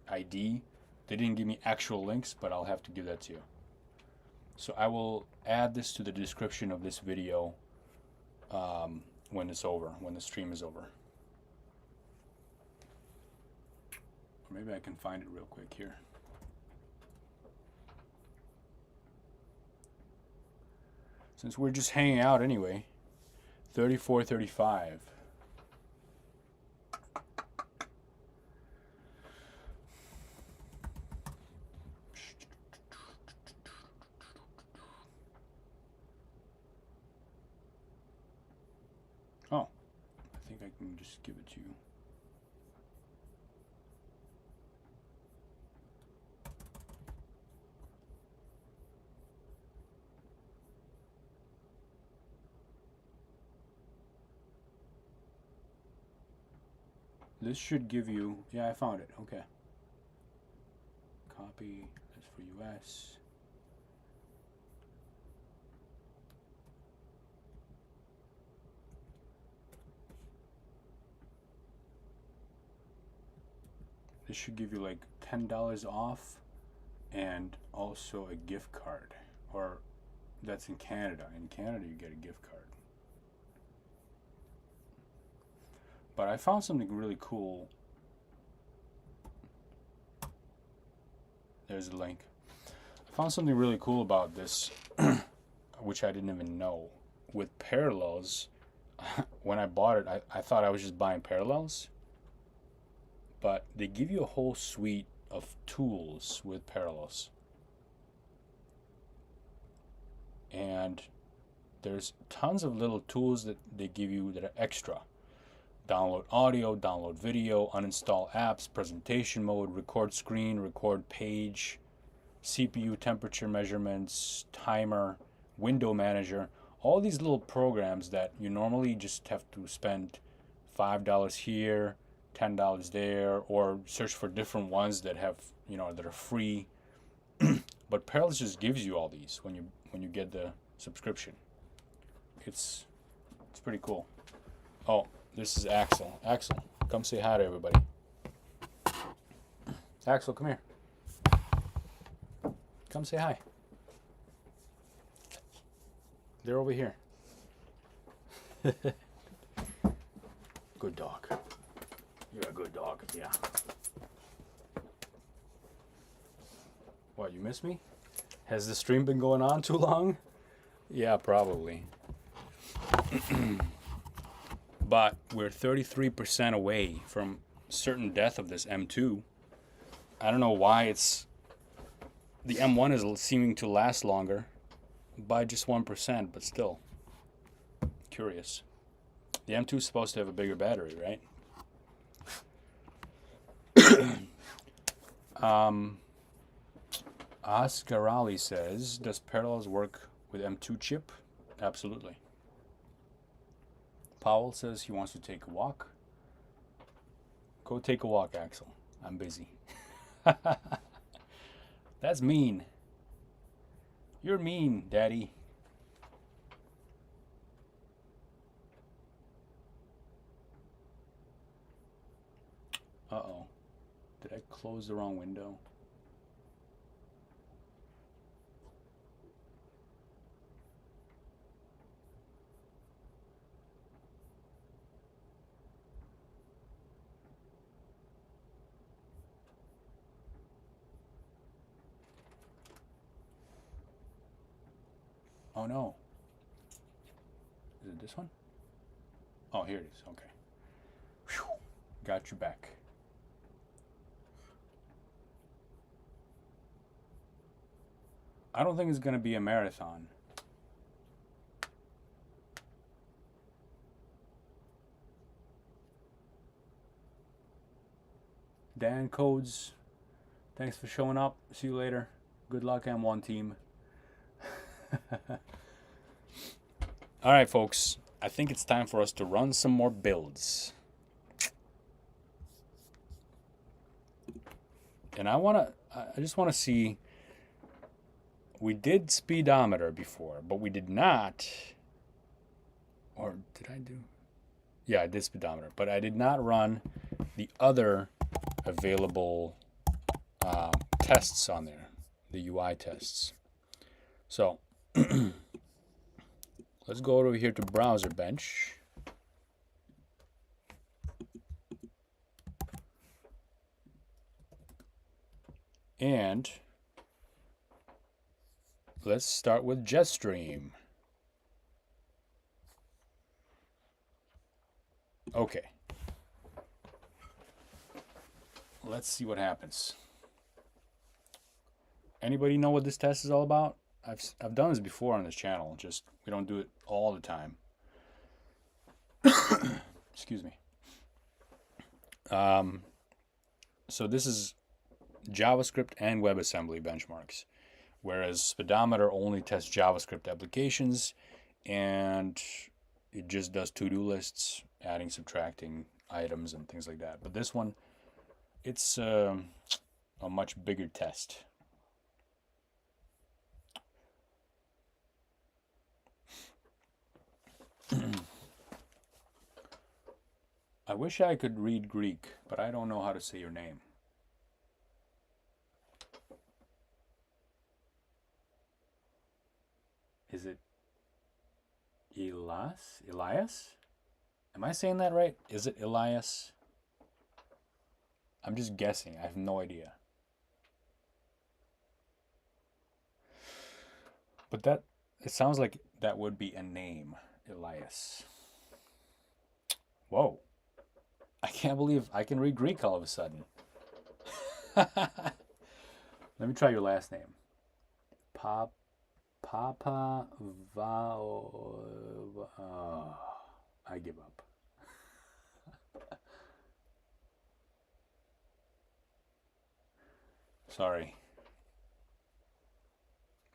ID. They didn't give me actual links, but I'll have to give that to you. So I will add this to the description of this video when it's over, when the stream is over. Or maybe I can find it real quick here. Since we're just hanging out anyway. 34.35. Oh, I think I can just give it to you. This should give you, yeah, I found it, okay. Copy, that's for US. This should give you like $10 off and also a gift card. Or that's in Canada. In Canada you get a gift card. But I found something really cool. There's a link. I found something really cool about this, which I didn't even know. With Parallels, when I bought it, I thought I was just buying Parallels. But they give you a whole suite of tools with Parallels. And there's tons of little tools that they give you that are extra. Download audio, download video, uninstall apps, presentation mode, record screen, record page, CPU temperature measurements, timer, window manager. All these little programs that you normally just have to spend $5 here, $10 there, or search for different ones that have, that are free. But Parallels just gives you all these when you get the subscription. It's pretty cool. Oh, this is Axel. Axel, come say hi to everybody. Axel, come here. Come say hi. They're over here. Good dog. You're a good dog, yeah. What, you miss me? Has the stream been going on too long? Yeah, probably. But we're 33% away from certain death of this M2. I don't know why the M1 is seeming to last longer by just 1%, but still. Curious. The M2 is supposed to have a bigger battery, right? Oscarali says, does Parallels work with M2 chip? Absolutely. Powell says he wants to take a walk. Go take a walk, Axel. I'm busy. That's mean. You're mean, Daddy. Uh-oh. Did I close the wrong window? Oh no. Is it this one? Oh, here it is. Okay. Whew. Got you back. I don't think it's going to be a marathon. Dan Codes, thanks for showing up. See you later. Good luck, M1 team. All right, folks. I think it's time for us to run some more builds. And I just want to see, we did speedometer before, but we did not, or did I do? Yeah, I did speedometer, but I did not run the other available tests on there, the UI tests. So let's go over here to Browser Bench. And let's start with Jetstream. Okay. Let's see what happens. Anybody know what this test is all about? I've done this before on this channel, just we don't do it all the time. Excuse me. So this is JavaScript and WebAssembly benchmarks, whereas speedometer only tests JavaScript applications, and it just does to-do lists, adding, subtracting items, and things like that. But this one, it's a much bigger test. I wish I could read Greek, but I don't know how to say your name. Is it Elias? Elias? Am I saying that right? Is it Elias? I'm just guessing. I have no idea. But that, it sounds like that would be a name, Elias. Whoa. I can't believe I can read Greek all of a sudden. Let me try your last name. Papa Vao. I give up. Sorry.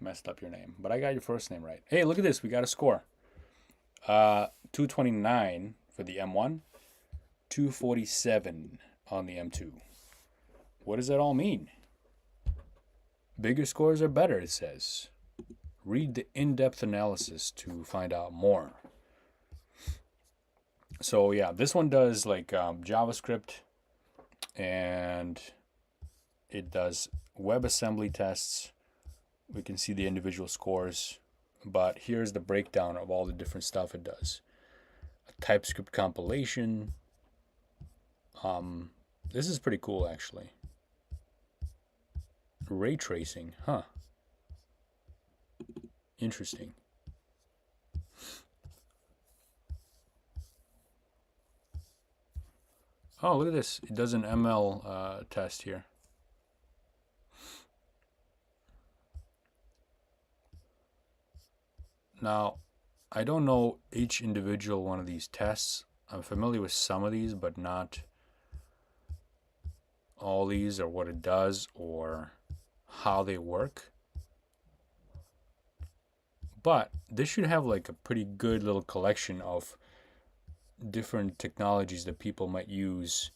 Messed up your name. But I got your first name right. Hey, look at this. We got a score. 229 for the M1. 247 on the M2. What does that all mean? Bigger scores are better, it says. Read the in-depth analysis to find out more. So yeah, this one does like JavaScript, and it does WebAssembly tests. We can see the individual scores, but here's the breakdown of all the different stuff it does. A TypeScript compilation. This is pretty cool, actually. Ray tracing, huh? Interesting. Oh, look at this. It does an ML test here. Now, I don't know each individual one of these tests. I'm familiar with some of these, but not all these, or what it does, or how they work. But this should have like a pretty good little collection of different technologies that people might use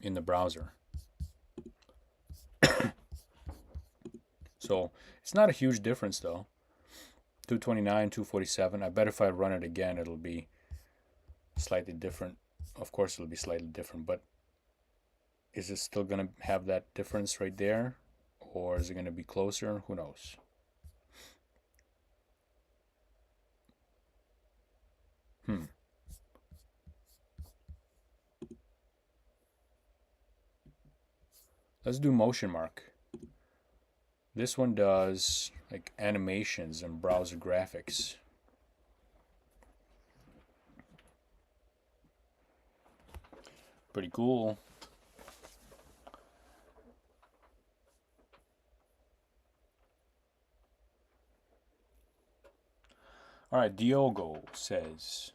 in the browser. So it's not a huge difference though. 229, 247. I bet if I run it again, it'll be slightly different. Of course, it'll be slightly different, but is it still going to have that difference right there? Or is it going to be closer? Who knows? Let's do motion mark. This one does like animations and browser graphics. Pretty cool. All right, Diogo says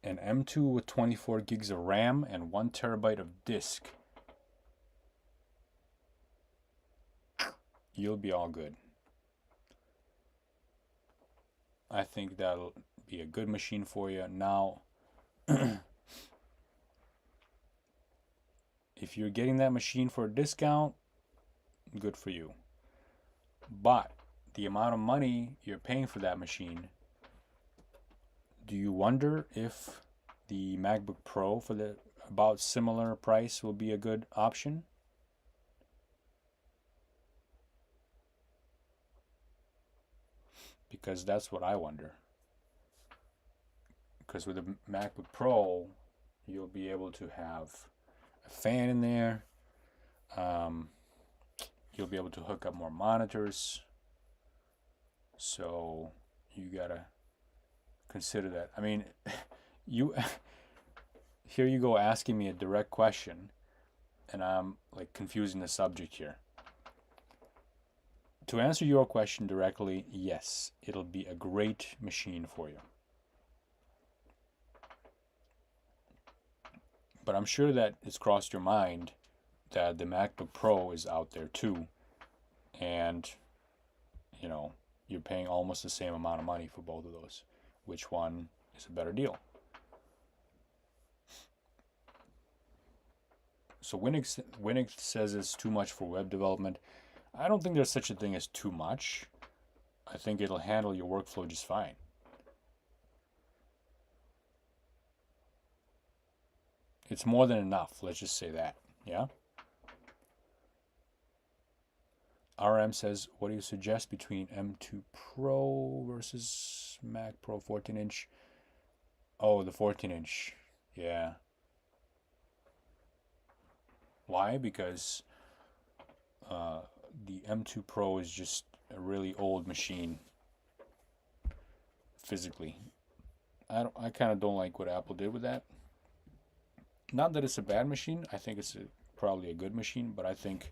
an M2 with 24 gigs of RAM and 1 terabyte of disk. You'll be all good. I think that'll be a good machine for you. Now, if you're getting that machine for a discount, good for you. But the amount of money you're paying for that machine, do you wonder if the MacBook Pro for the about similar price will be a good option? Because that's what I wonder. Because with the MacBook Pro, you'll be able to have a fan in there. You'll be able to hook up more monitors. So you gotta consider that. I mean, you here you go asking me a direct question, and I'm like confusing the subject here. To answer your question directly, yes, it'll be a great machine for you. But I'm sure that it's crossed your mind that the MacBook Pro is out there too, and you know, you're paying almost the same amount of money for both of those. Which one is a better deal? So Winix says it's too much for web development. I don't think there's such a thing as too much. I think it'll handle your workflow just fine. It's more than enough, let's just say that, yeah? RM says, what do you suggest between M2 Pro versus Mac Pro 14-inch? Oh, the 14-inch. Yeah. Why? Because the M2 Pro is just a really old machine physically. I kind of don't like what Apple did with that. Not that it's a bad machine. I think it's probably a good machine, but I think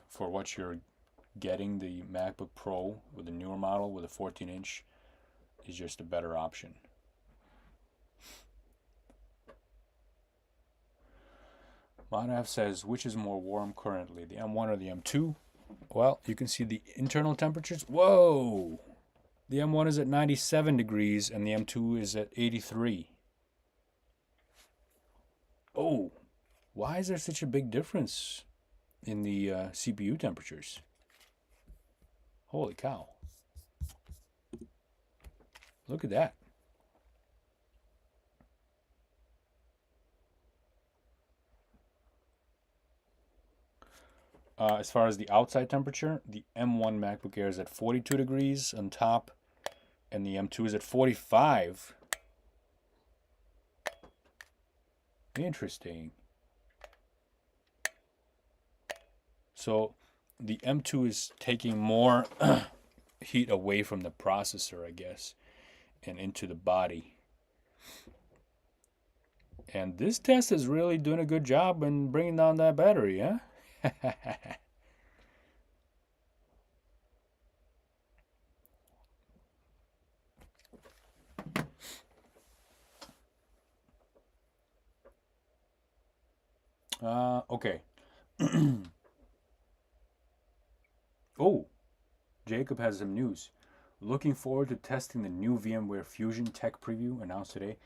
for what you're getting, the MacBook Pro with the newer model with a 14-inch is just a better option. Manav says, which is more warm currently, the M1 or the M2? Well, you can see the internal temperatures. Whoa! The M1 is at 97 degrees and the M2 is at 83. Oh, why is there such a big difference in the CPU temperatures? Holy cow. Look at that. As far as the outside temperature, the M1 MacBook Air is at 42 degrees on top, and the M2 is at 45. Interesting. So the M2 is taking more heat away from the processor, I guess, and into the body. And this test is really doing a good job in bringing down that battery, huh? Okay. Oh, Jacob has some news. Looking forward to testing the new VMware Fusion tech preview announced today.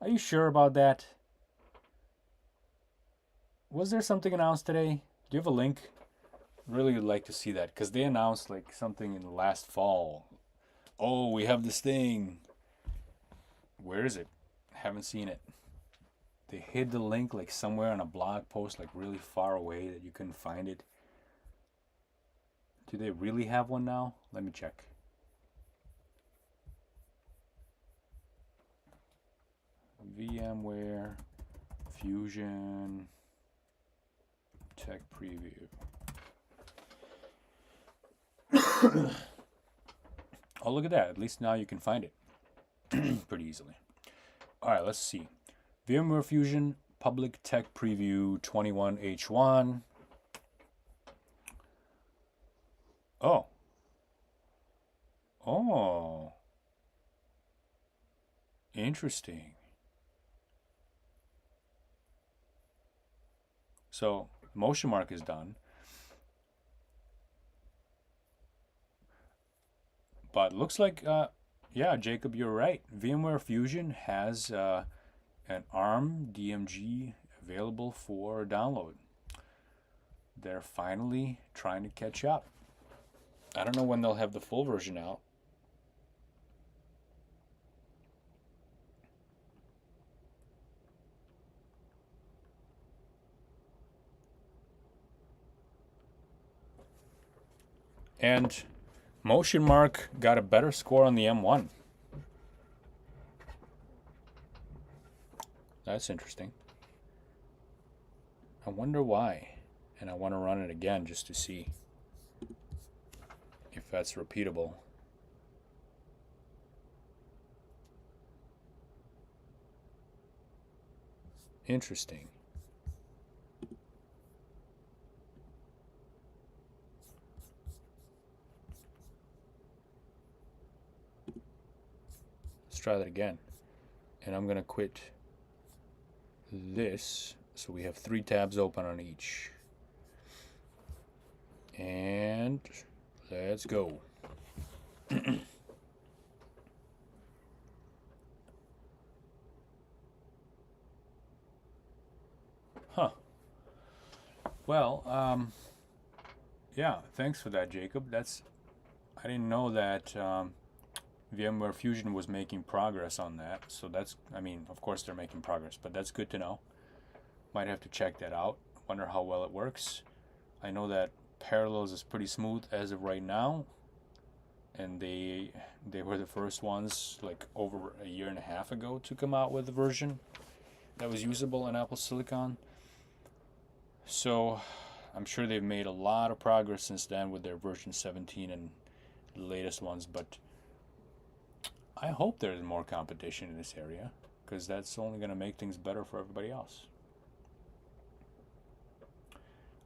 Are you sure about that? Was there something announced today? Do you have a link? Really would like to see that because they announced like something in the last fall. Oh, we have this thing. Where is it? Haven't seen it. They hid the link like somewhere on a blog post, like really far away that you couldn't find it. Do they really have one now? Let me check. VMware Fusion tech preview. Oh, look at that. At least now you can find it pretty easily. All right, let's see. VMware Fusion public tech preview 21H1. Oh. Oh. Interesting. So, motion mark is done. But looks like, yeah, Jacob, you're right. VMware Fusion has an ARM DMG available for download. They're finally trying to catch up. I don't know when they'll have the full version out. And Motion Mark got a better score on the M1. That's interesting. I wonder why. And I want to run it again just to see if that's repeatable. Interesting. Let's try that again. And I'm going to quit this. So we have 3 tabs open on each. And let's go. Huh. Well, yeah, thanks for that, Jacob. I didn't know that VMware Fusion was making progress on that. So that's, I mean, of course they're making progress, but that's good to know. Might have to check that out. Wonder how well it works. I know that Parallels is pretty smooth as of right now. and they were the first ones, like over a year and a half ago, to come out with a version that was usable in Apple Silicon. So I'm sure they've made a lot of progress since then with their version 17 and the latest ones, but I hope there's more competition in this area, because that's only going to make things better for everybody else.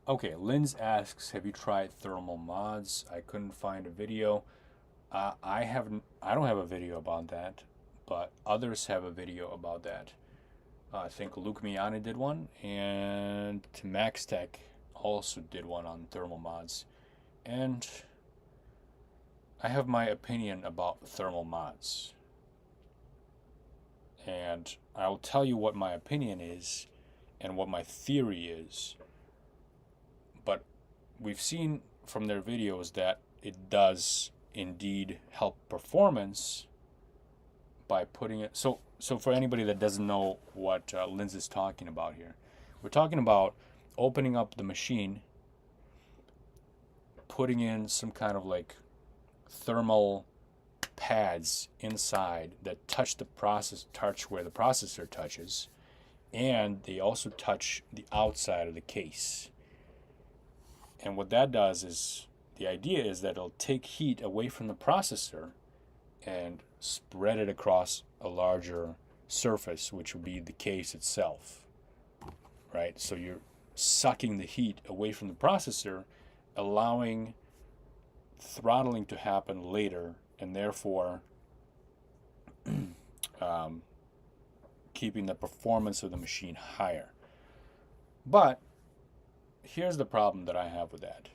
Okay, Linz asks, have you tried thermal mods? I couldn't find a video. I don't have a video about that, but others have a video about that. I think Luke Miani did one, and Max Tech also did one on thermal mods. And I have my opinion about thermal mods. And I'll tell you what my opinion is and what my theory is. But we've seen from their videos that it does indeed help performance by putting it. So for anybody that doesn't know what Linz is talking about here, we're talking about opening up the machine, putting in some kind of like thermal pads inside that touch where the processor touches, and they also touch the outside of the case. And what that does is, the idea is that it'll take heat away from the processor and spread it across a larger surface, which would be the case itself, right? So you're sucking the heat away from the processor, allowing throttling to happen later, and therefore keeping the performance of the machine higher. But here's the problem that I have with that.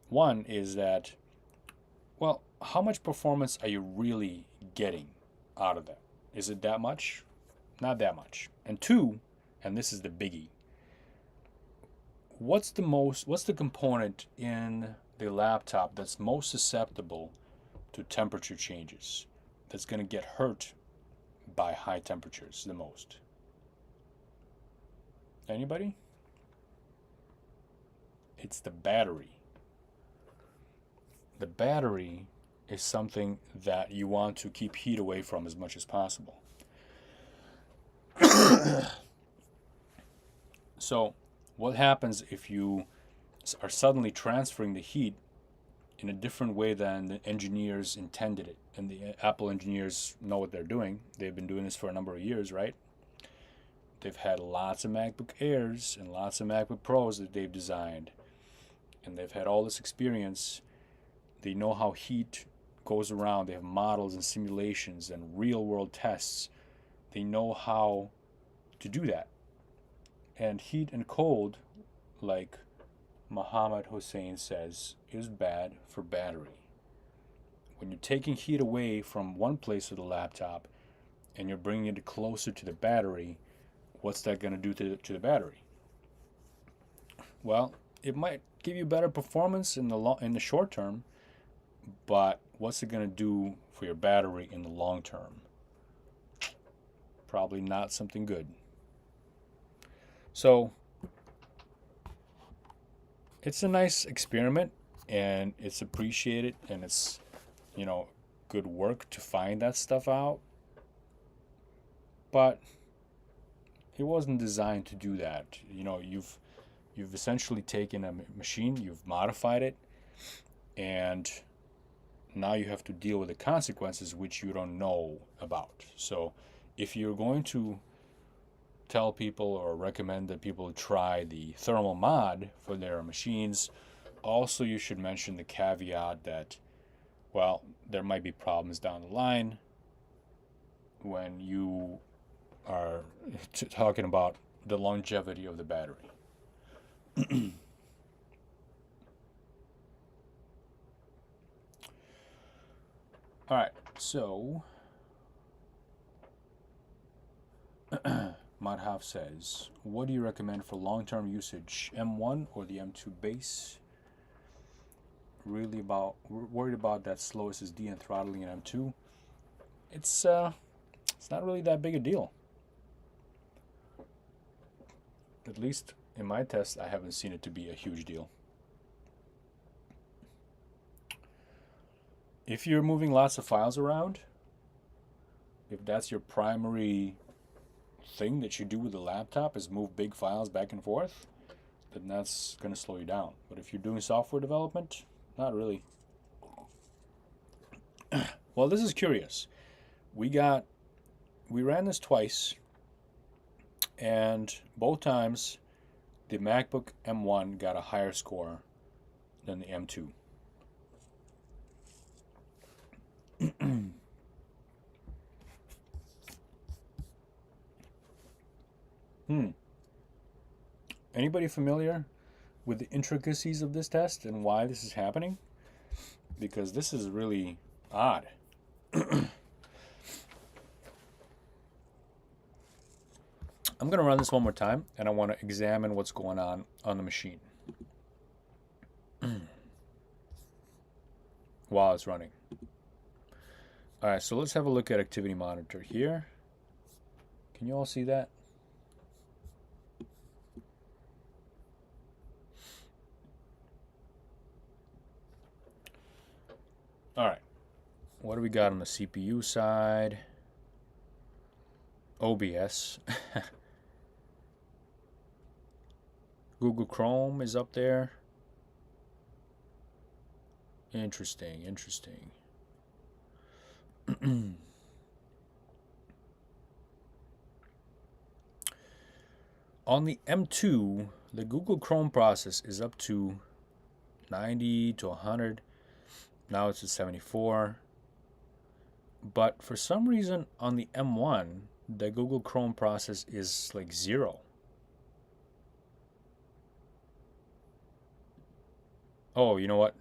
One is that, well, how much performance are you really getting out of that? Is it that much? Not that much. And two, and this is the biggie, what's the component in the laptop that's most susceptible to temperature changes, that's going to get hurt by high temperatures the most? Anybody? It's the battery. The battery is something that you want to keep heat away from as much as possible. So what happens if you are suddenly transferring the heat in a different way than the engineers intended it? And the Apple engineers know what they're doing. They've been doing this for a number of years, right? They've had lots of MacBook Airs and lots of MacBook Pros that they've designed. And they've had all this experience. They know how heat goes around. They have models and simulations and real-world tests. They know how to do that. And heat and cold, like Mohammed Hussein says, is bad for battery. When you're taking heat away from one place of the laptop and you're bringing it closer to the battery, what's that going to do to the battery? Well, it might give you better performance in the short term, but what's it going to do for your battery in the long term? Probably not something good. So it's a nice experiment, and it's appreciated, and it's, good work to find that stuff out. But it wasn't designed to do that. You've essentially taken a machine, you've modified it, and now you have to deal with the consequences which you don't know about. So if you're going to tell people or recommend that people try the thermal mod for their machines, also you should mention the caveat that, well, there might be problems down the line when you are talking about the longevity of the battery. All right, so Madhav says, what do you recommend for long-term usage, M1 or the M2 base? Worried about that slow SSD and throttling in M2. It's not really that big a deal. At least in my test, I haven't seen it to be a huge deal. if you're moving lots of files around, if that's your primary thing that you do with the laptop is move big files back and forth, then that's going to slow you down. But if you're doing software development, not really. Well, this is curious. We ran this twice, and both times the MacBook M1 got a higher score than the M2. Anybody familiar with the intricacies of this test and why this is happening? Because this is really odd. I'm going to run this one more time, and I want to examine what's going on the machine while it's running. All right, so let's have a look at Activity Monitor here. Can you all see that? All right, what do we got on the CPU side? OBS. Google Chrome is up there. Interesting, interesting. On the M2, the Google Chrome process is up to 90 to 100. Now it's at 74. But for some reason on the M1, the Google Chrome process is like 0. Oh, you know what?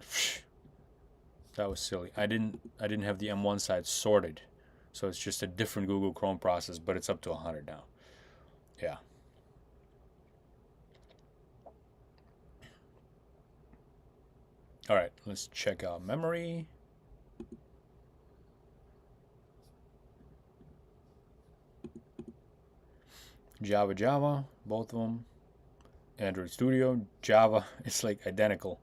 That was silly. I didn't have the M1 side sorted. So it's just a different Google Chrome process, but it's up to 100 now. Yeah. All right, let's check out memory. Java, both of them. Android Studio, Java, it's like identical.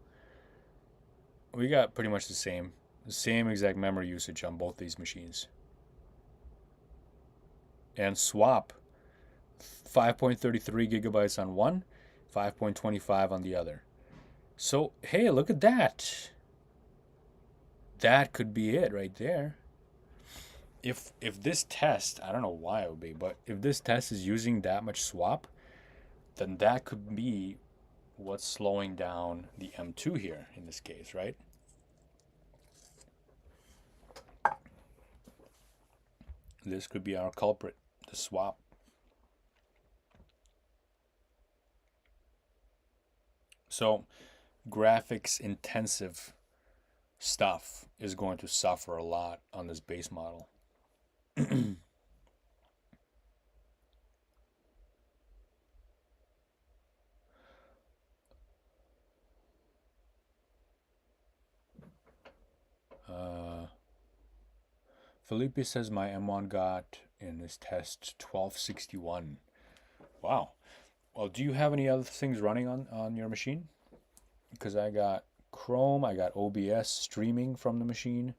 We got pretty much the same exact memory usage on both these machines. And swap, 5.33 gigabytes on one, 5.25 on the other. So, hey, look at that. That could be it right there. If this test, I don't know why it would be, but if this test is using that much swap, then that could be what's slowing down the M2 here in this case, right? This could be our culprit, the swap. So graphics intensive stuff is going to suffer a lot on this base model. Felipe says my M1 got in this test 1261. Wow. Well, do you have any other things running on your machine? Because I got Chrome, I got OBS streaming from the machine,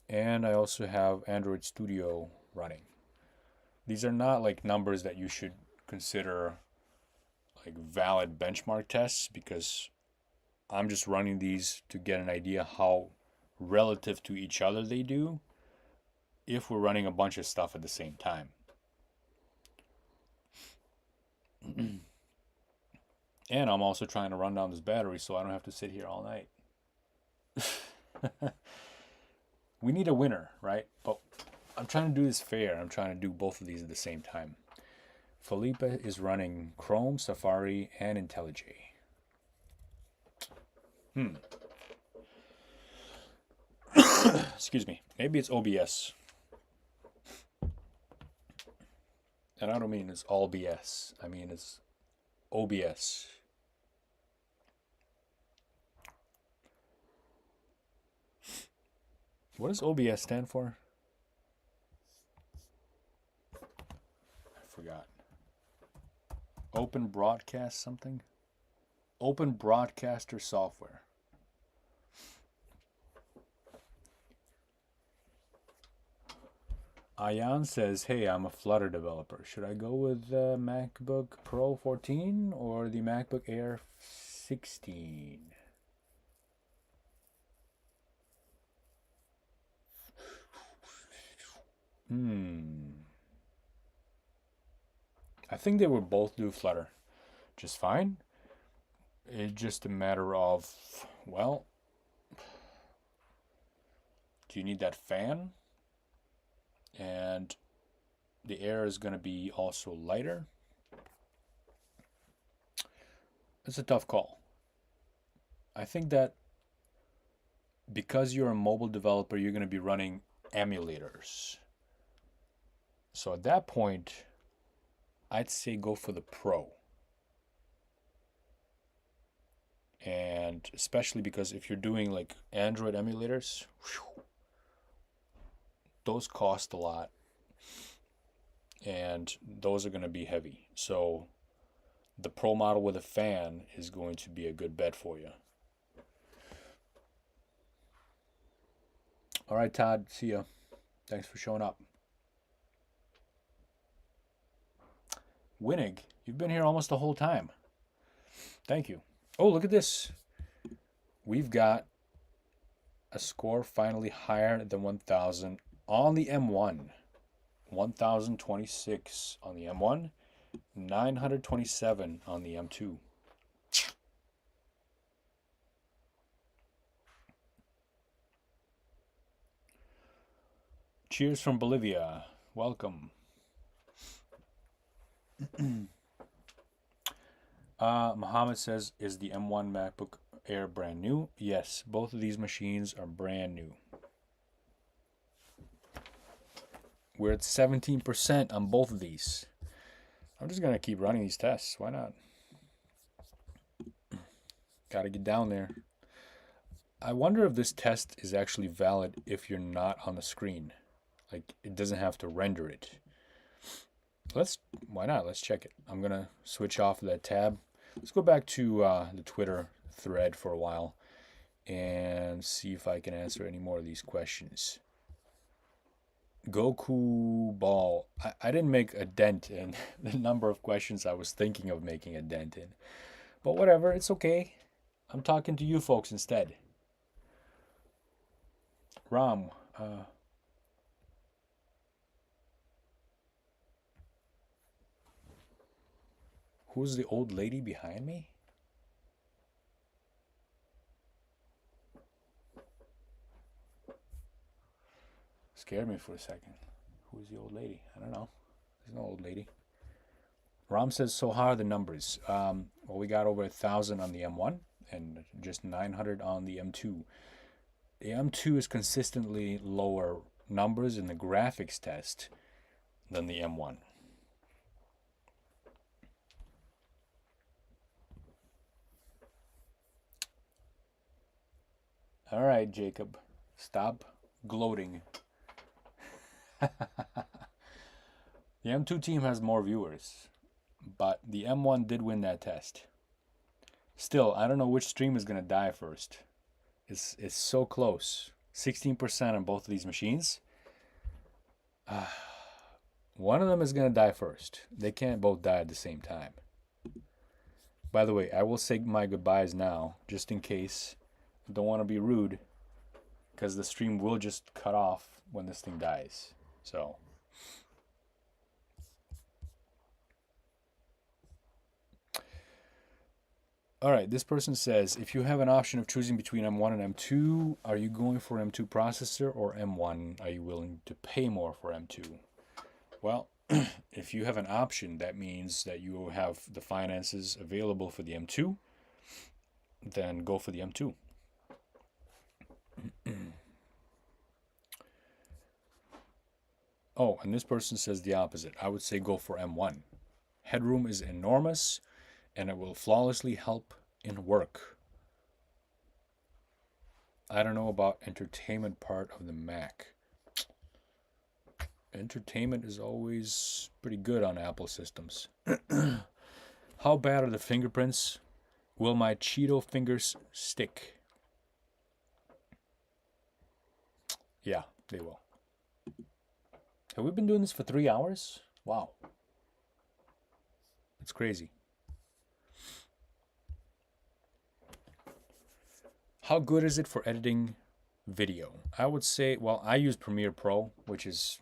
and I also have Android Studio running. These are not like numbers that you should consider like valid benchmark tests, because I'm just running these to get an idea how relative to each other they do if we're running a bunch of stuff at the same time. And I'm also trying to run down this battery so I don't have to sit here all night. We need a winner, right? But I'm trying to do this fair. I'm trying to do both of these at the same time. Felipe is running Chrome, Safari, and IntelliJ. Excuse me. Maybe it's OBS. And I don't mean it's all BS. I mean it's OBS. What does OBS stand for? I forgot. Open Broadcast something? Open Broadcaster Software. Ayan says, hey, I'm a Flutter developer. Should I go with the MacBook Pro 14 or the MacBook Air 16? I think they would both do Flutter just fine. It's just a matter of, well, do you need that fan? And the Air is going to be also lighter. It's a tough call. I think that because you're a mobile developer, you're going to be running emulators. So at that point, I'd say go for the Pro. And especially because if you're doing like Android emulators, those cost a lot. And those are going to be heavy. So the Pro model with a fan is going to be a good bet for you. All right, Todd, see ya. Thanks for showing up. Winnig, you've been here almost the whole time. Thank you. Oh, look at this. We've got a score finally higher than 1,000 on the M1. 1,026 on the M1. 927 on the M2. Cheers from Bolivia. Welcome. Muhammad says, is the M1 MacBook Air brand new? Yes, both of these machines are brand new. We're at 17% on both of these. I'm just going to keep running these tests. Why not? Got to get down there. I wonder if this test is actually valid if you're not on the screen. Like, it doesn't have to render it. Why not? Let's check it. I'm going to switch off that tab. Let's go back to the Twitter thread for a while and see if I can answer any more of these questions. Goku Ball. I didn't make a dent in the number of questions I was thinking of making a dent in. But whatever, it's okay. I'm talking to you folks instead. Ram. Who's the old lady behind me? Scared me for a second. Who's the old lady? I don't know. There's no old lady. Ram says, so how are the numbers? Well, we got over 1,000 on the M1 and just 900 on the M2. The M2 is consistently lower numbers in the graphics test than the M1. All right, Jacob, stop gloating. The M2 team has more viewers, but the M1 did win that test. Still, I don't know which stream is going to die first. It's so close. 16% on both of these machines. One of them is going to die first. They can't both die at the same time. By the way, I will say my goodbyes now, just in case. I don't want to be rude, because the stream will just cut off when this thing dies. So, all right, this person says, if you have an option of choosing between M1 and M2, are you going for M2 processor or M1? Are you willing to pay more for M2? Well, if you have an option, that means that you have the finances available for the M2, then go for the M2. Oh, and this person says the opposite. I would say go for M1. Headroom is enormous, and it will flawlessly help in work. I don't know about entertainment part of the Mac. Entertainment is always pretty good on Apple systems. How bad are the fingerprints? Will my Cheeto fingers stick? Yeah, they will. Have we been doing this for 3 hours? Wow. It's crazy. How good is it for editing video? I would say, well, I use Premiere Pro, which is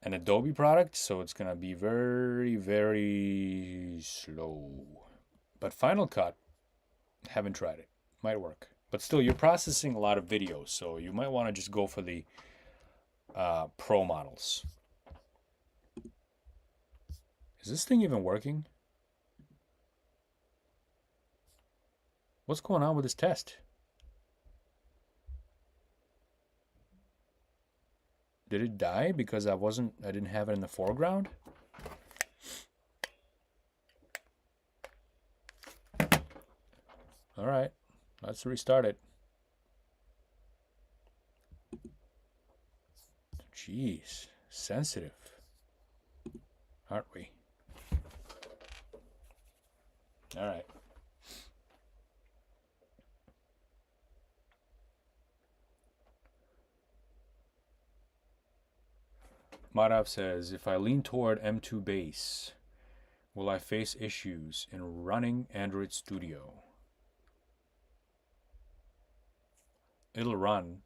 an Adobe product, so it's going to be very, very slow. But Final Cut, haven't tried it. Might work. But still, you're processing a lot of videos, so you might want to just go for the Pro models. Is this thing even working? What's going on with this test? Did it die because I didn't have it in the foreground? All right, let's restart it. Jeez, sensitive, aren't we? All right. Madhav says, if I lean toward M2 base, will I face issues in running Android Studio? It'll run,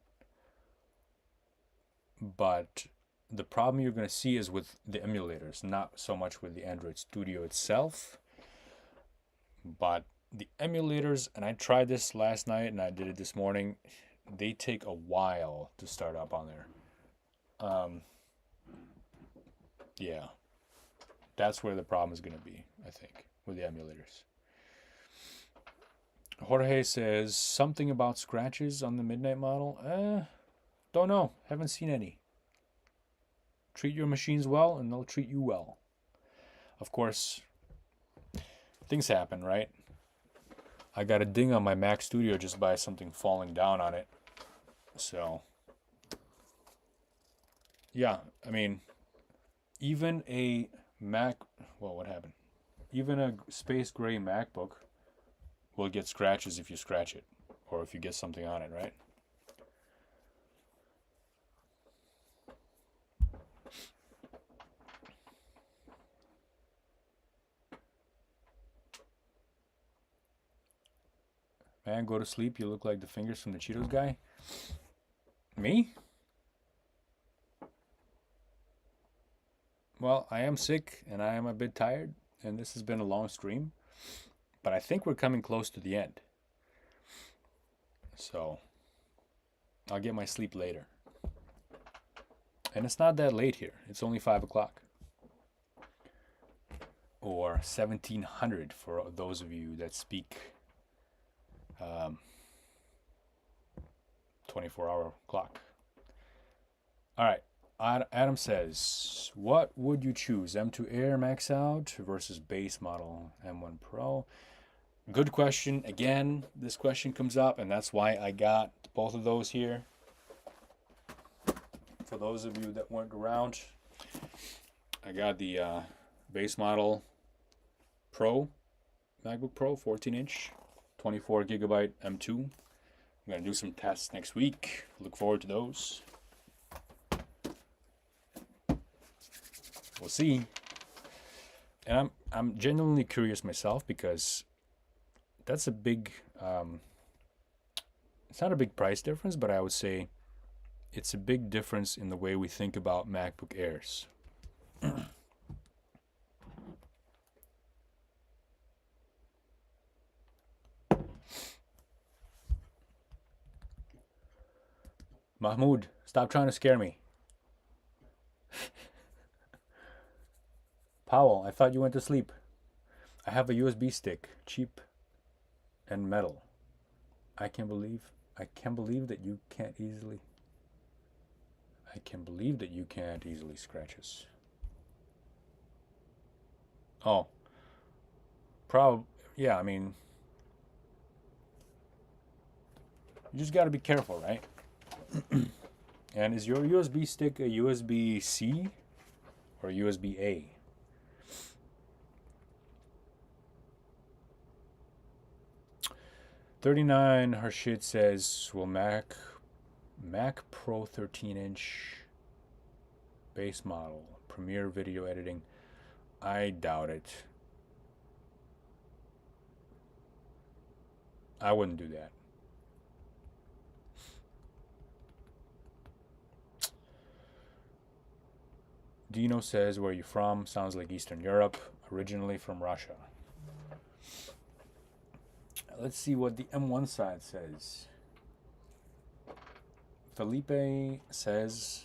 but the problem you're going to see is with the emulators, not so much with the Android Studio itself. But the emulators, and I tried this last night and I did it this morning, they take a while to start up on there. Yeah, that's where the problem is going to be, I think, with the emulators. Jorge says, something about scratches on the Midnight model? Don't know. Haven't seen any. Treat your machines well, and they'll treat you well. Of course, things happen, right? I got a ding on my Mac Studio just by something falling down on it. So, yeah, I mean, even a Mac, well, what happened? Even a space gray MacBook will get scratches if you scratch it, or if you get something on it, right? Man, go to sleep. You look like the fingers from the Cheetos guy. Me? Well, I am sick and I am a bit tired, and this has been a long stream, but I think we're coming close to the end. So, I'll get my sleep later. And it's not that late here. It's only 5 o'clock. Or 1700 for those of you that speak 24-hour clock. All right. Adam says, what would you choose? M2 Air max out versus base model M1 Pro? Good question. Again, this question comes up, and that's why I got both of those here. For those of you that weren't around, I got the base model Pro, MacBook Pro, 14-inch, 24 gigabyte M2. I'm going to do some tests next week. Look forward to those. We'll see. And I'm genuinely curious myself, because that's a big, it's not a big price difference, but I would say it's a big difference in the way we think about MacBook Airs. Mahmoud, stop trying to scare me. Powell, I thought you went to sleep. I have a USB stick, cheap and metal. I can't believe that you can't easily. I can't believe that you can't easily scratch us. Oh. Yeah, I mean, you just got to be careful, right? And is your USB stick a USB-C or USB-A? $39 Harshit says, will Mac Pro 13-inch Base model. Premiere video editing. I doubt it. I wouldn't do that. Dino says, where are you from? Sounds like Eastern Europe. Originally from Russia. Let's see what the M1 side says. Felipe says,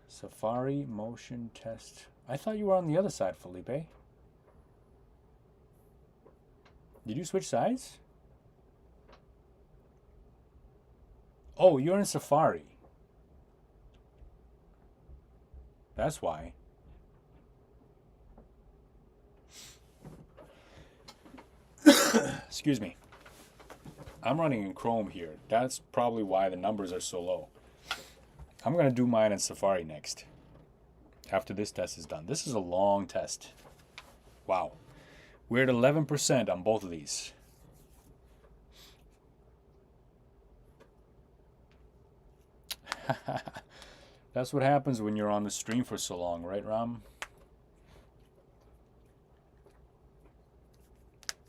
Safari motion test. I thought you were on the other side, Felipe. Did you switch sides? Oh, you're in Safari. That's why. Excuse me. I'm running in Chrome here. That's probably why the numbers are so low. I'm going to do mine in Safari next. After this test is done. This is a long test. Wow. We're at 11% on both of these. That's what happens when you're on the stream for so long, right, Ram?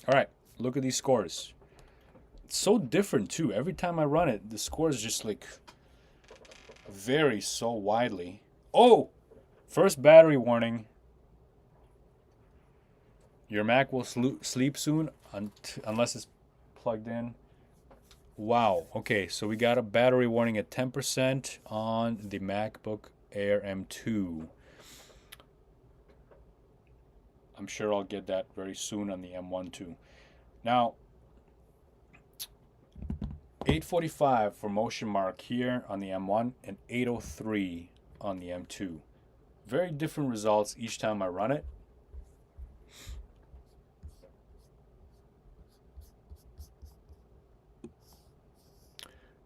All right, look at these scores. It's so different, too. Every time I run it, the scores just, like, vary so widely. Oh! First battery warning. Your Mac will sleep soon unless it's plugged in. Wow. Okay, so we got a battery warning at 10% on the MacBook Air M2. I'm sure I'll get that very soon on the M1 too. Now, 845 for motion mark here on the M1 and 803 on the M2. Very different results each time I run it.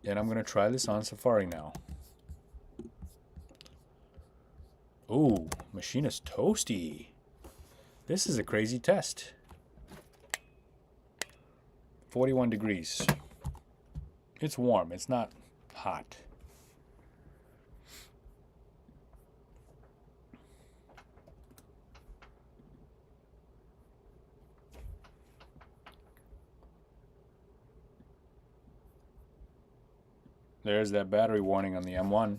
And I'm going to try this on Safari now. Ooh, machine is toasty. This is a crazy test. 41 degrees. It's warm. It's not hot. There's that battery warning on the M1.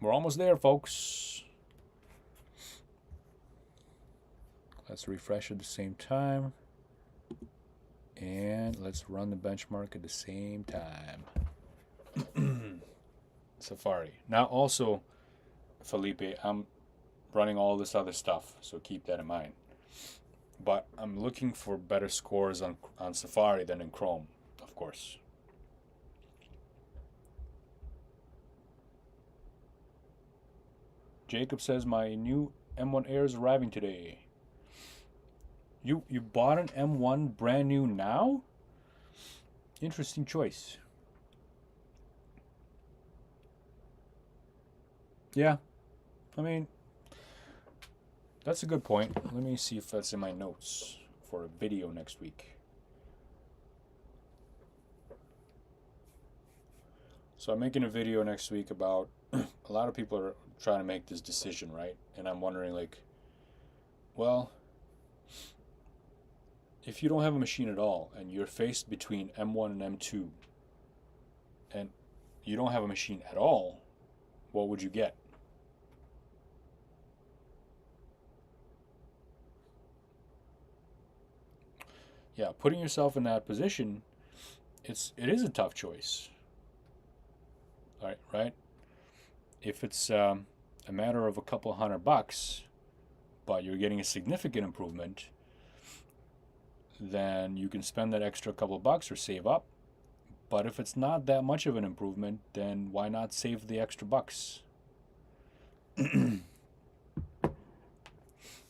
We're almost there, folks. Let's refresh at the same time. And let's run the benchmark at the same time. Safari. Now also, Felipe, I'm running all this other stuff, so keep that in mind. But I'm looking for better scores on Safari than in Chrome, of course. Jacob says, my new M1 Air is arriving today. You bought an M1 brand new now? Interesting choice. Yeah, I mean, that's a good point. Let me see if that's in my notes for a video next week. So I'm making a video next week about a lot of people are trying to make this decision, right? And I'm wondering, like, well, if you don't have a machine at all and you're faced between M1 and M2 and you don't have a machine at all, what would you get? Yeah, putting yourself in that position, it is a tough choice. All right, right? If it's a matter of a couple $100, but you're getting a significant improvement, then you can spend that extra couple bucks or save up. But if it's not that much of an improvement, then why not save the extra bucks? And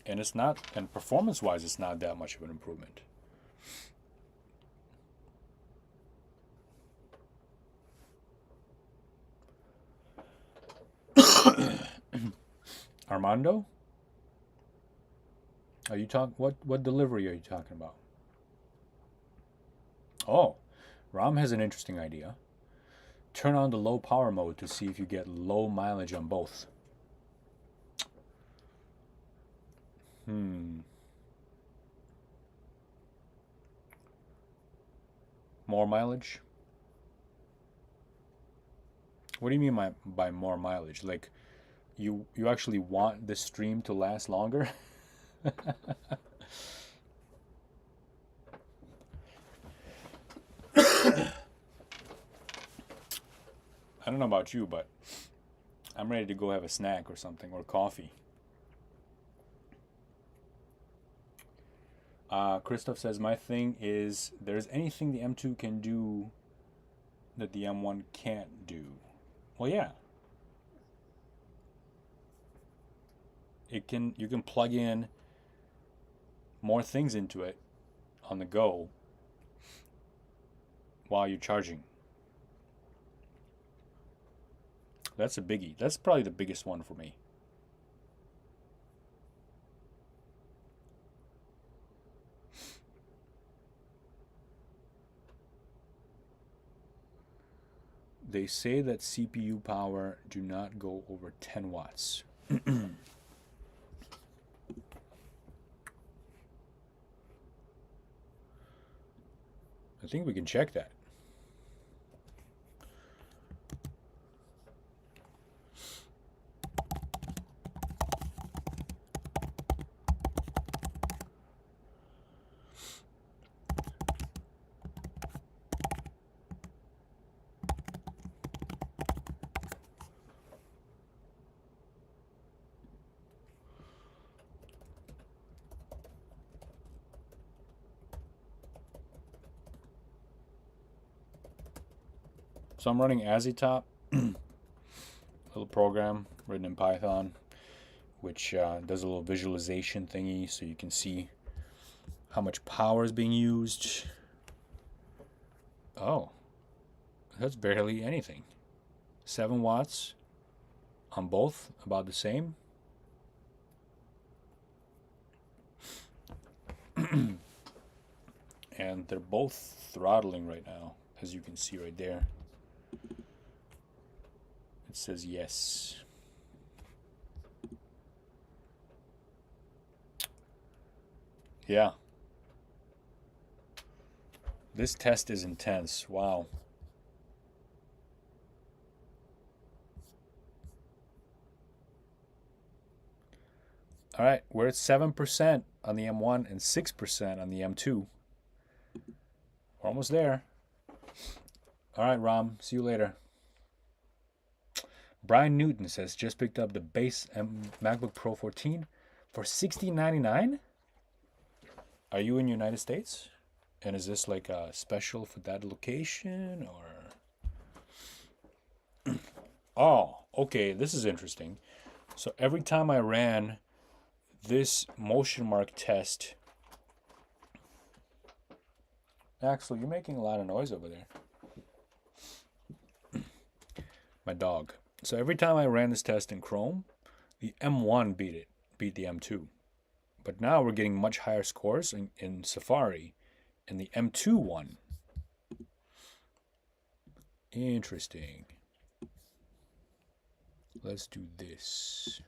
it's not, and performance-wise, it's not that much of an improvement. Armando? Are you what delivery are you talking about? Oh, Ram has an interesting idea. Turn on the low power mode to see if you get low mileage on both. More mileage? What do you mean by more mileage? Like, you actually want the stream to last longer? I don't know about you, but I'm ready to go have a snack or something, or coffee. Christoph says, my thing is, there's anything the M2 can do that the M1 can't do. Well, yeah. You can plug in more things into it on the go while you're charging. That's a biggie. That's probably the biggest one for me. They say that CPU power do not go over 10 watts. I think we can check that. So I'm running AziTop, little program written in Python, which does a little visualization thingy so you can see how much power is being used. Oh, that's barely anything. 7 watts on both, about the same. And they're both throttling right now, as you can see right there. It says yes. Yeah. This test is intense. Wow. All right, we're at 7% on the M1 and 6% on the M2. We're almost there. All right, Ram, see you later. Brian Newton says, just picked up the base MacBook Pro 14 for $16.99. Are you in the United States? And is this like a special for that location or? Oh, okay, this is interesting. So every time I ran this motion mark test. Axel, you're making a lot of noise over there. My dog. So every time I ran this test in Chrome, the M1 beat the M2. But now we're getting much higher scores in Safari, and the M2 won. Interesting. Let's do this.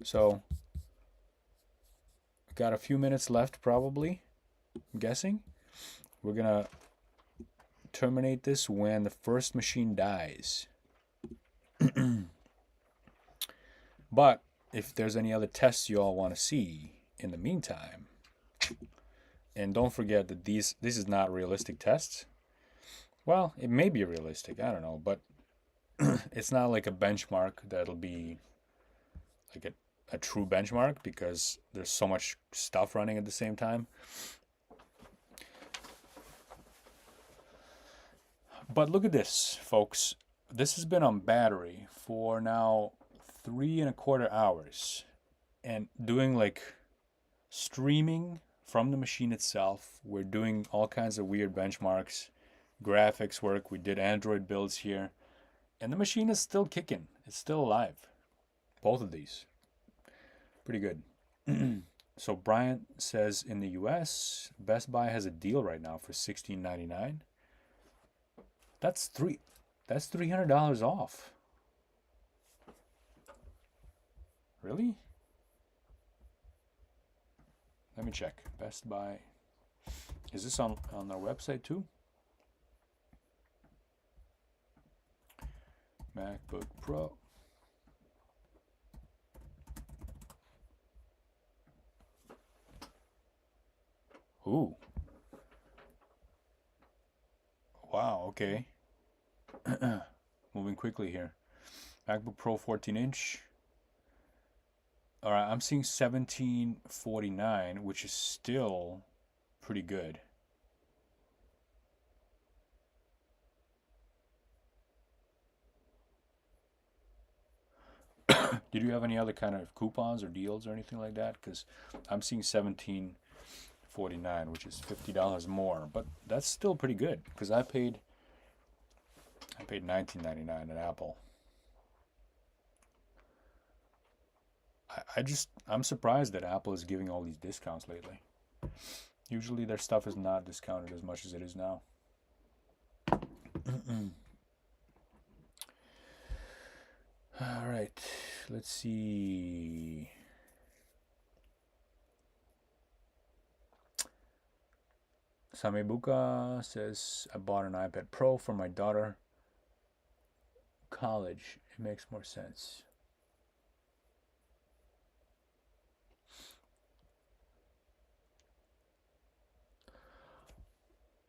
So, got a few minutes left probably, I'm guessing. We're gonna terminate this when the first machine dies. But if there's any other tests you all want to see in the meantime, and don't forget that this is not realistic tests. Well, it may be realistic, I don't know, but it's not like a benchmark that'll be like a true benchmark because there's so much stuff running at the same time. But look at this, folks. This has been on battery for now 3.25 hours and doing like streaming from the machine itself. We're doing all kinds of weird benchmarks, graphics work. We did Android builds here. And the machine is still kicking. It's still alive. Both of these. Pretty good. So Bryant says in the US, Best Buy has a deal right now for $16.99. That's $300 off. Really? Let me check. Best Buy. Is this on their website too? MacBook Pro. Ooh. Wow, okay. Moving quickly here. MacBook Pro 14-inch. All right, I'm seeing $17.49, which is still pretty good. Did you have any other kind of coupons or deals or anything like that? Because I'm seeing $17.49, which is $50 more, but that's still pretty good. Because I paid $19.99 at Apple. I'm surprised that Apple is giving all these discounts lately. Usually their stuff is not discounted as much as it is now. All right, let's see. Samebuka says, I bought an iPad Pro for my daughter. College, it makes more sense.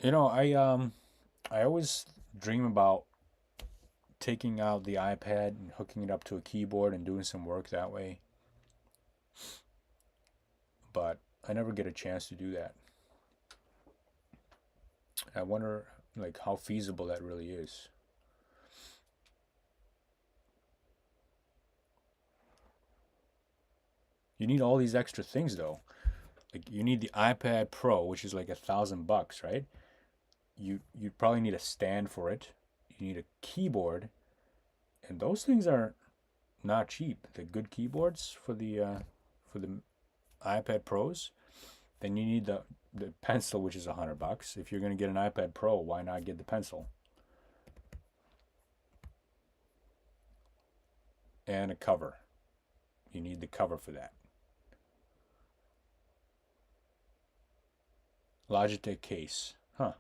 You know, I always dream about taking out the iPad and hooking it up to a keyboard and doing some work that way. But I never get a chance to do that. I wonder like how feasible that really is. You need all these extra things though. Like you need the iPad Pro, which is like $1,000, right? You probably need a stand for it. You need a keyboard, and those things are not cheap. The good keyboards for the iPad Pros. Then you need the pencil, which is $100. If you're gonna get an iPad Pro, why not get the pencil? And a cover. You need the cover for that. Logitech case. Huh.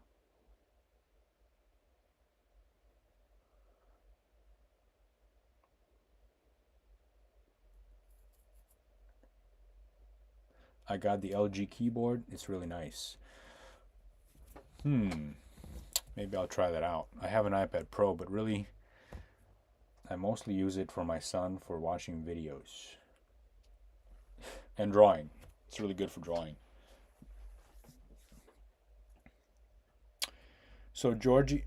I got the LG keyboard. It's really nice. Maybe I'll try that out. I have an iPad Pro, but really, I mostly use it for my son for watching videos and drawing. It's really good for drawing. So Georgi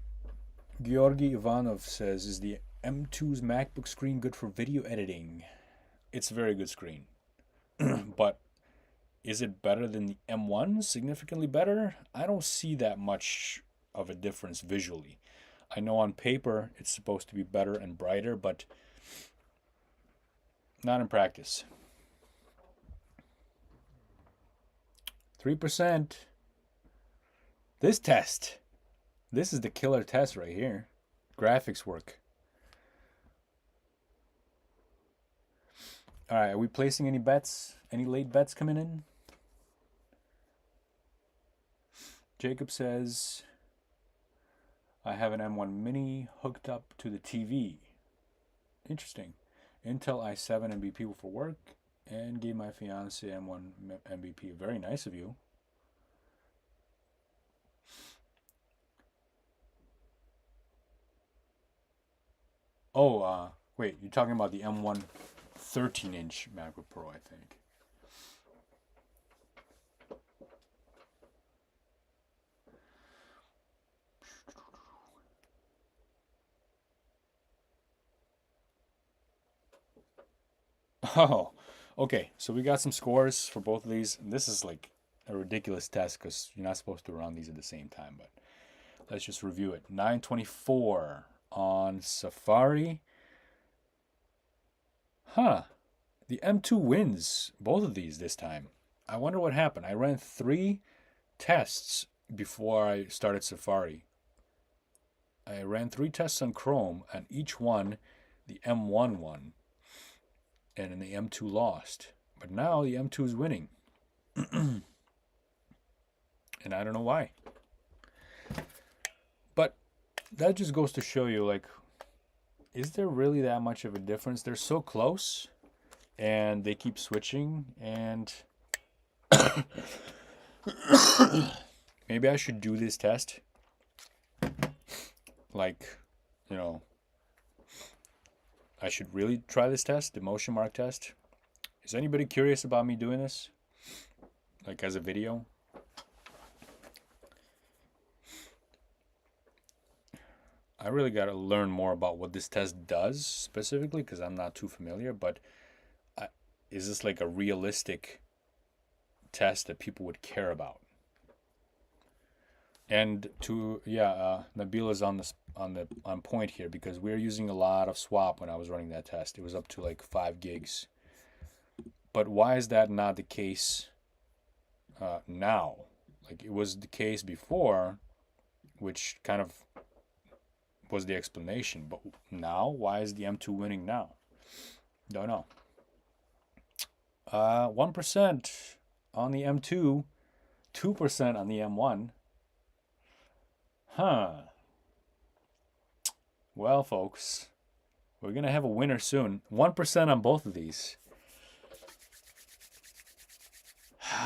Ivanov says, is the M2's MacBook screen good for video editing? It's a very good screen. But is it better than the M1? Significantly better? I don't see that much of a difference visually. I know on paper it's supposed to be better and brighter, but not in practice. 3%. This test. This is the killer test right here. Graphics work. All right, are we placing any bets? Any late bets coming in? Jacob says, I have an M1 Mini hooked up to the TV. Interesting. Intel i7 MBP for work and gave my fiance M1 MBP. Very nice of you. Oh, wait, you're talking about the M1 13-inch MacBook Pro, I think. Oh, okay. So we got some scores for both of these. This is like a ridiculous test because you're not supposed to run these at the same time. But let's just review it. 924 on Safari. Huh. The M2 wins both of these this time. I wonder what happened. I ran 3 tests before I started Safari. I ran 3 tests on Chrome, and each one, the M1 won. And then the M2 lost. But now the M2 is winning. And I don't know why. But that just goes to show you, like, is there really that much of a difference? They're so close, and they keep switching, and maybe I should do this test. Like, you know, I should really try this test, the motion mark test. Is anybody curious about me doing this? Like, as a video? I really got to learn more about what this test does specifically, because I'm not too familiar, but is this like a realistic test that people would care about? And Nabila's on point here, because we're using a lot of swap when I was running that test. It was up to like 5 gigs. But why is that not the case now? Like, it was the case before, which kind of was the explanation. But now, why is the M2 winning now? Don't know. 1% on the M2, 2% on the M1. Huh. Well, folks, we're going to have a winner soon. 1% on both of these.